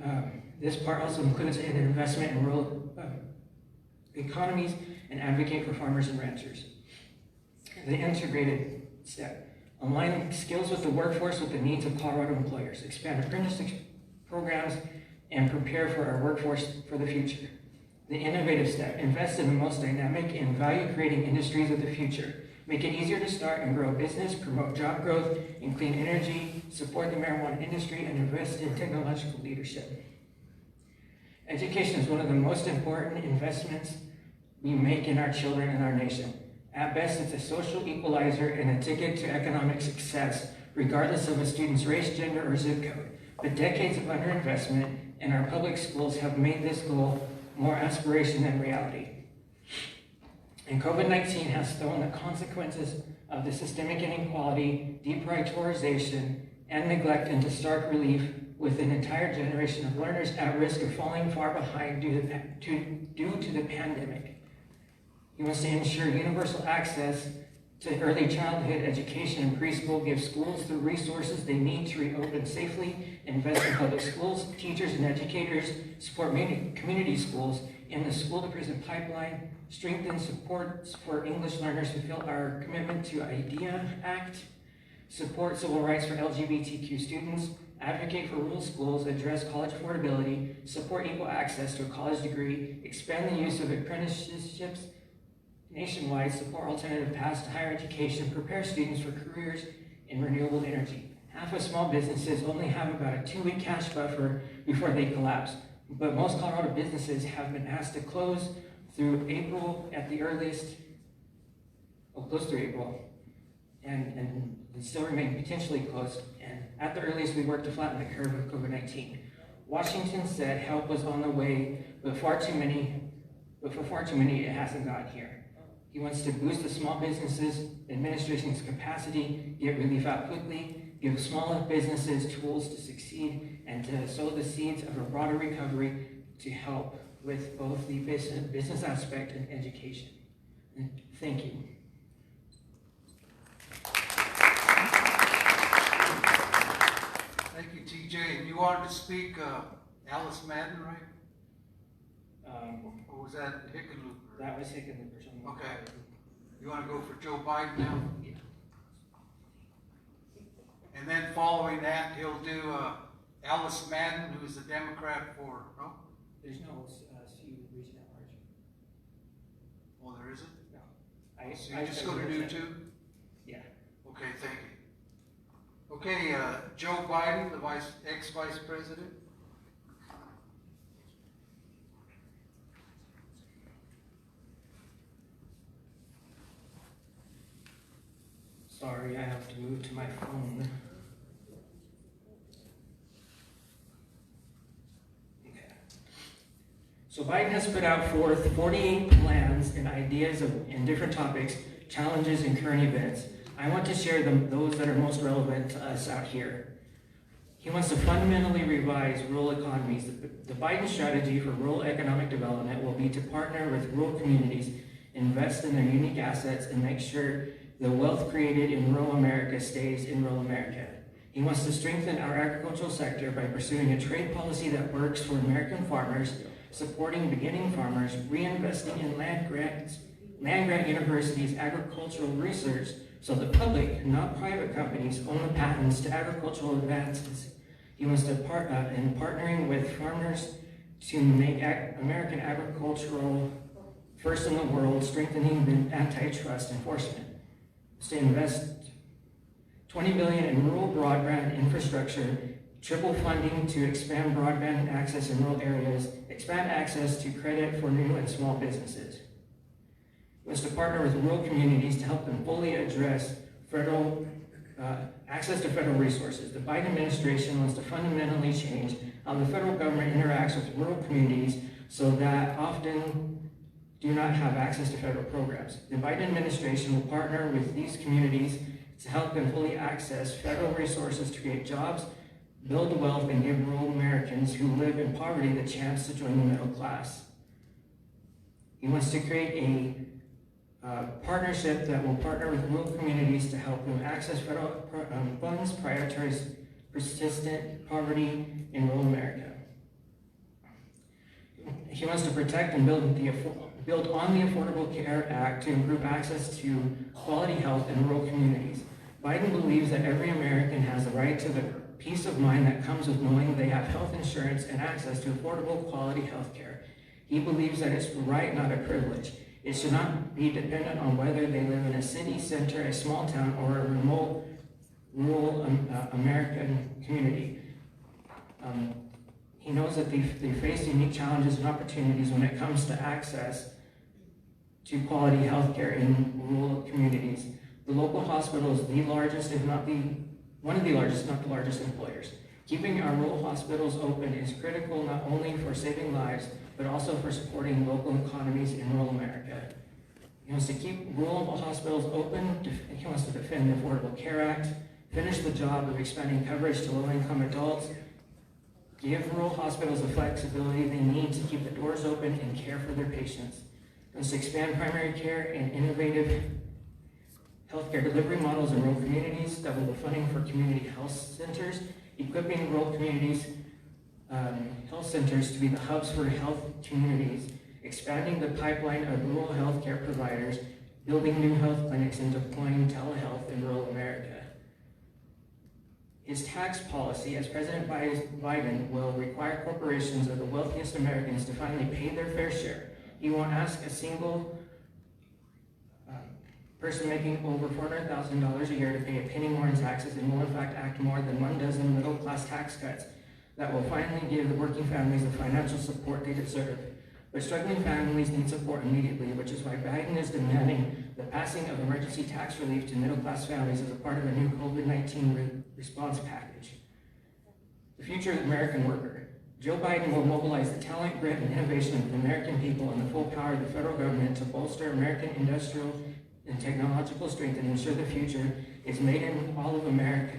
this part also includes an investment in rural economies and advocate for farmers and ranchers. The integrated step. Align skills with the workforce with the needs of Colorado employers. Expand apprenticeship programs and prepare for our workforce for the future. The innovative step. Invest in the most dynamic and value-creating industries of the future. Make it easier to start and grow a business, promote job growth in clean energy, support the marijuana industry, and invest in technological leadership. Education is one of the most important investments we make in our children and our nation. At best, it's a social equalizer and a ticket to economic success, regardless of a student's race, gender, or zip code. But decades of underinvestment in our public schools have made this goal more aspiration than reality. And COVID-19 has thrown the consequences of the systemic inequality, deprioritization, and neglect into stark relief with an entire generation of learners at risk of falling far behind due to the pandemic. He wants to ensure universal access to early childhood education and preschool, give schools the resources they need to reopen safely, invest in public schools, teachers and educators, support community schools in the school-to-prison pipeline, strengthen support for English learners, fulfill our commitment to IDEA Act, support civil rights for LGBTQ students, advocate for rural schools, address college affordability, support equal access to a college degree, expand the use of apprenticeships nationwide, support alternative paths to higher education, prepare students for careers in renewable energy. Half of small businesses only have about a 2-week cash buffer before they collapse, but most Colorado businesses have been asked to close through April at the earliest, close through April, and still remain potentially closed. And at the earliest, we work to flatten the curve of COVID-19. Washington said help was on the way, but for far too many, it hasn't gotten here. He wants to boost the small businesses administration's capacity, get relief out quickly, give smaller businesses tools to succeed, and to sow the seeds of a broader recovery to help with both the business aspect and education. And thank you.
Thank you, TJ. And you wanted to speak Alice Madden, right? Or was that Hickenlooper?
That was Hickenlooper.
Okay. You want to go for Joe Biden now?
Yeah.
And then following that, he'll do Alice Madden, who's a Democrat for, no?
There's no CU region at large.
Oh, there isn't?
No.
So you're just going to do 2?
Yeah.
Okay, thank you. Okay, Joe Biden, the ex-vice president.
Sorry, I have to move to my phone. Okay. So Biden has put out forth 48 plans and ideas in different topics, challenges, and current events. I want to share those that are most relevant to us out here. He wants to fundamentally revise rural economies. The Biden strategy for rural economic development will be to partner with rural communities, invest in their unique assets, and make sure the wealth created in rural America stays in rural America. He wants to strengthen our agricultural sector by pursuing a trade policy that works for American farmers, supporting beginning farmers, reinvesting in land grant universities, agricultural research, so the public, not private companies, own the patents to agricultural advances. He wants to in partnering with farmers to make American agricultural first in the world, strengthening the antitrust enforcement. To invest $20 billion in rural broadband infrastructure, triple funding to expand broadband access in rural areas, expand access to credit for new and small businesses. He wants to partner with rural communities to help them fully address federal access to federal resources. The Biden administration wants to fundamentally change how the federal government interacts with rural communities so that often do not have access to federal programs. The Biden administration will partner with these communities to help them fully access federal resources to create jobs, build wealth, and give rural Americans who live in poverty the chance to join the middle class. He wants to create a partnership that will partner with rural communities to help them access federal funds, prioritize persistent poverty in rural America. He wants to protect and build on the Affordable Care Act to improve access to quality health in rural communities. Biden believes that every American has the right to the peace of mind that comes with knowing they have health insurance and access to affordable quality health care. He believes that it's a right, not a privilege. It should not be dependent on whether they live in a city center, a small town, or a remote rural American community. He knows that they face unique challenges and opportunities when it comes to access to quality health care in rural communities. The local hospital is the largest, if not one of the largest, not the largest employers. Keeping our rural hospitals open is critical not only for saving lives, but also for supporting local economies in rural America. He wants to keep rural hospitals open. He wants to defend the Affordable Care Act, finish the job of expanding coverage to low-income adults, give rural hospitals the flexibility they need to keep the doors open and care for their patients. He wants to expand primary care and innovative healthcare delivery models in rural communities, double the funding for community health centers, equipping rural communities health centers to be the hubs for health communities, expanding the pipeline of rural healthcare providers, building new health clinics, and deploying telehealth in rural America. His tax policy, as President Biden, will require corporations of the wealthiest Americans to finally pay their fair share. He won't ask a single person making over $400,000 a year to pay a penny more in taxes, and will in fact act more than 12 middle-class tax cuts that will finally give the working families the financial support they deserve. But struggling families need support immediately, which is why Biden is demanding the passing of emergency tax relief to middle-class families as a part of a new COVID-19 response package. The future of the American worker. Joe Biden will mobilize the talent, grit, and innovation of the American people and the full power of the federal government to bolster American industrial and technological strength and ensure the future is made in all of America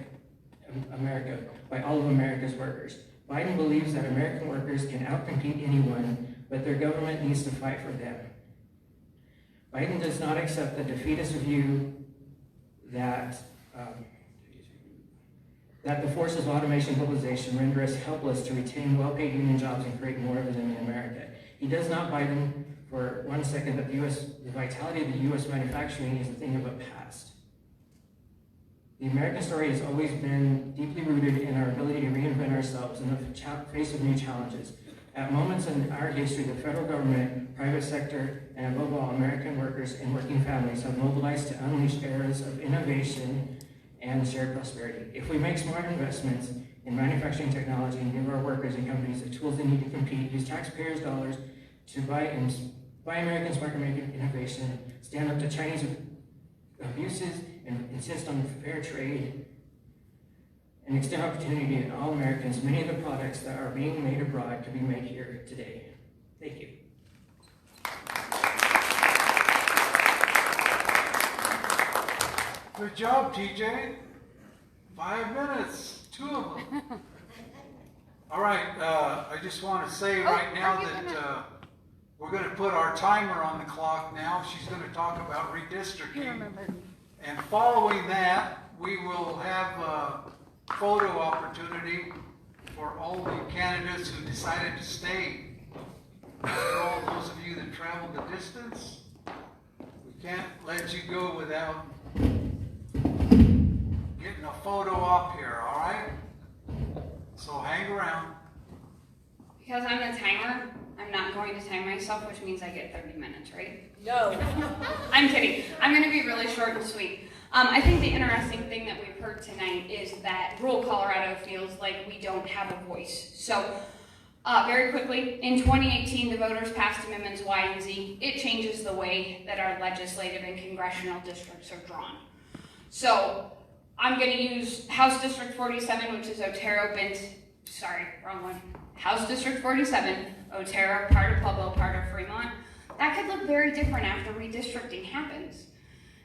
by all of America's workers. Biden believes that American workers can outcompete anyone, but their government needs to fight for them. Biden does not accept the defeatist view that the forces of automation and globalization render us helpless to retain well-paid union jobs and create more of them in America. He does not buy for 1 second that the vitality of the U.S. manufacturing is a thing of the past. The American story has always been deeply rooted in our ability to reinvent ourselves in the face of new challenges. At moments in our history, the federal government, private sector, and above all, American workers and working families have mobilized to unleash eras of innovation and shared prosperity. If we make smart investments in manufacturing technology and give our workers and companies the tools they need to compete, use taxpayers' dollars to buy American smart American innovation, stand up to Chinese abuses, and insist on fair trade, and extend opportunity to all Americans, many of the products that are being made abroad can be made here today. Thank you.
Good job, TJ. 5 minutes, 2 of them. All right, I just want to say right now that we're going to put our timer on the clock now. She's going to talk about redistricting. And following that, we will have a photo opportunity for all the candidates who decided to stay. For all those of you that traveled the distance, we can't let you go without photo op here, all right? So hang around.
Because I'm the timer, I'm not going to time myself, which means I get 30 minutes, right?
No.
I'm kidding. I'm going to be really short and sweet. I think the interesting thing that we've heard tonight is that rural Colorado feels like we don't have a voice. So, very quickly, in 2018, the voters passed amendments Y and Z. It changes the way that our legislative and congressional districts are drawn. So, I'm going to use House District 47, which is Otero, House District 47, Otero, part of Pueblo, part of Fremont. That could look very different after redistricting happens.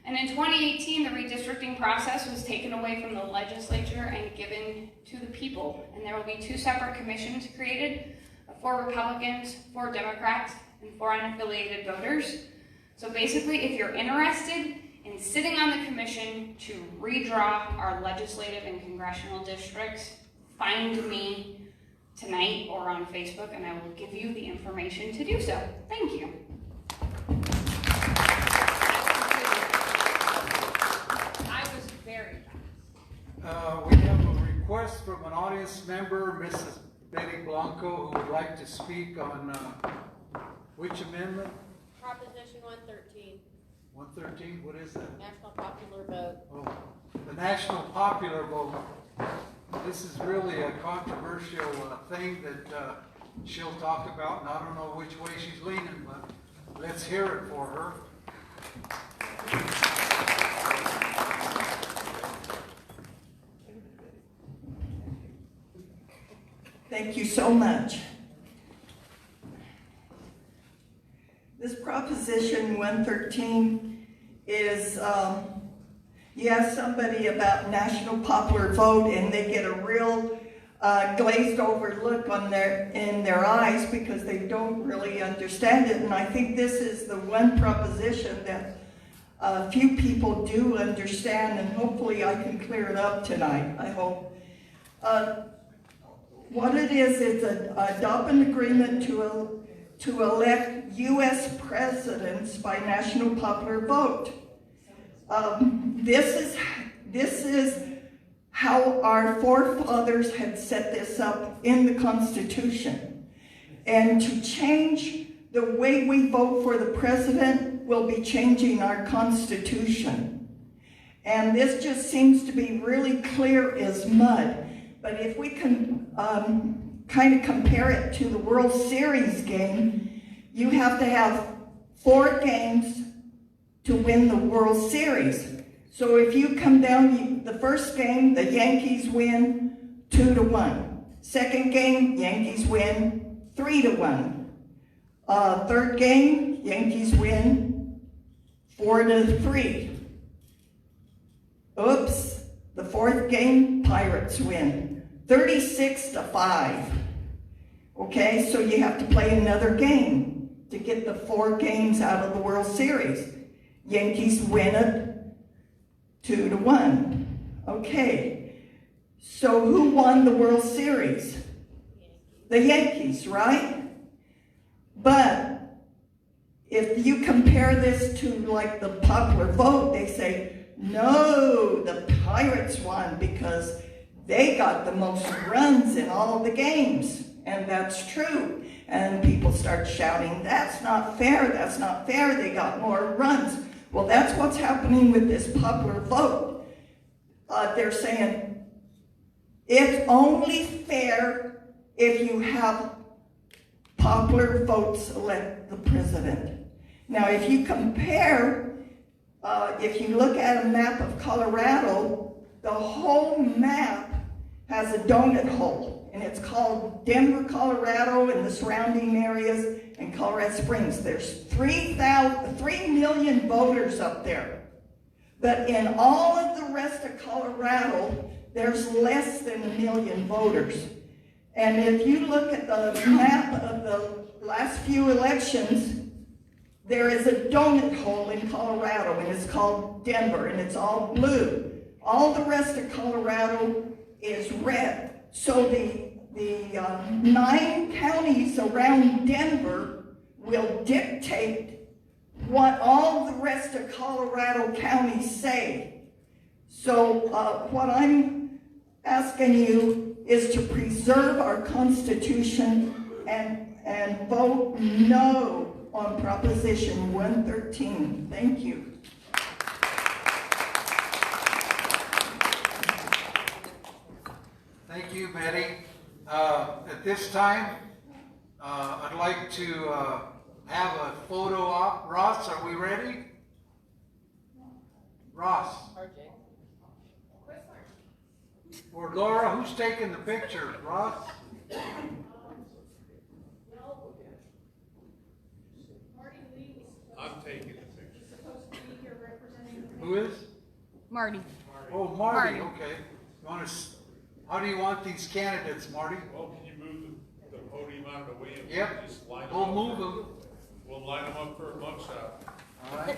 And in 2018, the redistricting process was taken away from the legislature and given to the people. And there will be 2 separate commissions created, 4 Republicans, 4 Democrats, and 4 unaffiliated voters. So basically, if you're interested in sitting on the commission to redraw our legislative and congressional districts, find me tonight or on Facebook, and I will give you the information to do so. Thank you.
We have a request from an audience member, Mrs. Betty Blanco, who would like to speak on which amendment?
Proposition 113.
113, what is that?
National popular vote.
Oh, the national popular vote. This is really a controversial thing that she'll talk about, and I don't know which way she's leaning, but let's hear it for her.
Thank you so much. This Proposition 113 is, you ask somebody about national popular vote and they get a real glazed over look in their eyes because they don't really understand it. And I think this is the one proposition that few people do understand, and hopefully I can clear it up tonight, I hope. What it is adopt an agreement to elect U.S. presidents by national popular vote. This is how our forefathers had set this up in the Constitution. And to change the way we vote for the president will be changing our Constitution. And this just seems to be really clear as mud. But if we can kind of compare it to the World Series game, you have to have 4 games to win the World Series. So if you come down, the first game, the Yankees win 2-1. Second game, Yankees win 3-1. Third game, Yankees win 4-3. Oops, the fourth game, Pirates win 36-5. Okay, so you have to play another game to get the 4 games out of the World Series. Yankees win it 2-1. Okay, so who won the World Series? The Yankees, right? But if you compare this to like the popular vote, they say, no, the Pirates won because they got the most runs in all the games. And that's true. And people start shouting, that's not fair, that's not fair, they got more runs. Well, that's what's happening with this popular vote. They're saying, it's only fair if you have popular votes elect the president. Now, if you compare, if you look at a map of Colorado, the whole map has a donut hole, and it's called Denver, Colorado, and the surrounding areas, and Colorado Springs. There's 3 million voters up there. But in all of the rest of Colorado, there's less than 1 million voters. And if you look at the map of the last few elections, there is a donut hole in Colorado, and it's called Denver, and it's all blue. All the rest of Colorado is red. So the 9 counties around Denver will dictate what all the rest of Colorado counties say. So what I'm asking you is to preserve our Constitution and vote no on Proposition 113. Thank you.
Thank you, Betty. At this time, I'd like to have a photo op. Ross, are we ready? Ross. Or Laura, who's taking the picture? Ross?
I'm taking the picture.
Who is?
Marty.
Oh, Marty. Okay. You want to? How do you want these candidates, Marty?
Well, can you move the podium out of the way and
Yep.
just line them
We'll
up?
move them.
We'll line them up for a mugshot.
All right.